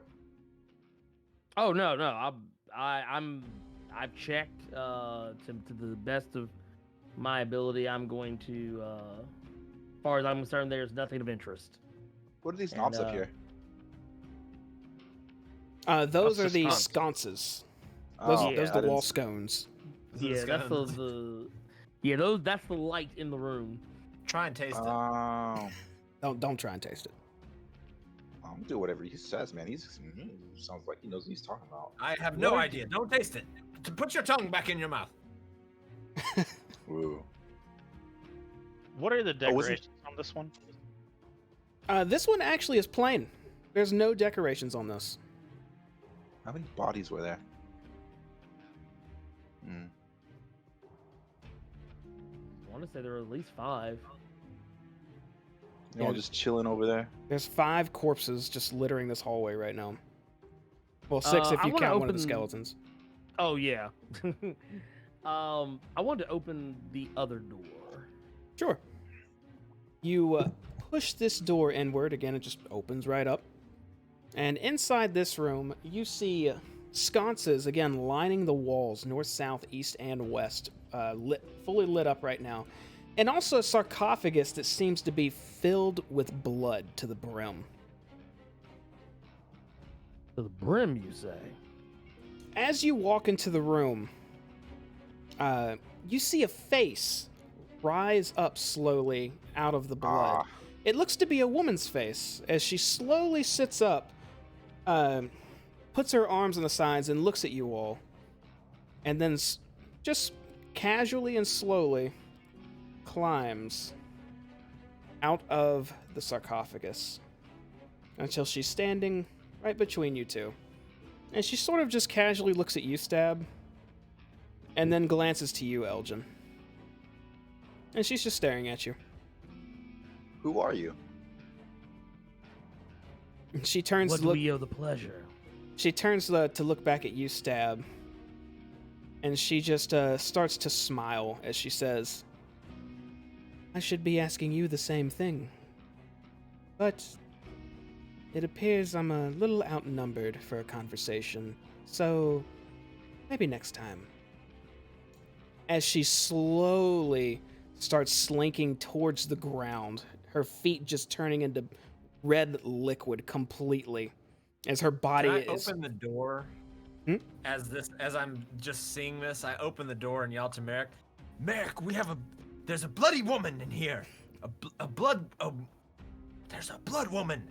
Oh no! I've checked to the best of my ability. I'm going to, as far as I'm concerned, there's nothing of interest.
What are these knobs up here?
Those
What's
are
the
the
sconce?
sconces. Those
Oh,
are
yeah,
the
that
wall
is-
scones.
Yeah, that's the that's the light in the room.
Try and taste it.
Oh.
Don't try and taste it.
I'm gonna do whatever he says, man. He sounds like he knows what he's talking about.
I have no idea. Don't taste it. Put your tongue back in your mouth.
Ooh.
What are the
Oh, was it-
decorations on this one?
This one actually is plain. There's no decorations on this.
How many bodies were there? Hmm.
I want to say there are at least 5.
You know, just chilling over there.
There's 5 corpses just littering this hallway right now. Well, 6 if
I
you
wanna
count one of the
open-
skeletons.
Oh yeah. I wanted to open the other door.
Sure. You push this door inward. Again, it just opens right up. And inside this room, you see sconces, again, lining the walls, north, south, east, and west, fully lit up right now. And also a sarcophagus that seems to be filled with blood to the brim.
To the brim, you say?
As you walk into the room, you see a face rise up slowly out of the blood. It looks to be a woman's face as she slowly sits up, puts her arms on the sides and looks at you all, and then just casually and slowly climbs out of the sarcophagus until she's standing right between you two. And she sort of just casually looks at you, Stab, and then glances to you, Elgin. And she's just staring at you.
Who are you?
She turns
What
to
do
look.
we owe the pleasure?
She turns to look back at you, Stab, and she just starts to smile as she says, "I should be asking you the same thing, but it appears I'm a little outnumbered for a conversation, so maybe next time." As she slowly starts slinking towards the ground, her feet just turning into red liquid completely, as her body
Can I
is.
open the door?
Hmm?
As I'm just seeing this, I open the door and yell to Merrick, "Merrick, there's a bloody woman in here. There's a blood woman."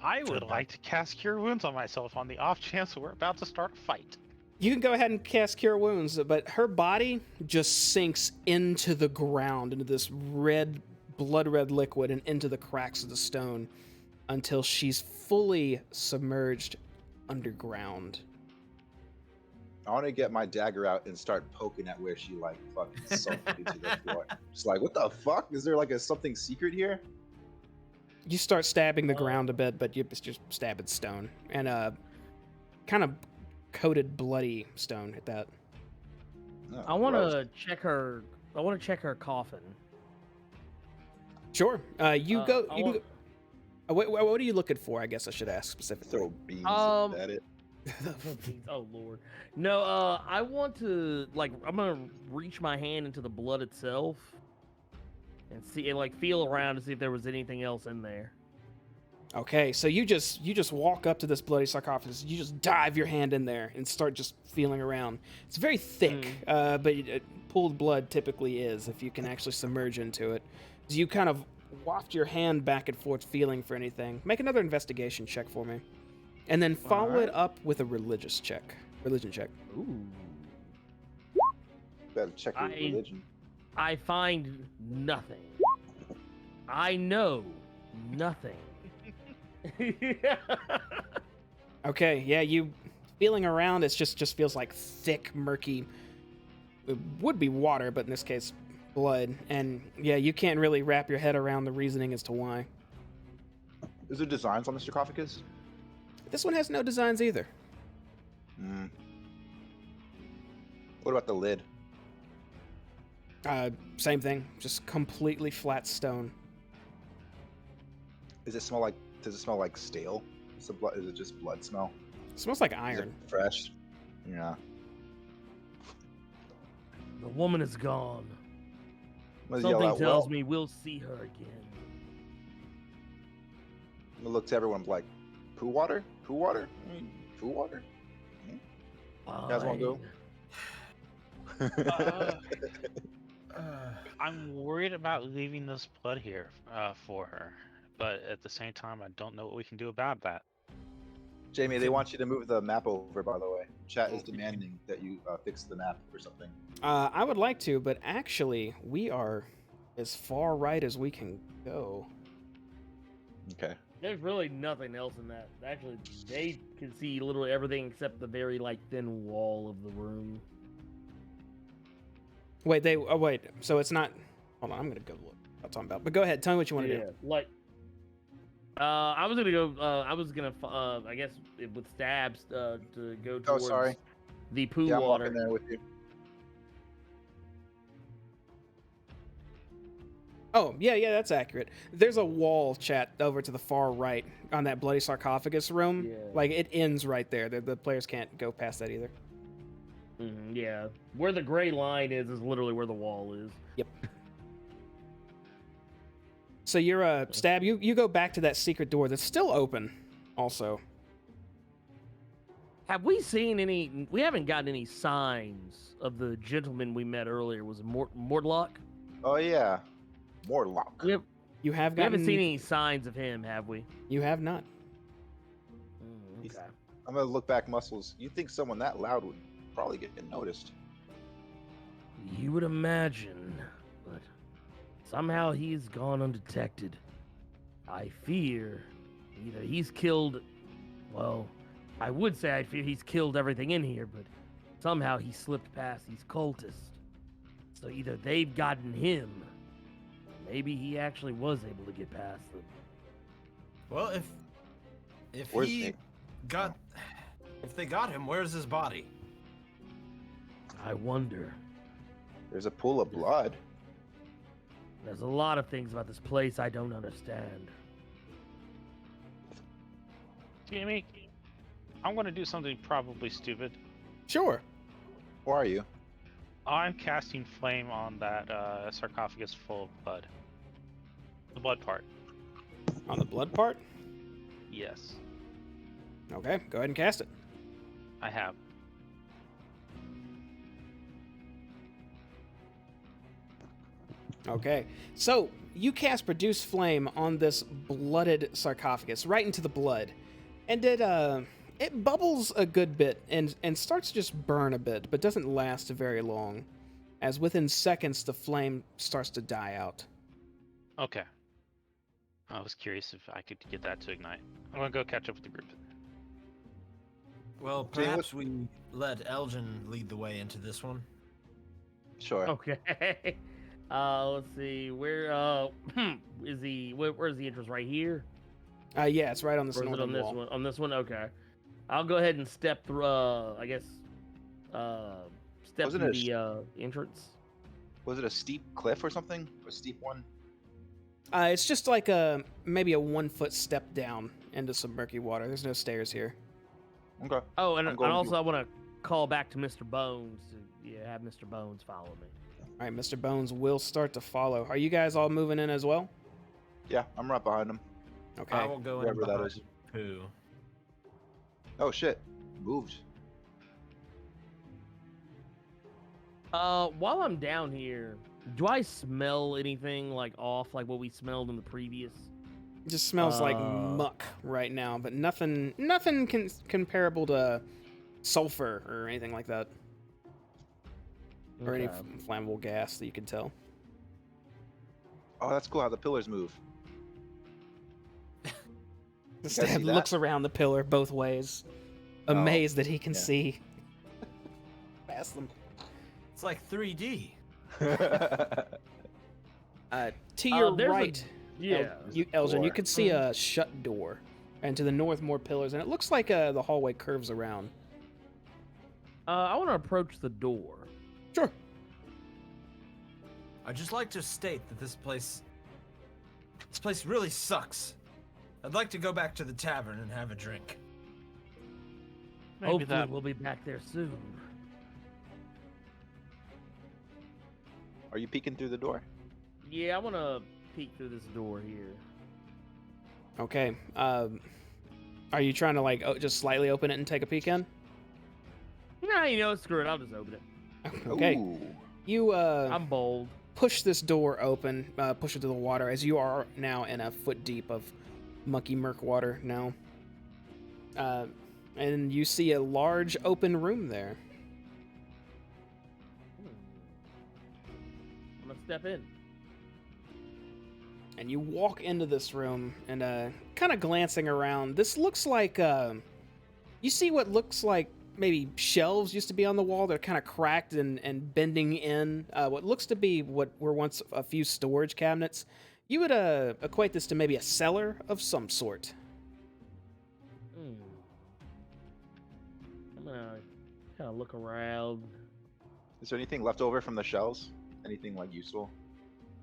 I would like to cast Cure Wounds on myself on the off chance we're about to start a fight.
You can go ahead and cast Cure Wounds, but her body just sinks into the ground, into this blood red liquid, and into the cracks of the stone until she's fully submerged underground.
I want to get my dagger out and start poking at where she like fucking sunk into the floor. Just like, what the fuck? Is there like something secret here?
You start stabbing the ground a bit, but you're just stabbing stone, and kind of coated bloody stone at that.
Oh,
I want
gross.
to check her. I want to check her coffin.
Sure. You
I
can
want-
go. What are you looking for? I guess I should ask specifically.
Throw beans
Um,
at it.
Oh lord. No, I want to I'm gonna reach my hand into the blood itself and see and feel around to see if there was anything else in there.
Okay, so you just walk up to this bloody sarcophagus. You just dive your hand in there and start just feeling around. It's very thick, but pooled blood typically is if you can actually submerge into it. So you kind of waft your hand back and forth, feeling for anything. Make another investigation check for me, and then follow it up with a religion check.
Ooh.
Better check your religion.
I find nothing. I know nothing.
Okay, yeah, you feeling around. It just feels like thick, murky. It would be water, but in this case, blood. And yeah, you can't really wrap your head around the reasoning as to why.
Is there designs on the sarcophagus?
This one has no designs either.
What about the lid?
Same thing, just completely flat stone.
Does it smell like stale? Is it just blood smell?
It smells like
Is it
iron.
fresh? Yeah.
The woman is gone.
Let's yell
Something
out,
tells
well,
me we'll see her again.
I'm gonna look to everyone like, poo water? Poo water? Poo water? You guys wanna go?
I'm worried about leaving this blood here for her, but at the same time, I don't know what we can do about that.
Jamie, they want you to move the map over, by the way. Chat is demanding that you fix the map or something.
I would like to, but actually, we are as far right as we can go.
Okay.
There's really nothing else in that. Actually, they can see literally everything except the very thin wall of the room.
Wait, wait. So it's not. Hold on, I'm gonna go look. I'm talking about. But go ahead, tell me what you want to do.
Like, I was gonna go. I was gonna, I guess, with stabs, to go
Oh,
towards
sorry.
the poo
Yeah, I'm
water.
walking there with you.
Oh, yeah, that's accurate. There's a wall, chat, over to the far right on that bloody sarcophagus room.
Yeah.
Like, it ends right there. The players can't go past that either.
Yeah, where the gray line is literally where the wall is.
Yep. So you're Stab, you go back to that secret door that's still open, also.
Have we seen any? We haven't gotten any signs of the gentleman we met earlier. Was it Mordlock?
Oh yeah, Morlock.
We, have,
You have
we haven't
gotten...
seen any signs of him, have we?
You have not.
He's-
Okay.
I'm gonna look back, Muscles. You think someone that loud would probably get noticed?
You would imagine, but somehow he's gone undetected. I fear either he's killed. Well, I would say I fear he's killed everything in here, but somehow he slipped past these cultists. So either they've gotten him, maybe he actually was able to get past them.
Well, if
Where's
he
Nick?
got, if they got him, where's his body?
I wonder.
There's a pool of blood.
There's a lot of things about this place I don't understand.
Jamie, I'm going to do something probably stupid.
Sure.
Who are you?
I'm casting flame on that sarcophagus full of blood. The blood part.
On the blood part?
Yes,
Okay, go ahead and cast it.
I have.
Okay, so you cast Produce Flame on this blooded sarcophagus, right into the blood. And it bubbles a good bit and starts to just burn a bit, but doesn't last very long. As within seconds, the flame starts to die out.
Okay. I was curious if I could get that to ignite. I'm going to go catch up with the group.
Well,
Jay, what-
perhaps we let Elgin lead the way into this one.
Sure.
Okay. Let's see. Where is he? Where's the entrance? Right here?
Yeah, it's right on this
Or is it
northern
on this
wall.
one? On this one? Okay. I'll go ahead and step through. I guess. Step
Wasn't
through
it a
the entrance.
Was it a steep cliff or something? A steep one?
It's just like maybe a 1 foot step down into some murky water. There's no stairs here.
Okay.
Oh, and
I'm going
also
to-
I want to call back to Mr. Bones to have Mr. Bones follow me.
All right, Mr. Bones will start to follow. Are you guys all moving in as well?
Yeah, I'm right behind him.
Okay.
I will go in
Whoever that
behind
is.
Pooh.
Oh shit. Moved.
While I'm down here, do I smell anything like off, like what we smelled in the previous?
It just smells like
Uh,
muck right now, but nothing comparable to sulfur or anything like that, or any
Okay.
flammable gas that you can tell.
Oh, that's cool how the pillars move.
The
guys see
Stab
that?
looks around the pillar both ways, amazed that he can
yeah.
see past them.
It's like 3D.
To your
there's a-
right,
Yeah.
Elgin, you
door.
could see a shut door, and to the north more pillars, and it looks like the hallway curves around.
I want to approach the door.
Sure.
I'd just like to state that this place really sucks. I'd like to go back to the tavern and have a drink.
Maybe
Hopefully
that.
we'll be back there soon.
Are you peeking through the door?
Yeah, I want to peek through this door here.
Okay. Are you trying to like just slightly open it and take a peek in?
Nah, screw it. I'll just open it.
Okay.
Ooh.
You
I'm bold.
push this door open, push it to the water, as you are now in a foot deep of mucky murk water now. And you see a large open room there.
I'm gonna step in.
And you walk into this room and kind of glancing around. This looks like you see what looks like maybe shelves used to be on the wall. They're kind of cracked and bending in. What looks to be what were once a few storage cabinets. You would equate this to maybe a cellar of some sort.
Hmm. I'm gonna kind of look around.
Is there anything left over from the shells? Anything like useful?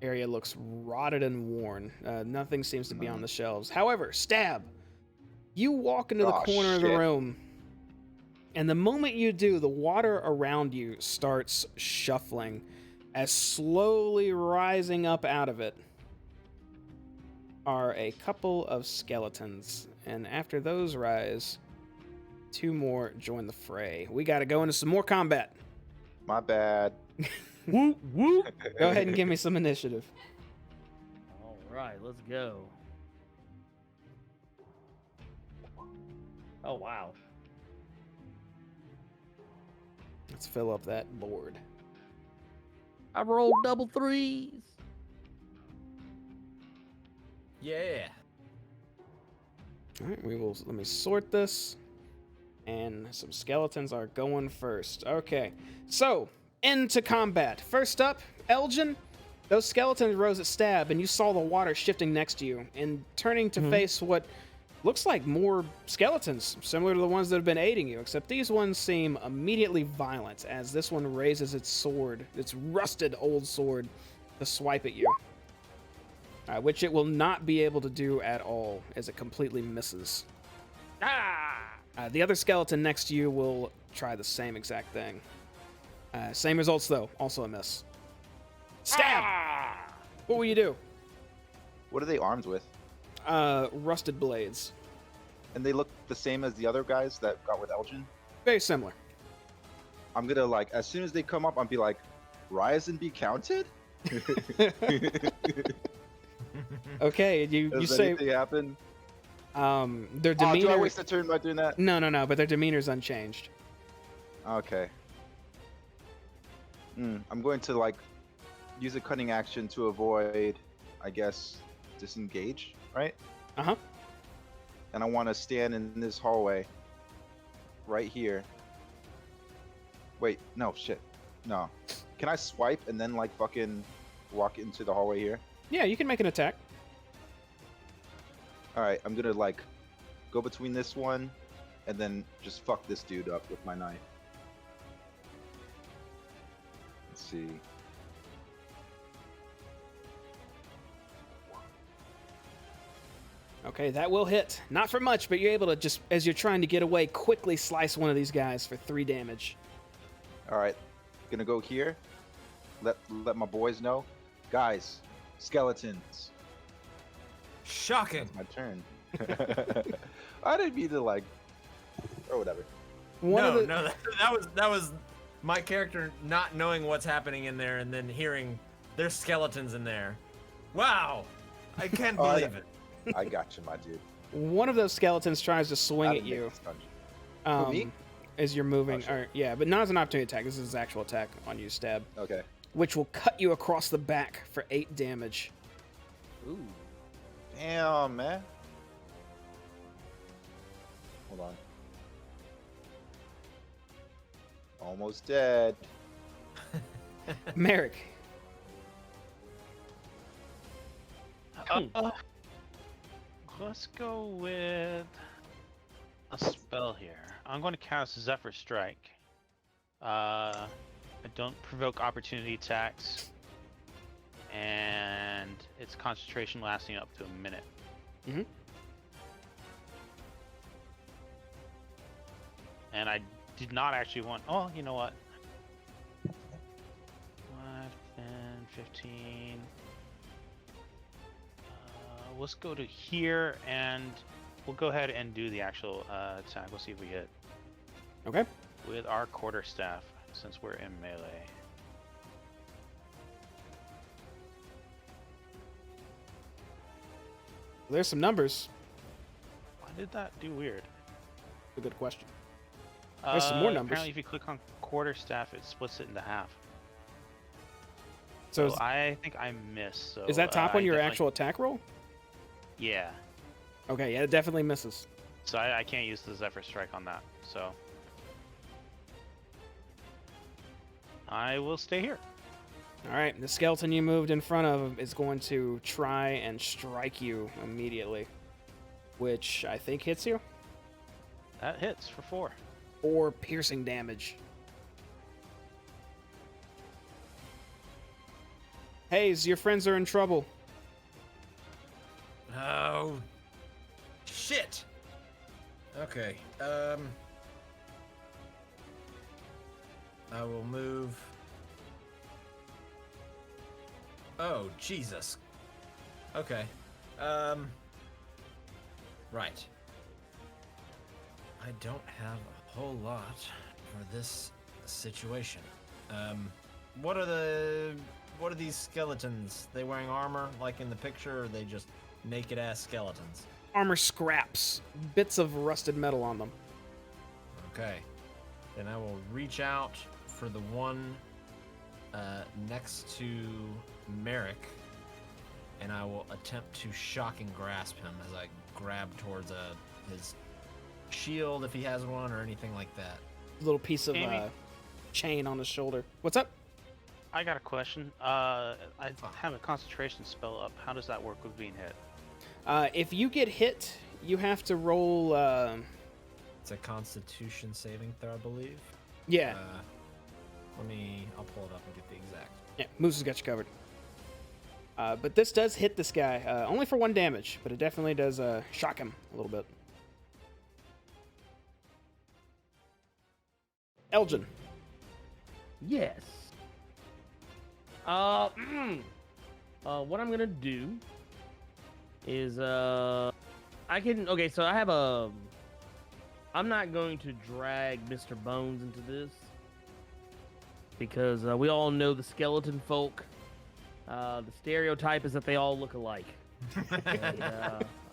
Area looks rotted and worn. Nothing seems to be on
Mhm.
the shelves. However, Stab, you walk into the
Aw,
corner of the
shit.
room, and the moment you do, the water around you starts shuffling, as slowly rising up out of it are a couple of skeletons. And after those rise, 2 more join the fray. We got to go into some more combat.
My bad.
Whoop whoop.
Go ahead and give me some initiative.
All right, let's go. Oh wow.
Let's fill up that board.
I rolled double threes.
Yeah.
All right, let me sort this. And some skeletons are going first. Okay, so into combat. First up, Elgin. Those skeletons rose at Stab, and you saw the water shifting next to you and turning to face what looks like more skeletons, similar to the ones that have been aiding you, except these ones seem immediately violent as this one raises its sword, its rusted old sword, to swipe at you. Which it will not be able to do at all, as it completely misses. The other skeleton next to you will try the same exact thing. Same results, though. Also a miss. Stab! What will you do?
What are they armed with?
Rusted blades.
And they look the same as the other guys that got with Elgin?
Very similar.
I'm gonna, like, as soon as they come up, I'll be like, rise and be counted?
Okay, you
Does
say
anything happen?
their
Oh, do I
demeanor.
waste a turn by doing that?
No, but their demeanor's unchanged.
Okay. I'm going to, like, use a cunning action to avoid, I guess, disengage, right?
Uh-huh.
And I want to stand in this hallway right here. Wait, no, shit. No. Can I swipe and then, like, fucking walk into the hallway here?
Yeah, you can make an attack.
Alright, I'm gonna, like, go between this one and then just fuck this dude up with my knife. Let's see.
Okay, that will hit. Not for much, but you're able to just, as you're trying to get away, quickly slice one of these guys for 3 damage.
Alright, gonna go here. Let my boys know. Guys, skeletons.
Shocking.
It's my turn. I didn't mean to, like, or whatever.
No, that was my character not knowing what's happening in there and then hearing there's skeletons in there. Wow, I can't believe it.
I got you, my dude.
One of those skeletons tries to swing
Gotta
at
make
you
this dungeon. For me?
as you're moving.
Oh, sure.
Or, yeah, but not as an opportunity attack. This is his actual attack on you, Stab,
Okay.
which will cut you across the back for 8 damage.
Ooh.
Damn, man. Hold on. Almost dead.
Merrick,
Let's go with a spell here. I'm going to cast Zephyr Strike. I don't provoke opportunity attacks, and it's concentration lasting up to a minute.
Mhm.
And I did not actually want. Oh, you know what? 5, 10, 15. Let's go to here, and we'll go ahead and do the actual attack. We'll see if we hit
okay?
with our quarterstaff, since we're in melee.
There's some numbers.
Why did that do weird?
A good question. There's some more numbers.
Apparently, if you click on quarterstaff, it splits it into half.
So
So I think I missed. So
is that top
I
on your
definitely-
actual attack roll?
Yeah.
Okay, yeah, it definitely misses.
So I can't use the Zephyr Strike on that. So I will stay here.
All right, the skeleton you moved in front of is going to try and strike you immediately, which I think hits you.
That hits for 4.
4 piercing damage. Hayes, your friends are in trouble.
Oh, shit. Okay. I will move. Oh, Jesus. Okay. Right. I don't have a whole lot for this situation. What are these skeletons? They wearing armor like in the picture, or are they just naked ass skeletons?
Armor scraps, bits of rusted metal on them.
Okay. Then I will reach out for the one next to Merrick, and I will attempt to shock and grasp him as I grab towards his shield if he has one or anything like that.
Little piece of
Amy?
chain on his shoulder. What's up?
I got a question. I have a concentration spell up. How does that work with being hit?
If you get hit, you have to roll.
It's a Constitution saving throw, I believe.
Yeah,
I'll pull it up and get the exact.
yeah. Moose has got you covered. But this does hit this guy, only for 1 damage, but it definitely does shock him a little bit. Elgin.
Yes. What I'm gonna do is okay, so I have I'm not going to drag Mr. Bones into this because we all know the skeleton folk. The stereotype is that they all look alike. And,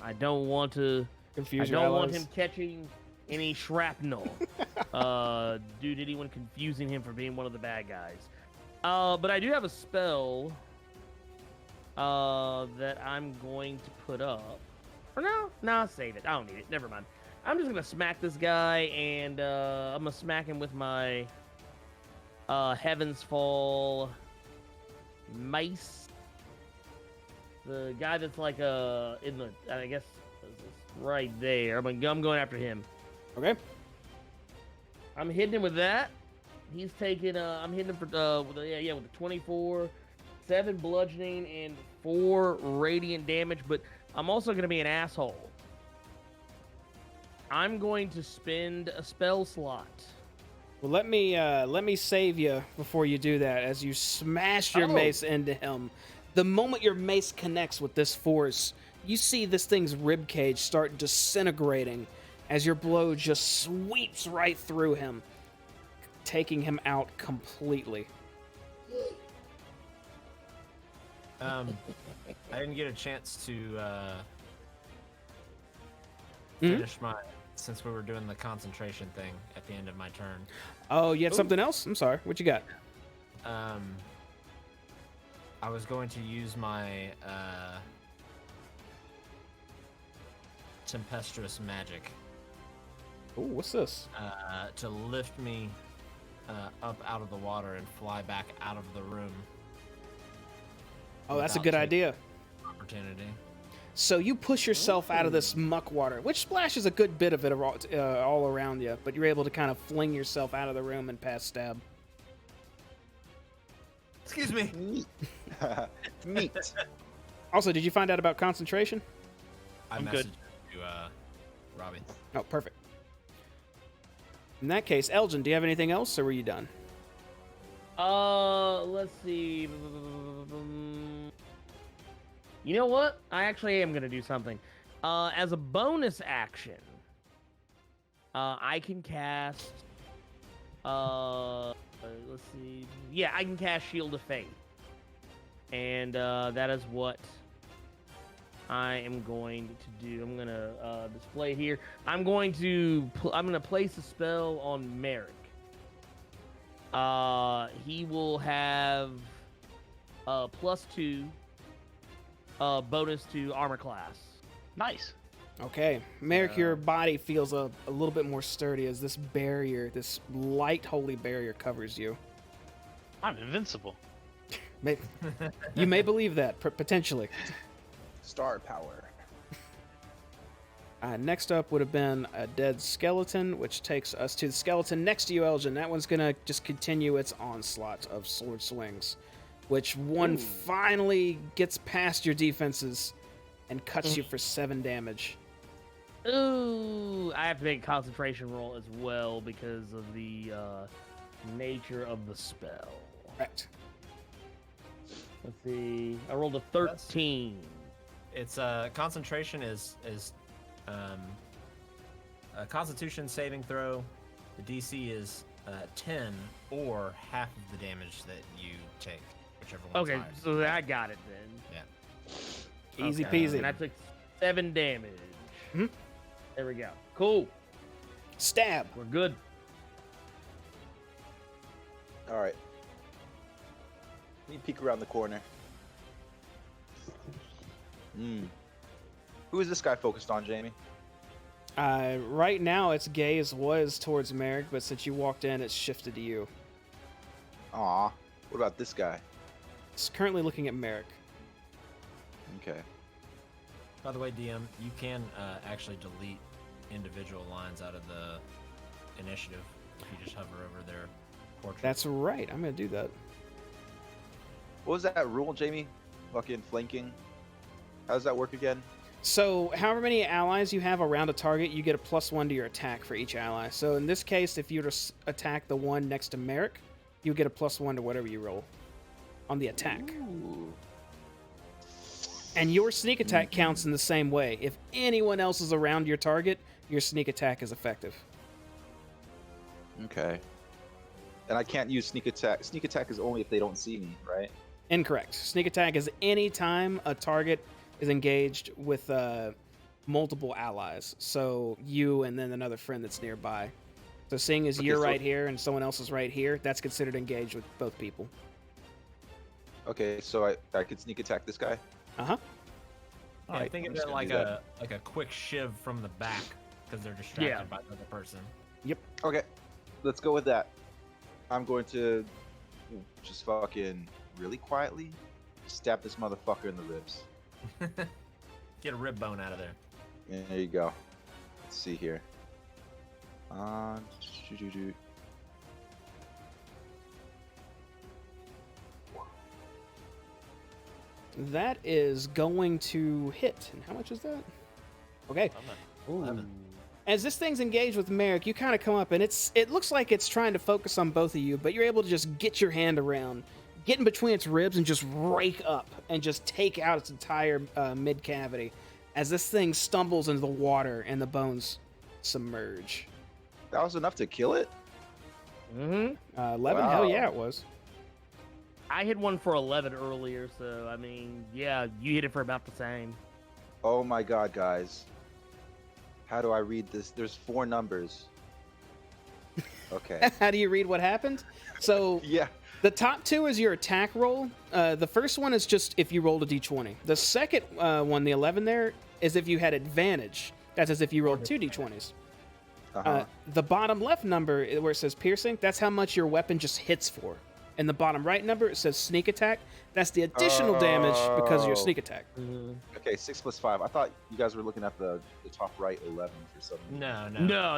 I don't want to
Confuse
I
your
don't want
allies.
him catching any shrapnel due to anyone confusing him for being one of the bad guys. But I do have a spell that I'm going to put up. Or no, I'll save it. I don't need it. Never mind. I'm just going to smack this guy, and I'm going to smack him with my Heaven's Fall mace. The guy that's like in the, I guess, right there. I'm going after him.
Okay.
I'm hitting him with that. He's taking. I'm hitting him for with the 24, 7 bludgeoning and 4 radiant damage. But I'm also going to be an asshole. I'm going to spend a spell slot.
Well, let me save you before you do that. As you smash your
Oh.
mace into him, the moment your mace connects with this force, you see this thing's rib cage start disintegrating as your blow just sweeps right through him, taking him out completely.
I didn't get a chance to
Mhm.
finish my, since we were doing the concentration thing at the end of my turn.
Oh, you had
Ooh.
something else? I'm sorry. What you got?
I was going to use my tempestuous magic
Oh, what's this?
to lift me up out of the water and fly back out of the room.
Oh, that's a
without
good
taking
idea.
Opportunity.
So you push yourself out of this muck water, which splashes a good bit of it all around you, but you're able to kind of fling yourself out of the room and pass stab.
Excuse me.
Neat. Neat.
Also, did you find out about concentration?
I
I'm
messaged
good.
you, Robbie.
Oh, perfect. In that case, Elgin, do you have anything else, or were you done?
Let's see. You know what? I actually am gonna do something. As a bonus action, I can cast. Let's see. Yeah, I can cast Shield of Faith, and that is what I am going to do. I'm gonna display here. I'm going to place a spell on Merrick. He will have +2 bonus to armor class.
Nice.
Okay. Merrick, your body feels a little bit more sturdy as this barrier, this light holy barrier covers you.
I'm invincible.
You may believe that, potentially.
Star power.
Next up would have been a dead skeleton, which takes us to the skeleton next to you, Elgin. That one's going to just continue its onslaught of sword swings, which one finally gets past your defenses and cuts you for 7 damage.
Ooh, I have to make a concentration roll as well because of the nature of the spell.
Correct.
Let's see. I rolled a 13.
It's concentration is a Constitution saving throw. The DC is 10 or half of the damage that you take, whichever one's
Okay,
higher.
so I got it then.
Yeah.
Easy
Okay,
peasy.
And I took 7 damage.
Mhm.
There we go. Cool.
Stab.
We're good.
All right. Let me peek around the corner. Who is this guy focused on, Jamie?
Right now, its gaze was towards Merrick, but since you walked in, it's shifted to you.
Aw. What about this guy?
It's currently looking at Merrick.
Okay.
By the way, DM, you can actually delete individual lines out of the initiative if you just hover over their portrait.
That's right. I'm going to do that.
What was that rule, Jamie? Fucking flanking. How does that work again?
So, however many allies you have around a target, you get a +1 to your attack for each ally. So, in this case, if you were to attack the one next to Merrick, you get a +1 to whatever you roll on the attack.
Ooh.
And your sneak attack counts in the same way. If anyone else is around your target, your sneak attack is effective.
Okay. And I can't use sneak attack. Sneak attack is only if they don't see me, right?
Incorrect. Sneak attack is any time a target is engaged with multiple allies. So you and then another friend that's nearby. So seeing as
Okay,
you're
so-
right here and someone else is right here, that's considered engaged with both people.
Okay, so I could sneak attack this guy?
Uh-huh.
Yeah,
Alright,
think
I'm
of
just
it
gonna
like
do that.
a quick shiv from the back because they're distracted
Yeah.
by the other person.
Okay, let's go with that. I'm going to just fucking really quietly stab this motherfucker in the ribs.
Get a rib bone out of there.
There you go. Let's see here. Shoot.
That is going to hit. And how much is that? Okay.
Ooh.
11.
As this thing's engaged with Merrick, you kind of come up, and it looks like it's trying to focus on both of you, but you're able to just get your hand around, get in between its ribs, and just rake up and just take out its entire mid cavity as this thing stumbles into the water and the bones submerge.
That was enough to kill it?
Mm-hmm.
11?
Wow.
Hell yeah, it was.
I hit one for 11 earlier, so I mean, yeah, you hit it for about the same.
Oh my god, guys. How do I read this? There's 4 numbers. Okay.
How do you read what happened? So
Yeah.
the top 2 is your attack roll. The first one is just if you rolled a d20. The second one, the 11 there, is if you had advantage. That's as if you rolled 2 d20s.
Uh-huh.
The bottom left number where it says piercing, that's how much your weapon just hits for. And the bottom right number, it says sneak attack. That's the additional damage because of your sneak attack.
Okay, 6 plus 5. I thought you guys were looking at the top right 11 for some reason.
No.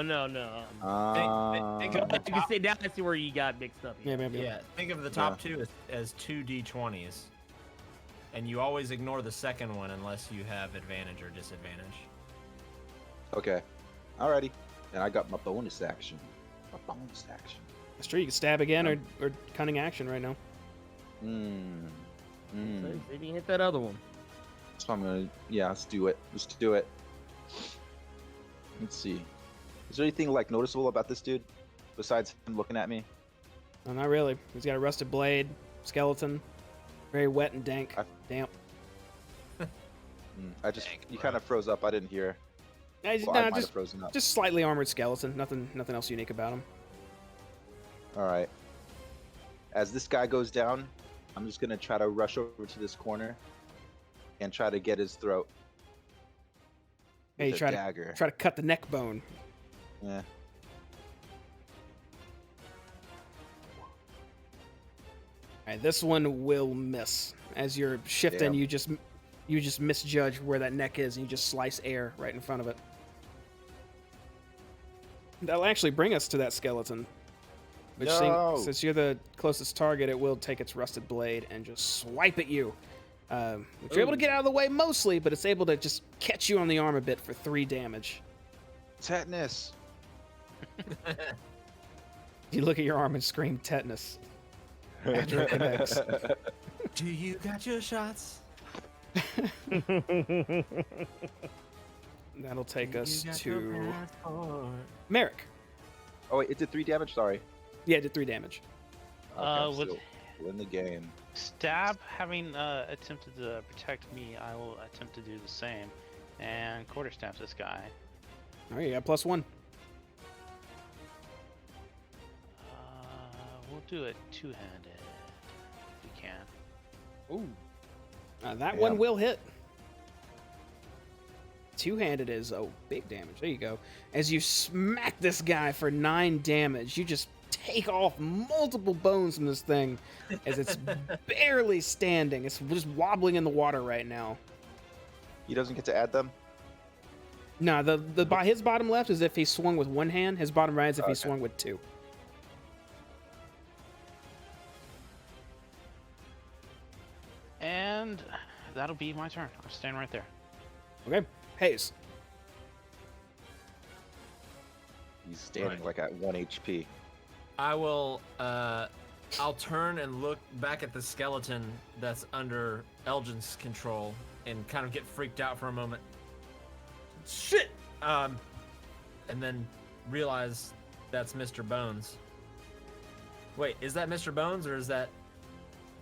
Think of the
You can
top,
see now. I see where you got mixed up.
Yeah,
Here.
maybe.
yeah, think of the top 2 as 2 d20s, and you always ignore the second one unless you have advantage or disadvantage.
Okay. Alrighty. And I got my bonus action. My bonus action.
That's true. You can stab again or cunning action right now.
So, see if you can hit that other one.
So I'm gonna, yeah, let's do it. Let's do it. Let's see. Is there anything like noticeable about this dude besides him looking at me?
No, not really. He's got a rusted blade, skeleton, very wet and damp.
I just,
Dang,
you
bro.
kind of froze up. I didn't hear.
Nah,
Well, I might have frozen up.
just slightly armored skeleton. Nothing else unique about him.
All right. As this guy goes down, I'm just gonna try to rush over to this corner and try to get his throat.
Hey,
with
try
a
to
dagger.
try to cut the neck bone.
Yeah.
right, this one will miss. As you're shifting,
Damn.
you just misjudge where that neck is, and you just slice air right in front of it. That'll actually bring us to that skeleton. Which,
No.
since you're the closest target, it will take its rusted blade and just swipe at you. Which you're able to get out of the way mostly, but it's able to just catch you on the arm a bit for 3 damage.
Tetanus.
You look at your arm and scream tetanus. After it connects.
Do you got your shots?
That'll take
Do
us
you got your
to
passport?
Merrick.
Oh wait, it did 3 damage. Sorry.
Yeah, it did 3 damage.
Okay, I'm
With
still in the game.
Stab having attempted to protect me, I will attempt to do the same. And quarter stabs this guy.
All right, you got +1.
We'll do it two-handed if we can.
Ooh. That
Damn.
one will hit. Two-handed is big damage. There you go. As you smack this guy for 9 damage, you just take off multiple bones from this thing as it's barely standing. It's just wobbling in the water right now.
He doesn't get to add them.
No, by his bottom left is if he swung with 1 hand. His bottom right is if he
Okay.
swung with 2.
And that'll be my turn. I'll stand right there.
Okay, Hayes.
He's standing
Right.
like at 1 HP.
I will. I'll turn and look back at the skeleton that's under Elgin's control and kind of get freaked out for a moment. Shit. And then realize that's Mr. Bones. Wait, is that Mr. Bones or is that?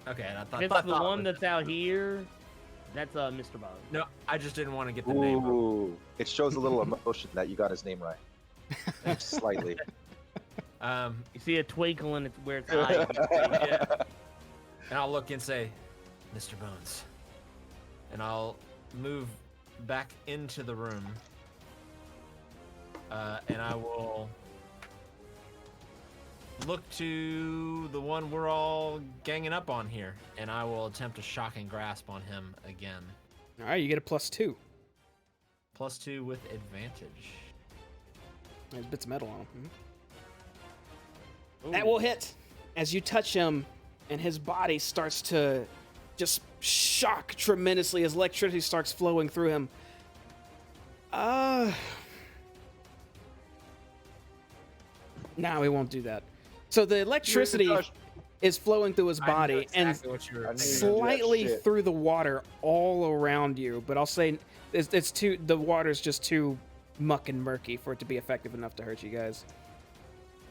Okay, I thought.
If it's
thought
the
it
one
was-
that's out here, that's Mr. Bones.
No, I just didn't want to get the name wrong.
Ooh, it shows a little emotion that you got his name right. Just slightly.
You see a twinkle in its where its eye.
Yeah. And I'll look and say, Mr. Bones. And I'll move back into the room. And I will look to the one we're all ganging up on here. And I will attempt a shocking grasp on him again.
All right, you get a +2.
+2 with advantage.
There's bits of metal on him. That will hit as you touch him, and his body starts to just shock tremendously as electricity starts flowing through him. No, we won't do that. So the electricity is flowing through his
I know
body
exactly what you were
I knew
saying.
you were gonna do that
slightly
shit.
through the water all around you. But I'll say it's too. The water's just too muck and murky for it to be effective enough to hurt you guys.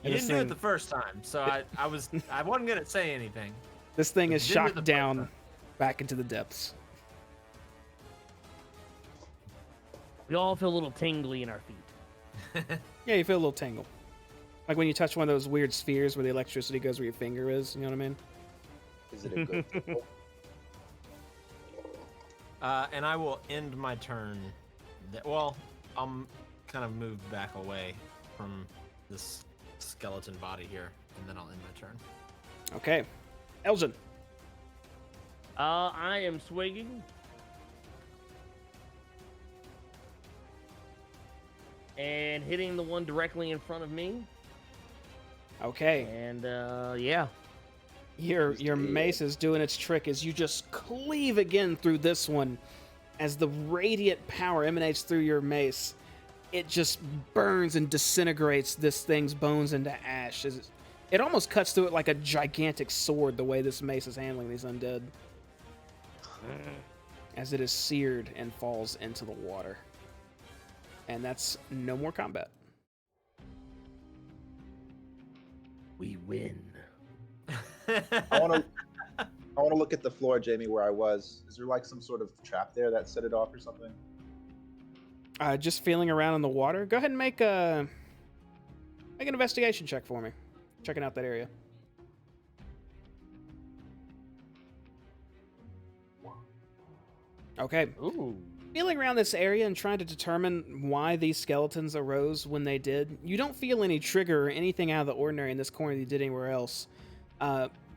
You
And
didn't do it the first time, so I wasn't gonna say anything.
This thing is
Didn't do it the
shocked
first
down
time.
back into the depths.
We all feel a little tingly in our feet.
Yeah, you feel a little tingle. Like when you touch one of those weird spheres where the electricity goes where your finger is, you know what I mean?
Is it a good thing?
And I will end my turn. Well, I'll kind of move back away from this skeleton body here, and then I'll end my turn.
Okay. Elgin.
I am swinging. And hitting the one directly in front of me.
Okay.
And yeah.
Your mace is doing its trick as you just cleave again through this one. As the radiant power emanates through your mace, it just burns and disintegrates this thing's bones into ash. It almost cuts through it like a gigantic sword, the way this mace is handling these undead. As it is seared and falls into the water. And that's no more combat.
We win.
I want to look at the floor, Jamie, where I was. Is there like some sort of trap there that set it off or something?
Just feeling around in the water. Go ahead and make an investigation check for me. Checking out that area. Okay.
Ooh.
Feeling around this area and trying to determine why these skeletons arose when they did, you don't feel any trigger or anything out of the ordinary in this corner that you did anywhere else.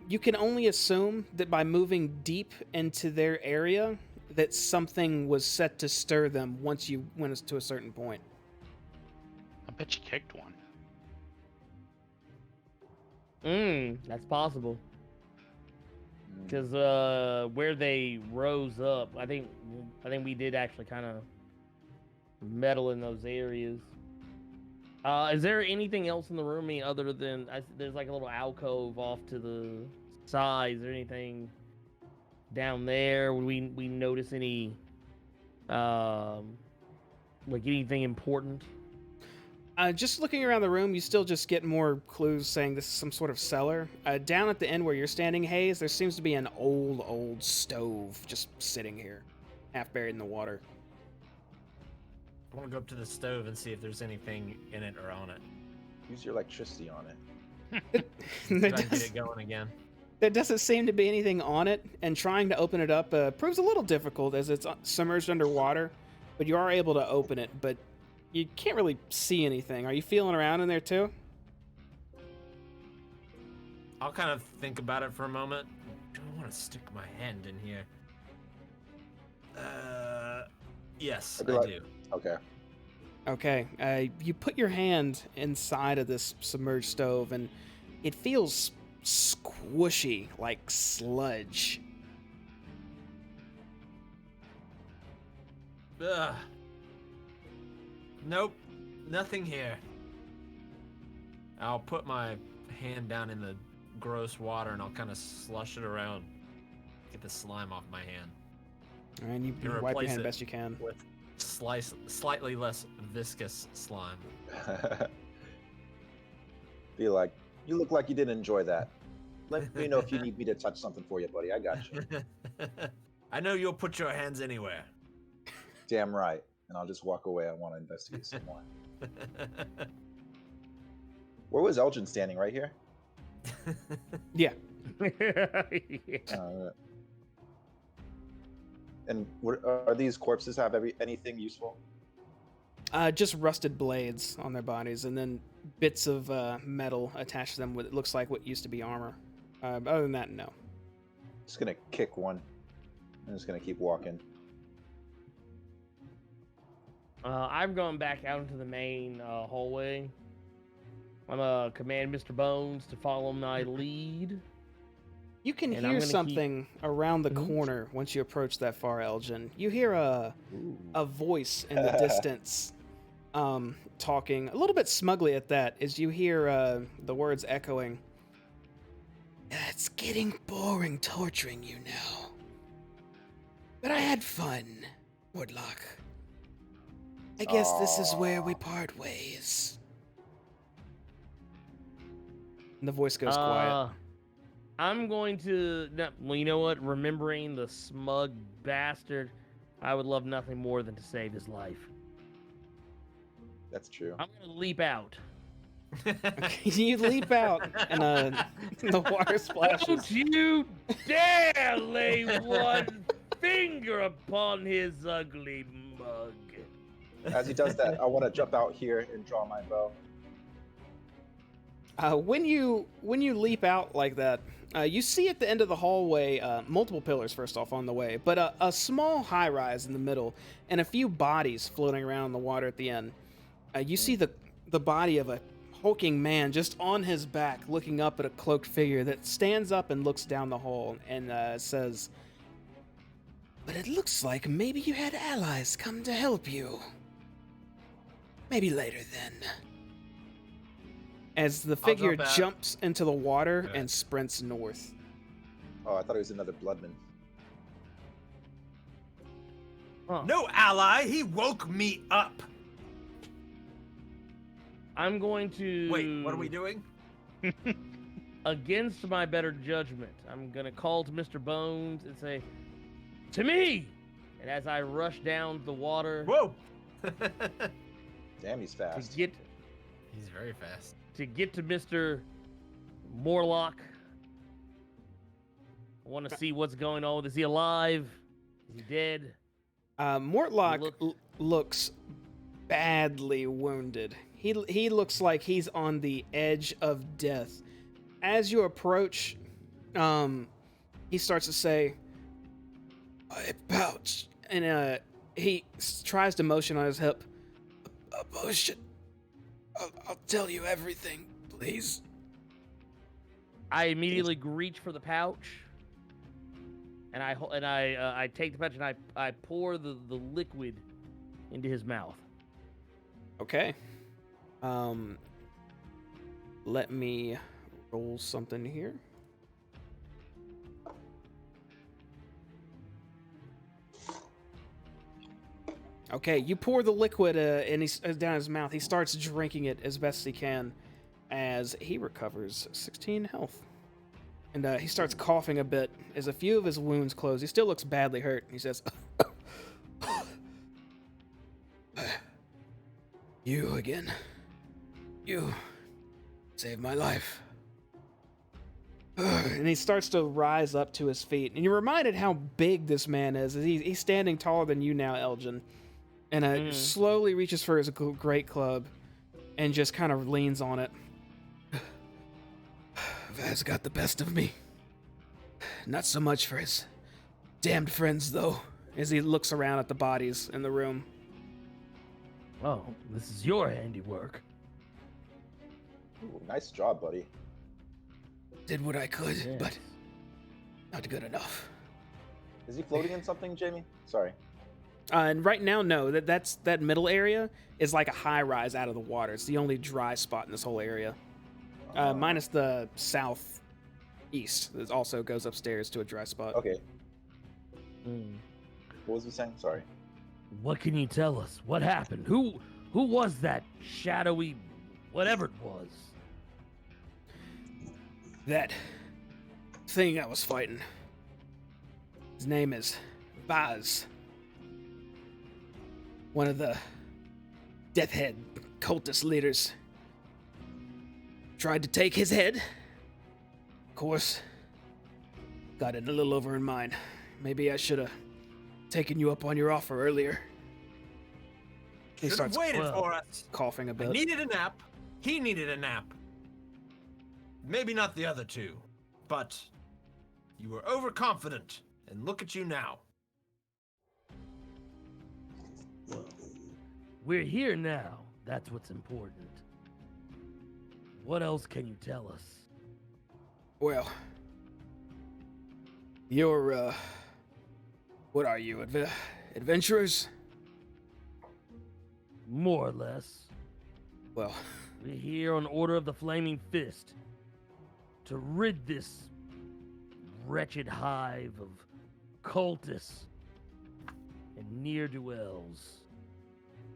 You can only assume that by moving deep into their area, that something was set to stir them once you went to a certain point.
I bet you kicked one.
That's possible.
Mm.
Because where they rose up, I think we did actually kind of meddle in those areas. Is there anything else in the room? I mean, other than there's like a little alcove off to the side. Is there anything down there? Would we notice any, like anything important?
Just looking around the room, you still just get more clues saying this is some sort of cellar. Down at the end where you're standing, Hayes, there seems to be an old stove just sitting here, half buried in the water.
I want to go up to the stove and see if there's anything in it or on it.
Use your electricity on it.
there,
Try and get
does,
it going again.
there doesn't seem to be anything on it, and trying to open it up proves a little difficult as it's submerged underwater, but you are able to open it, but you can't really see anything. Are you feeling around in there too?
I'll kind of think about it for a moment. Do I want to stick my hand in here? Yes,
I'd be
I
like-
do.
Okay.
Okay, you put your hand inside of this submerged stove, and it feels squishy, like sludge.
Ugh. Nope, nothing here. I'll put my hand down in the gross water and I'll kind of slush it around. Get the slime off my hand.
And you
You
wipe your
replace
hand
it
best you can.
with slightly less viscous slime.
Be like, you look like you didn't enjoy that. Let me know if you need me to touch something for you, buddy. I got you.
I know you'll put your hands anywhere.
Damn right. And I'll just walk away. I want to investigate some more. Where was Elgin standing? Right here?
Yeah.
Uh, and are these corpses have anything useful?
Just rusted blades on their bodies, and then bits of metal attached to them with it looks like what used to be armor. Other than that, no.
Just gonna kick one. I'm just gonna keep walking.
I'm going back out into the main hallway. I'm gonna command Mr. Bones to follow my lead.
You can
And I'm
hear
gonna
something around the
Mhm.
corner once you approach that far, Elgin. You hear a voice in the distance talking a little bit smugly at that as you hear the words echoing. It's getting boring torturing you now. But I had fun, Woodlock. I guess this is where we part ways. And the voice goes quiet.
I'm going to. Well, you know what? Remembering the smug bastard, I would love nothing more than to save his life.
That's true.
I'm gonna leap out.
You leap out, and the water splashes.
Don't you dare lay one finger upon his ugly mug.
As he does that, I want to jump out here and draw my bow.
When you leap out like that, you see at the end of the hallway multiple pillars first off on the way, but a small high rise in the middle and a few bodies floating around in the water at the end. You see the body of a hulking man just on his back, looking up at a cloaked figure that stands up and looks down the hall and says, "But it looks like maybe you had allies come to help you. Maybe later then." As the figure
drop out.
jumps into the water
Okay.
and sprints north.
Oh, I thought it was another bloodman.
Huh.
No ally, he woke me up.
I'm going to.
Wait, what are we doing?
Against my better judgment, I'm gonna call to Mr. Bones and say, "To me!" And as I rush down the water
Whoa!
Damn, he's
to
fast.
get
He's very fast.
to Mr. Morlock, I want to see what's going on. Is he alive? Is he dead?
Mortlock
Look-
looks badly wounded. He looks like he's on the edge of death. As you approach, he starts to say, "A pouch," and he tries to motion on his hip. A potion. I'll tell you everything, please.
I immediately reach for the pouch, and I take the pouch and I pour the liquid into his mouth.
Okay. Let me roll something here. Okay, you pour the liquid and he's down his mouth. He starts drinking it as best he can as he recovers 16 health. And he starts coughing a bit as a few of his wounds close. He still looks badly hurt. He says, "You again. You saved my life." And he starts to rise up to his feet. And you're reminded how big this man is. He's standing taller than you now, Elgin. And slowly reaches for his great club and just kind of leans on it. Vaz got the best of me. Not so much for his damned friends, though, as he looks around at the bodies in the room.
Oh, this is your handiwork.
Ooh, nice job, buddy.
Did what I could,
Yes.
but not good enough.
Is he floating in something, Jamie? Sorry.
And right now, no. That middle area is like a high rise out of the water. It's the only dry spot in this whole area, minus the southeast. That also goes upstairs to a dry spot.
Okay.
Hmm.
What was he saying? Sorry.
What can you tell us? What happened? Who was that shadowy, whatever it was?
That thing I was fighting. His name is Vaz. One of the Death Head cultist leaders. Tried to take his head. Of course, got it a little over in mine. Maybe I should have taken you up on your offer earlier. He
Should have
starts
waited for us.
coughing a
I
bit.
needed a nap. He needed a nap. Maybe not the other two, but you were overconfident, and look at you now.
Well, we're here now. That's what's important. What else can you tell us?
Well, you're, what are you, adventurers?
More or less.
Well,
We're here on order of the Flaming Fist to rid this wretched hive of cultists and ne'er-do-wells.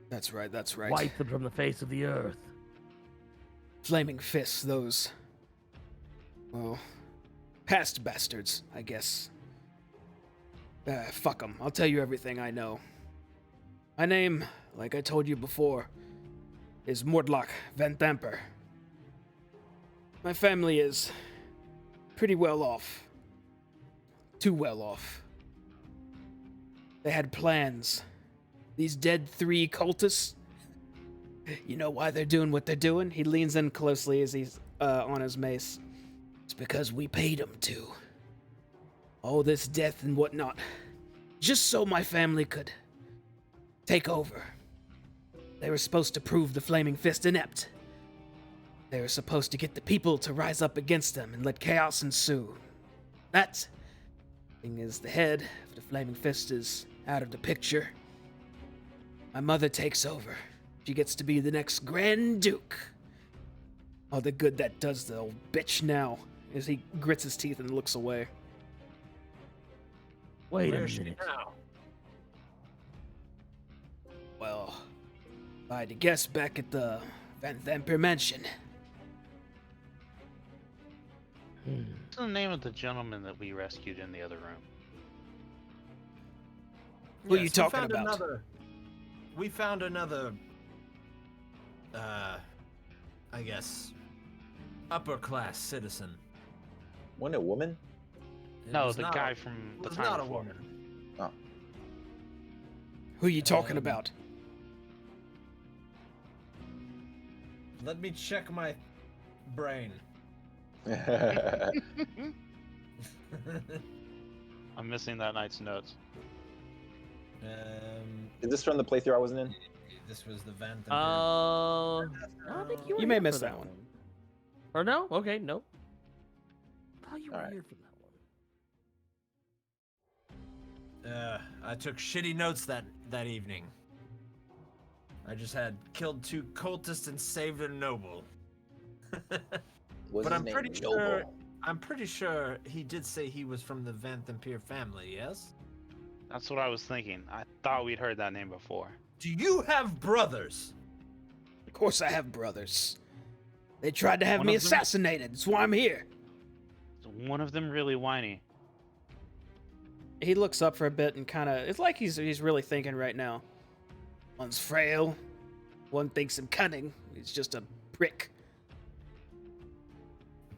that's right.
Wipe them from the face of the earth.
Flaming fists, those, well, past bastards, I guess. Fuck them. I'll tell you everything I know. My name, like I told you before, is Mordlach Van Thamper. My family is pretty well off. Too well off. They had plans. These dead 3 cultists, you know why they're doing what they're doing? He leans in closely as he's on his mace. It's because we paid them to. All this death and whatnot. Just so my family could take over. They were supposed to prove the Flaming Fist inept. They were supposed to get the people to rise up against them and let chaos ensue. That thing is, the head of the Flaming Fist is out of the picture. My mother takes over. She gets to be the next Grand Duke. All the good that does the old bitch now, as he grits his teeth and looks away.
Wait
Where
a
is she
minute.
now?
Well, if I had to guess, back at the Van Thamper mansion.
What's the name of the gentleman that we rescued in the other room?
Who are you
we
talking
found
about?
We found another, I guess, upper class citizen.
Wasn't it a woman?
It
No,
was
the
not
guy
a,
from
it
the
was
time
not a
before.
woman.
Who are you talking about?
Let me check my brain.
I'm missing that night's notes.
Is this from the playthrough I wasn't in?
This was the Van.
I don't think you were
You may
here
miss
for
that one.
Or no? Okay, nope. I thought you were
Alright.
here for that one.
I took shitty notes that evening. I just had killed 2 cultists and saved a noble.
Was
But
his
I'm
name
pretty
Noble?
sure. I'm pretty sure he did say he was from the Vanthampir family. Yes.
That's what I was thinking. I thought we'd heard that name before.
Do you have brothers?
Of course I have brothers. They tried to have
One
me
of them?
assassinated. That's why I'm here.
Is one of them really whiny?
He looks up for a bit and kind of... It's like he's really thinking right now. One's frail. One thinks him cunning. He's just a prick.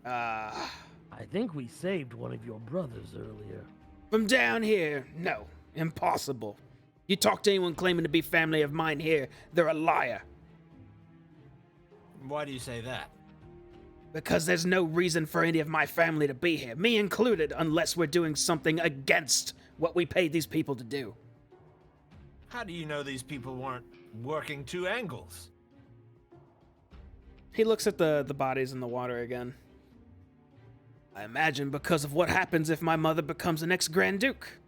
I think we saved one of your brothers earlier.
From down here, no. Impossible. You talk to anyone claiming to be family of mine here, they're a liar.
Why do you say that?
Because there's no reason for any of my family to be here, me included, unless we're doing something against what we paid these people to do.
How do you know these people weren't working 2 angles?
He looks at the bodies in the water again. I imagine because of what happens if my mother becomes the next Grand Duke.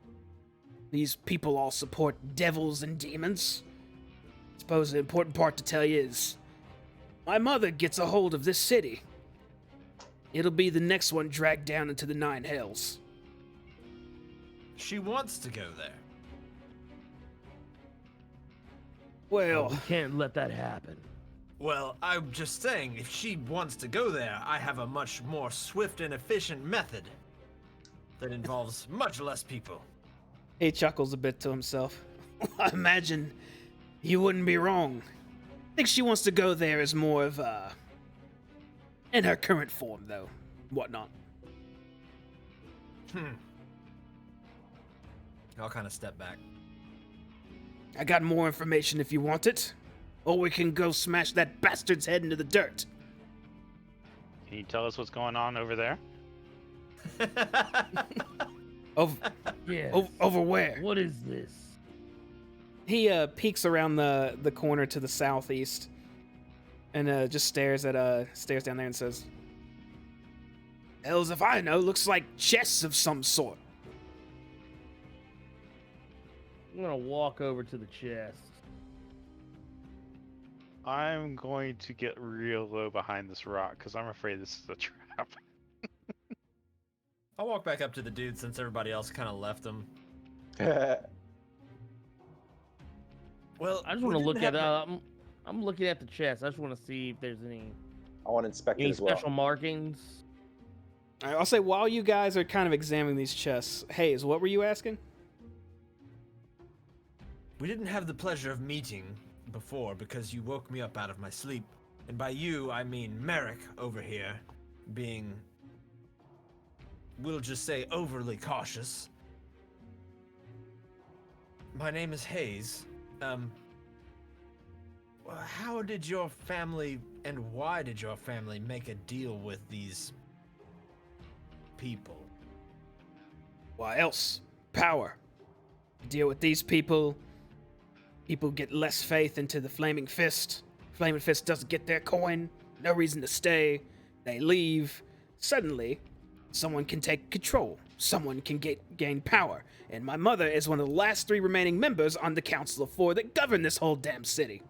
These people all support devils and demons. I suppose the important part to tell you is, my mother gets a hold of this city. It'll be the next one dragged down into the 9 hells.
She wants to go there.
Well,
We can't let that happen.
Well, I'm just saying, if she wants to go there, I have a much more swift and efficient method that involves much less people.
he chuckles a bit to himself. I imagine you wouldn't be wrong. I think she wants to go there as more of in her current form, though. Whatnot.
I'll kind of step back.
I got more information if you want it. Or we can go smash that bastard's head into the dirt.
Can you tell us what's going on over there?
Over,
Yeah.
over where?
What is this?
He peeks around the corner to the southeast and just stares down there and says, "Hells if I know, looks like chests of some sort."
I'm gonna walk over to the chest.
I'm going to get real low behind this rock because I'm afraid this is a trap.
I'll walk back up to the dude since everybody else kind of left him. Well,
I just want to look at. I'm looking at the chest. I just want to see if there's any
I want to inspect it as well.
special markings.
All right, I'll say while you guys are kind of examining these chests, Hayes, what were you asking?
We didn't have the pleasure of meeting before because you woke me up out of my sleep. And by you, I mean Merrick over here being, we'll just say, overly cautious. My name is Hayes. How did your family and why did your family make a deal with these people?
Why else? Power. Deal with these people. People get less faith into the Flaming Fist. Flaming Fist doesn't get their coin. No reason to stay. They leave. Suddenly, someone can take control. Someone can gain power. And my mother is one of the last 3 remaining members on the Council of 4 that govern this whole damn city.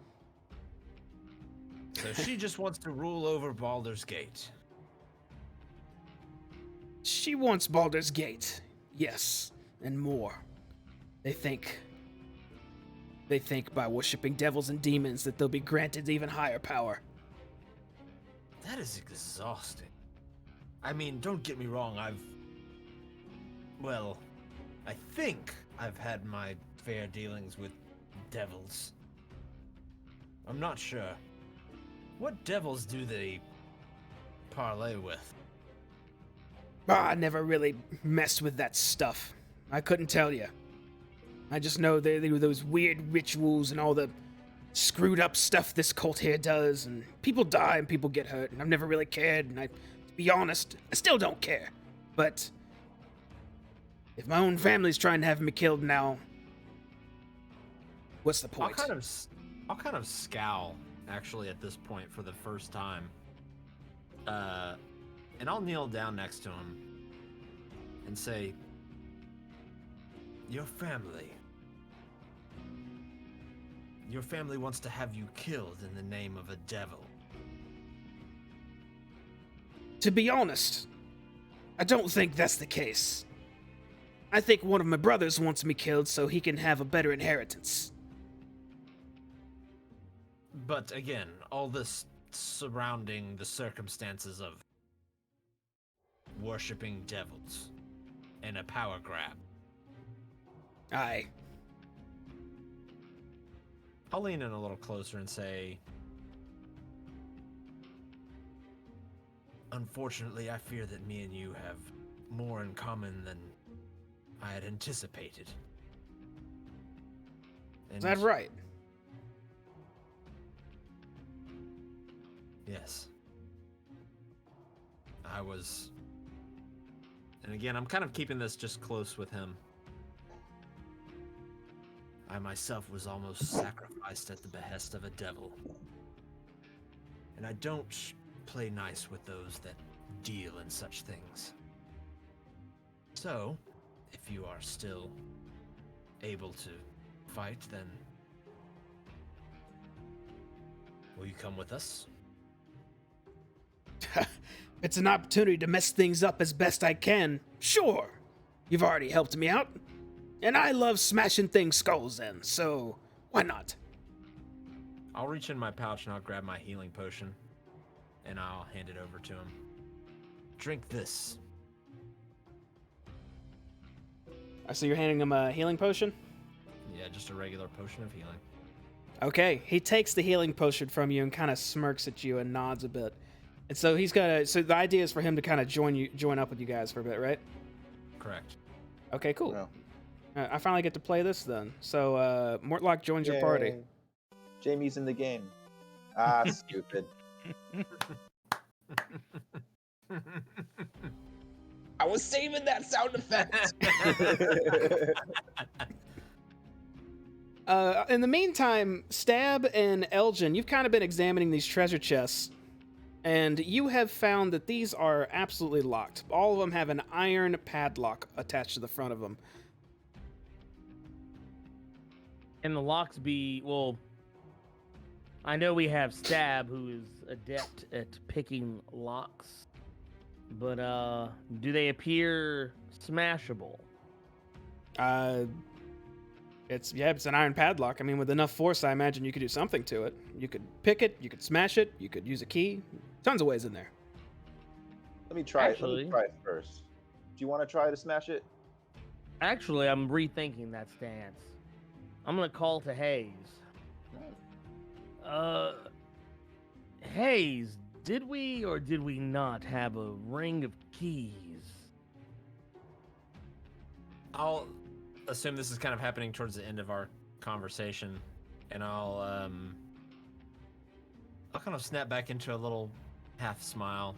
So she just wants to rule over Baldur's Gate.
She wants Baldur's Gate. Yes, and more. They think by worshipping devils and demons that they'll be granted even higher power.
That is exhausting. I mean, don't get me wrong, I think I've had my fair dealings with devils. I'm not sure. What devils do they parlay with?
I never really messed with that stuff. I couldn't tell you. I just know they do those weird rituals and all the screwed up stuff this cult here does, and people die and people get hurt, and I've never really cared, and to be honest, I still don't care. But If my own family's trying to have me killed now, what's the
I'll
point?
kind of scowl actually at this point for the first time. And I'll kneel down next to him and say, Your family wants to have you killed in the name of a devil.
To be honest, I don't think that's the case. I think one of my brothers wants me killed so he can have a better inheritance.
But again, all this surrounding the circumstances of worshipping devils and a power grab.
Aye.
I'll lean in a little closer and say, Unfortunately, I fear that me and you have more in common than I had anticipated.
Is that right?
Yes. I was... And again, I'm kind of keeping this just close with him. I myself was almost sacrificed at the behest of a devil. And I don't play nice with those that deal in such things. So, if you are still able to fight, then will you come with us?
It's an opportunity to mess things up as best I can. Sure. You've already helped me out. And I love smashing things skulls in, so why not?
I'll reach in my pouch and I'll grab my healing potion and I'll hand it over to him. Drink this.
I see you're handing him a healing potion?
Yeah, just a regular potion of healing.
Okay, he takes the healing potion from you and kind of smirks at you and nods a bit. And so he's gonna. So the idea is for him to kind of join up with you guys for a bit, right?
Correct.
Okay, cool.
Well.
I finally get to play this then. So Mortlock joins your party.
Yay. Jamie's in the game. Ah, stupid. I was saving that sound effect.
In the meantime, Stab and Elgin, you've kind of been examining these treasure chests, and you have found that these are absolutely locked. All of them have an iron padlock attached to the front of them.
And the locks be, well, I know we have Stab, who is adept at picking locks, but do they appear smashable?
It's an iron padlock. I mean, with enough force, I imagine you could do something to it. You could pick it, you could smash it, you could use a key. Tons of ways in there.
Let me try
Actually-
it. Let me try it first. Do you want to try to smash it?
Actually, I'm rethinking that stance. I'm gonna call to Hayes. Hayes, did we or did we not have a ring of keys?
I'll assume this is kind of happening towards the end of our conversation, and I'll kind of snap back into a little half smile,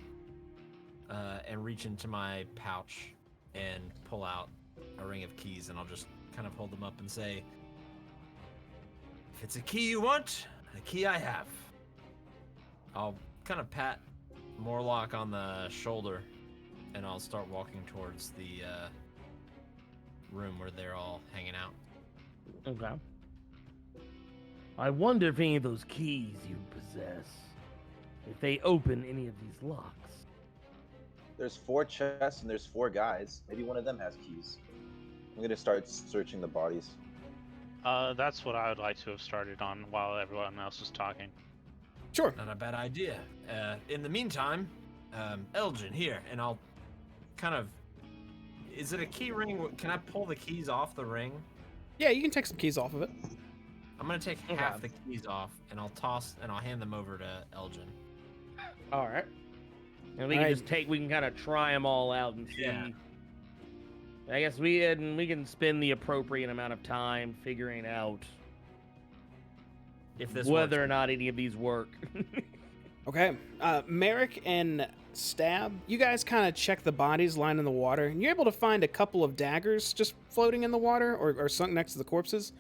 and reach into my pouch and pull out a ring of keys, and I'll just kind of hold them up and say, "If it's a key you want, a key I have." I'll kind of pat Morlock on the shoulder, and I'll start walking towards the room where they're all hanging out.
Okay. I wonder if any of those keys you possess, if they open any of these locks.
There's 4 chests and there's 4 guys. Maybe one of them has keys. I'm gonna start searching the bodies.
That's what I would like to have started on while everyone else was talking.
Sure.
Not a bad idea. In the meantime, Elgin, here, and I'll kind of... Is it a key ring? Can I pull the keys off the ring?
Yeah, you can take some keys off of it.
I'm gonna take half the keys off, and I'll hand them over to Elgin.
All right. And we
All
can
right.
just we can kind of try them all out and see.
Yeah.
I guess we can spend the appropriate amount of time figuring out
If this
whether
works.
or not any of these work.
Okay. Merrick and stab, you guys kind of check the bodies lying in the water, and you're able to find a couple of daggers just floating in the water or sunk next to the corpses.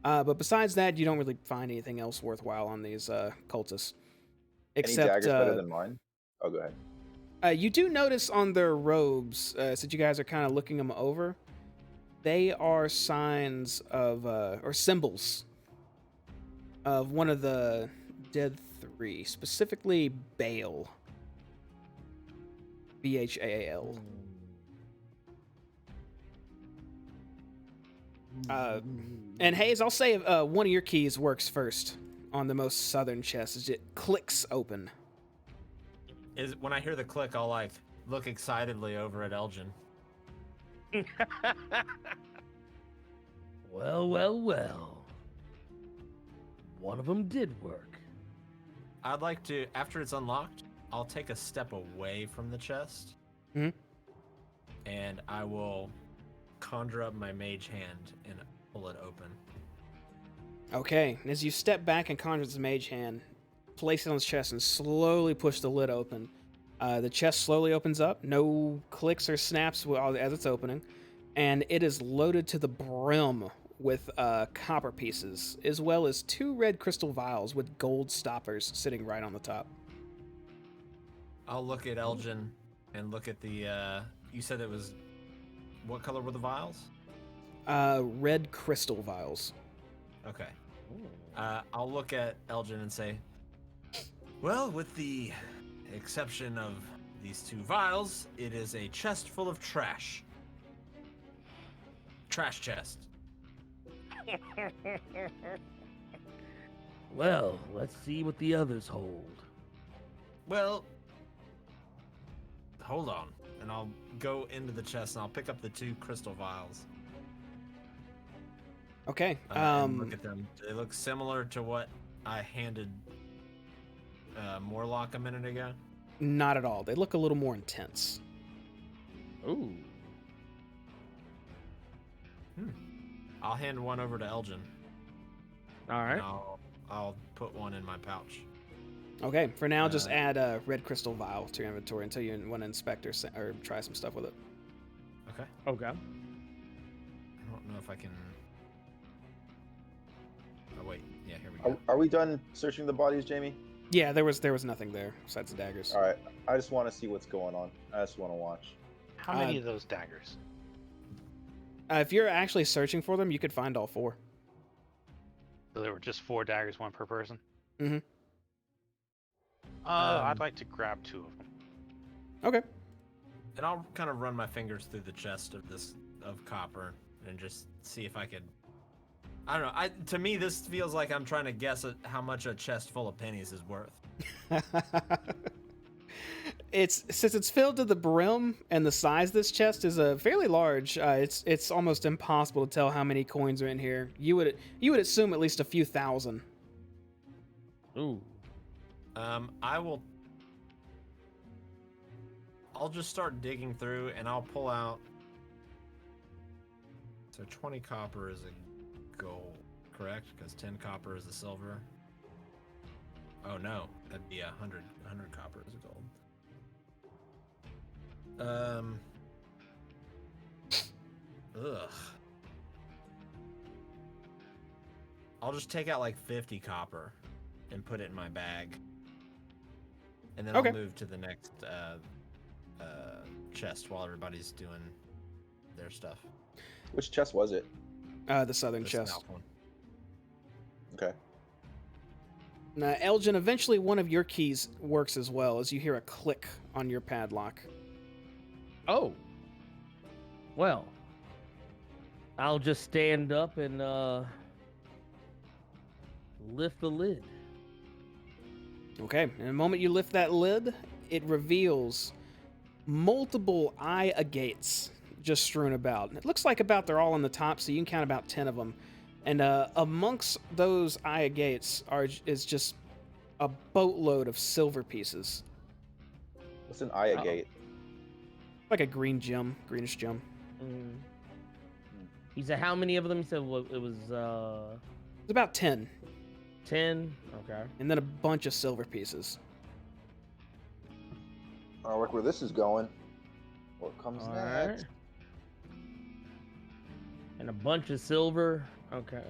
But besides that, you don't really find anything else worthwhile on these cultists.
Any
Except
daggers better than mine? Oh, go ahead.
you do notice on their robes, since you guys are kind of looking them over, they are signs of, or symbols of one of the dead three, specifically Baal. Bhaal. And Hayes, I'll say one of your keys works first on the most southern chest. As it clicks open.
Is when I hear the click, I'll like look excitedly over at Elgin.
Well, well, well. One of them did work.
I'd like to, after it's unlocked, I'll take a step away from the chest.
Mhm.
And I will conjure up my mage hand and pull it open.
Okay, and as you step back and conjure this mage hand, place it on his chest and slowly push the lid open. The chest slowly opens up, no clicks or snaps as it's opening, and it is loaded to the brim with copper pieces, as well as 2 red crystal vials with gold stoppers sitting right on the top.
I'll look at Elgin and look at the, you said it was, what color were the vials?
Red crystal vials.
Okay. I'll look at Elgin and say, well, with the exception of these 2 vials, it is a chest full of trash. Trash chest.
Well, let's see what the others hold.
Well, hold on. And I'll go into the chest and I'll pick up the 2 crystal vials.
Okay.
And look at them. They look similar to what I handed Morlock a minute ago.
Not at all. They look a little more intense.
Ooh.
I'll hand one over to Elgin.
All
And
right.
I'll put one in my pouch.
Okay, for now, just add a red crystal vial to your inventory until you want to inspect or try some stuff with it.
Okay.
Okay.
I don't know if I can. Oh wait, yeah, here we go.
Are we done searching the bodies, Jamie?
Yeah, there was nothing there besides the daggers.
All right. I just want to see what's going on. I just want to watch.
How many of those daggers?
If you're actually searching for them, you could find all 4.
So there were just 4 daggers, 1 per person?
Mm-hmm.
I'd like to grab 2 of them.
Okay.
And I'll kind of run my fingers through the chest of copper and just see if I could. I don't know. To me, this feels like I'm trying to guess at how much a chest full of pennies is worth.
Since it's filled to the brim and the size of this chest is fairly large. It's almost impossible to tell how many coins are in here. You would assume at least a few thousand.
Ooh.
I'll just start digging through and I'll pull out. So 20 copper is a gold, correct? Because 10 copper is a silver. Oh no, that'd be 100 copper is a gold. Ugh. I'll just take out like 50 copper and put it in my bag. And then
Okay.
I'll move to the next chest while everybody's doing their stuff.
Which chest was it?
The southern
The
chest.
south one.
Okay.
Now, Elgin, eventually one of your keys works as well as you hear a click on your padlock.
Oh. Well. I'll just stand up and lift the lid.
Okay, in the moment you lift that lid, it reveals multiple eye agates just strewn about. It looks like they're all on the top, so you can count about 10 of them. And amongst those eye agates is just a boatload of silver pieces.
What's an eye
Uh-oh.
gate?
Like a greenish gem.
Mm. He said, how many of them? He said it was
It's about 10,
10. Okay.
and then a bunch of silver pieces.
I like where this is going. What comes
All
next?
right. And a bunch of silver. Okay.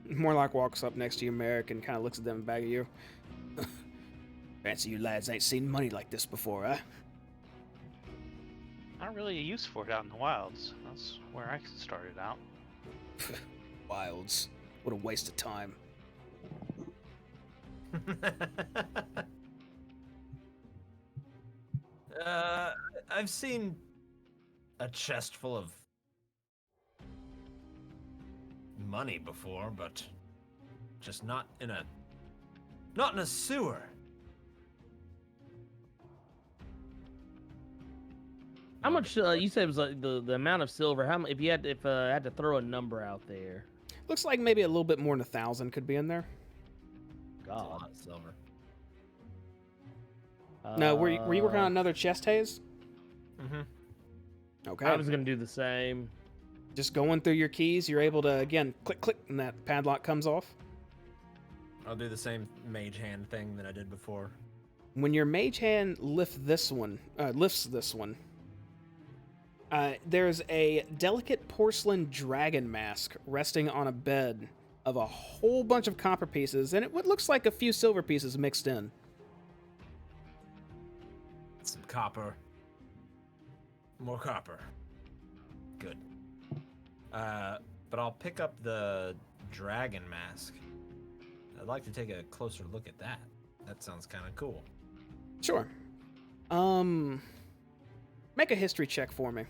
Morlock walks up next to you, Merrick, and kind of looks at them back at you. Fancy you lads ain't seen money like this before, huh?
Not really a use for it out in the wilds. That's where I started out.
Wilds. What a waste of time.
I've seen a chest full of money before, but just not in a sewer.
How much? You said it was like the amount of silver. How much? If you had had to throw a number out there.
Looks like maybe a little bit more than 1,000 could be in there.
That's a lot of silver.
No, were you working on another chest haze?
Mm-hmm.
Okay.
I was gonna do the same.
Just going through your keys, you're able to, again, click, click, and that padlock comes off.
I'll do the same mage hand thing that I did before.
When your mage hand lifts this one, there's a delicate porcelain dragon mask resting on a bed of a whole bunch of copper pieces, and what looks like a few silver pieces mixed in.
Some copper. More copper. Good. But I'll pick up the dragon mask. I'd like to take a closer look at that. That sounds kind of cool.
Sure. Make a history check for me.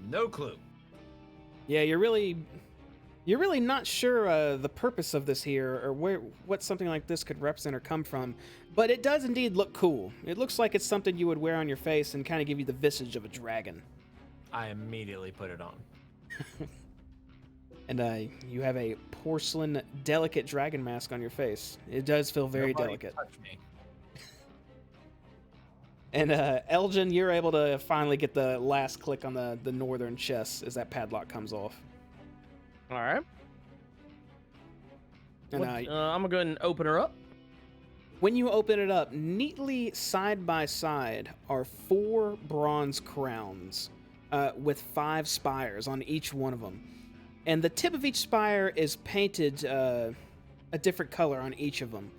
No clue.
Yeah, you're really not sure the purpose of this here, or what something like this could represent or come from, but it does indeed look cool. It looks like it's something you would wear on your face and kind of give you the visage of a dragon.
I immediately put it on.
And you have a porcelain, delicate dragon mask on your face. It does feel very
Nobody
delicate.
touch me.
And Elgin, you're able to finally get the last click on the northern chest as that padlock comes off.
All right.
And
I'm gonna go ahead and open her up.
when you open it up, neatly side by side are 4 bronze crowns with 5 spires on each one of them. And the tip of each spire is painted a different color on each of them.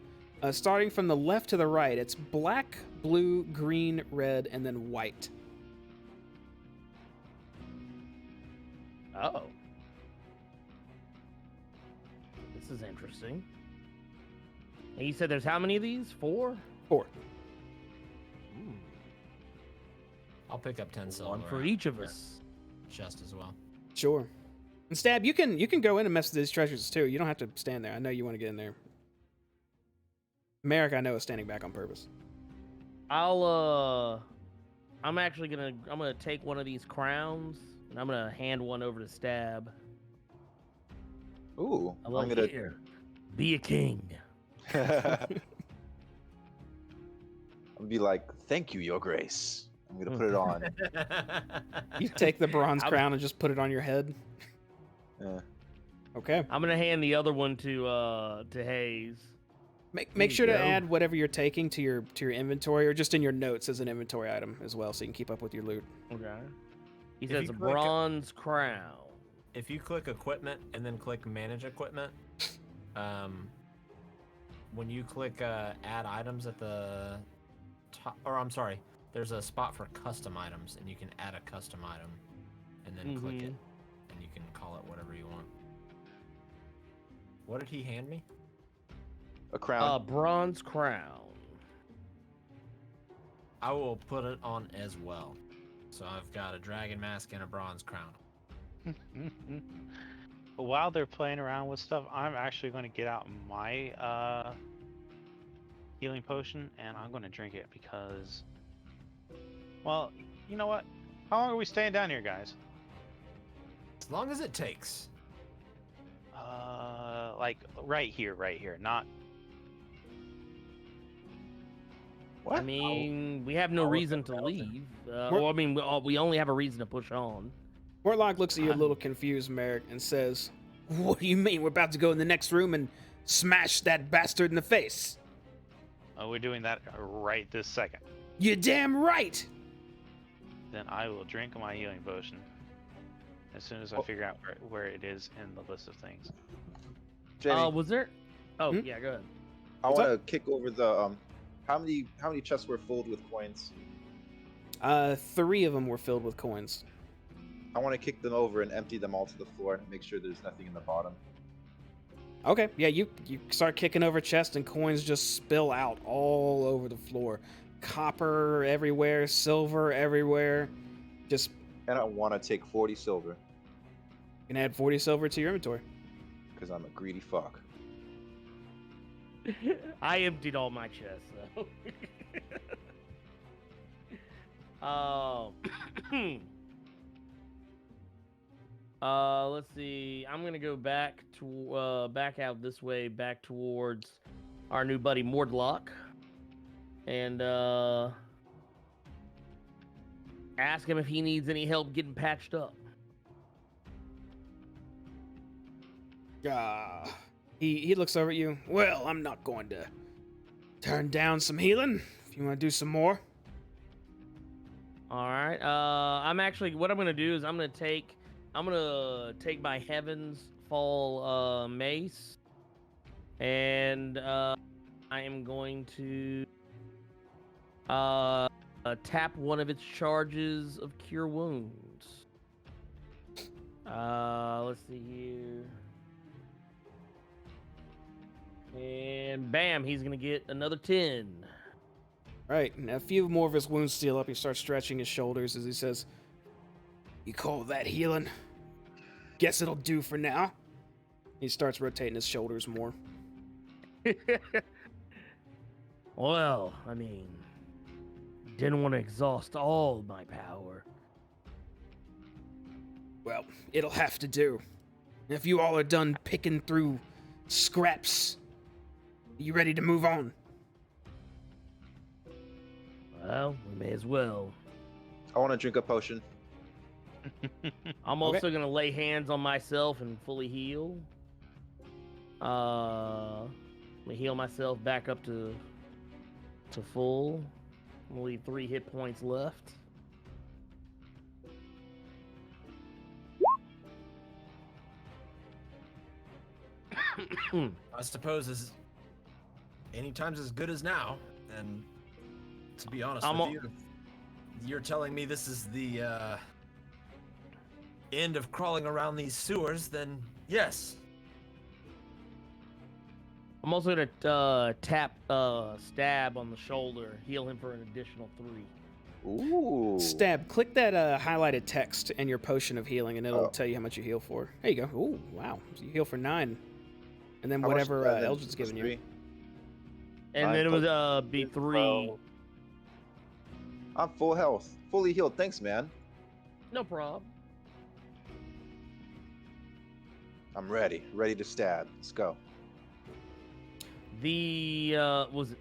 Starting from the left to the right, it's black, blue, green, red, and then white.
Oh. This is interesting. And you said there's how many of these? 4?
4.
I'll pick up 10 silver.
One for each of us.
Chest as well.
Sure. And Stab, you can go in and mess with these treasures too. You don't have to stand there. I know you want to get in there. Merrick, I know, is standing back on purpose.
I'm gonna take one of these crowns and I'm gonna hand one over to Stab.
Ooh,
I love
I'm gonna.
here. Be a king.
I'm gonna be like, "Thank you, Your Grace." I'm gonna put it on.
You take the bronze crown and just put it on your head.
Yeah.
Okay.
I'm gonna hand the other one to Hayes.
Make sure to
go.
add whatever you're taking to your inventory, or just in your notes as an inventory item as well, so you can keep up with your loot.
Okay. He
If
says
you
a
click-
bronze crown.
If you click equipment and then click manage equipment, when you click add items at the top, or I'm sorry, there's a spot for custom items, and you can add a custom item, and then click it, and you can call it whatever you want. What did he hand me?
A crown.
Bronze crown.
I will put it on as well. So I've got a dragon mask and a bronze crown.
But while they're playing around with stuff, I'm actually going to get out my healing potion and I'm going to drink it because, well, you know what? How long are we staying down here, guys?
As long as it takes.
Like right here, not.
What?
I mean, we have no
I'll
reason to
remember.
leave. Or, I mean, we only have a reason to push on.
Mortlock looks at you a little confused, Merrick, and says, "What do you mean? We're about to go in the next room and smash that bastard in the face."
Oh, we're doing that right this second.
You're damn right.
Then I will drink my healing potion as soon as I figure out where it is in the list of things.
Jamie,
Was there? Oh,
Hmm?
yeah, go ahead.
I
what's
want to kick over the How many chests were filled with coins?
3 of them were filled with coins.
I want to kick them over and empty them all to the floor and make sure there's nothing in the bottom.
Okay, yeah, you start kicking over chests and coins just spill out all over the floor. Copper everywhere, silver everywhere. Just
And I want to take 40 silver
you can add 40 silver to your inventory.
because I'm a greedy fuck.
I emptied all my chests, though. Let's see. I'm gonna go back to back out this way, back towards our new buddy Mordlock, and ask him if he needs any help getting patched up.
He looks over at you. Well, I'm not going to turn down some healing. If you want to do some more.
All right. I'm actually what I'm gonna do is I'm gonna take my Heaven's Fall mace, and I am going to tap one of its charges of Cure Wounds. Let's see here. And bam, he's gonna get another 10.
Right, and a few more of his wounds seal up. He starts stretching his shoulders as he says, "You call that healing? Guess it'll do for now." He starts rotating his shoulders more.
Well, I mean, didn't want to exhaust all my power.
Well, it'll have to do. If you all are done picking through scraps, you ready to move on?
Well, we may as well.
I want to drink a potion.
I'm also gonna lay hands on myself and fully heal. Let me heal myself back up to full. I'm gonna leave 3 hit points left.
I suppose any time's as good as now. And to be honest with you, if you're telling me this is the end of crawling around these sewers, then yes.
I'm also gonna tap Stab on the shoulder, heal him for an additional 3.
Ooh.
Stab, click that highlighted text in your potion of healing, and it'll
Oh.
tell you how much you heal for. There you go. Ooh, wow. So you heal for 9. And then
How much
whatever
is that then?
Eldred's giving you.
3?
And then it would be 3.
I'm full health, fully healed. Thanks, man.
No problem.
I'm ready to stab. Let's go.
The was it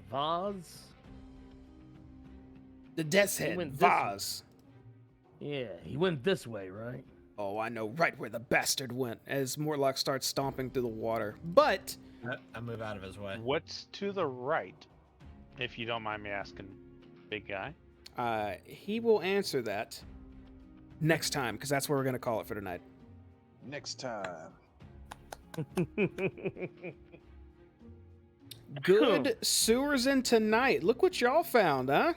Vaz?
The Death's
He
Head,
went this
Vaz.
Yeah, he went this way, right?
Oh, I know right where the bastard went as Mortlock starts stomping through the water. But
I move out of his way.
What's to the right, if you don't mind me asking, big guy?
he will answer that next time, because that's where we're going to call it for tonight.
Next time.
Good sewers in tonight. Look what y'all found, huh?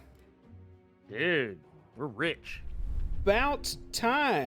Dude, we're rich.
About time.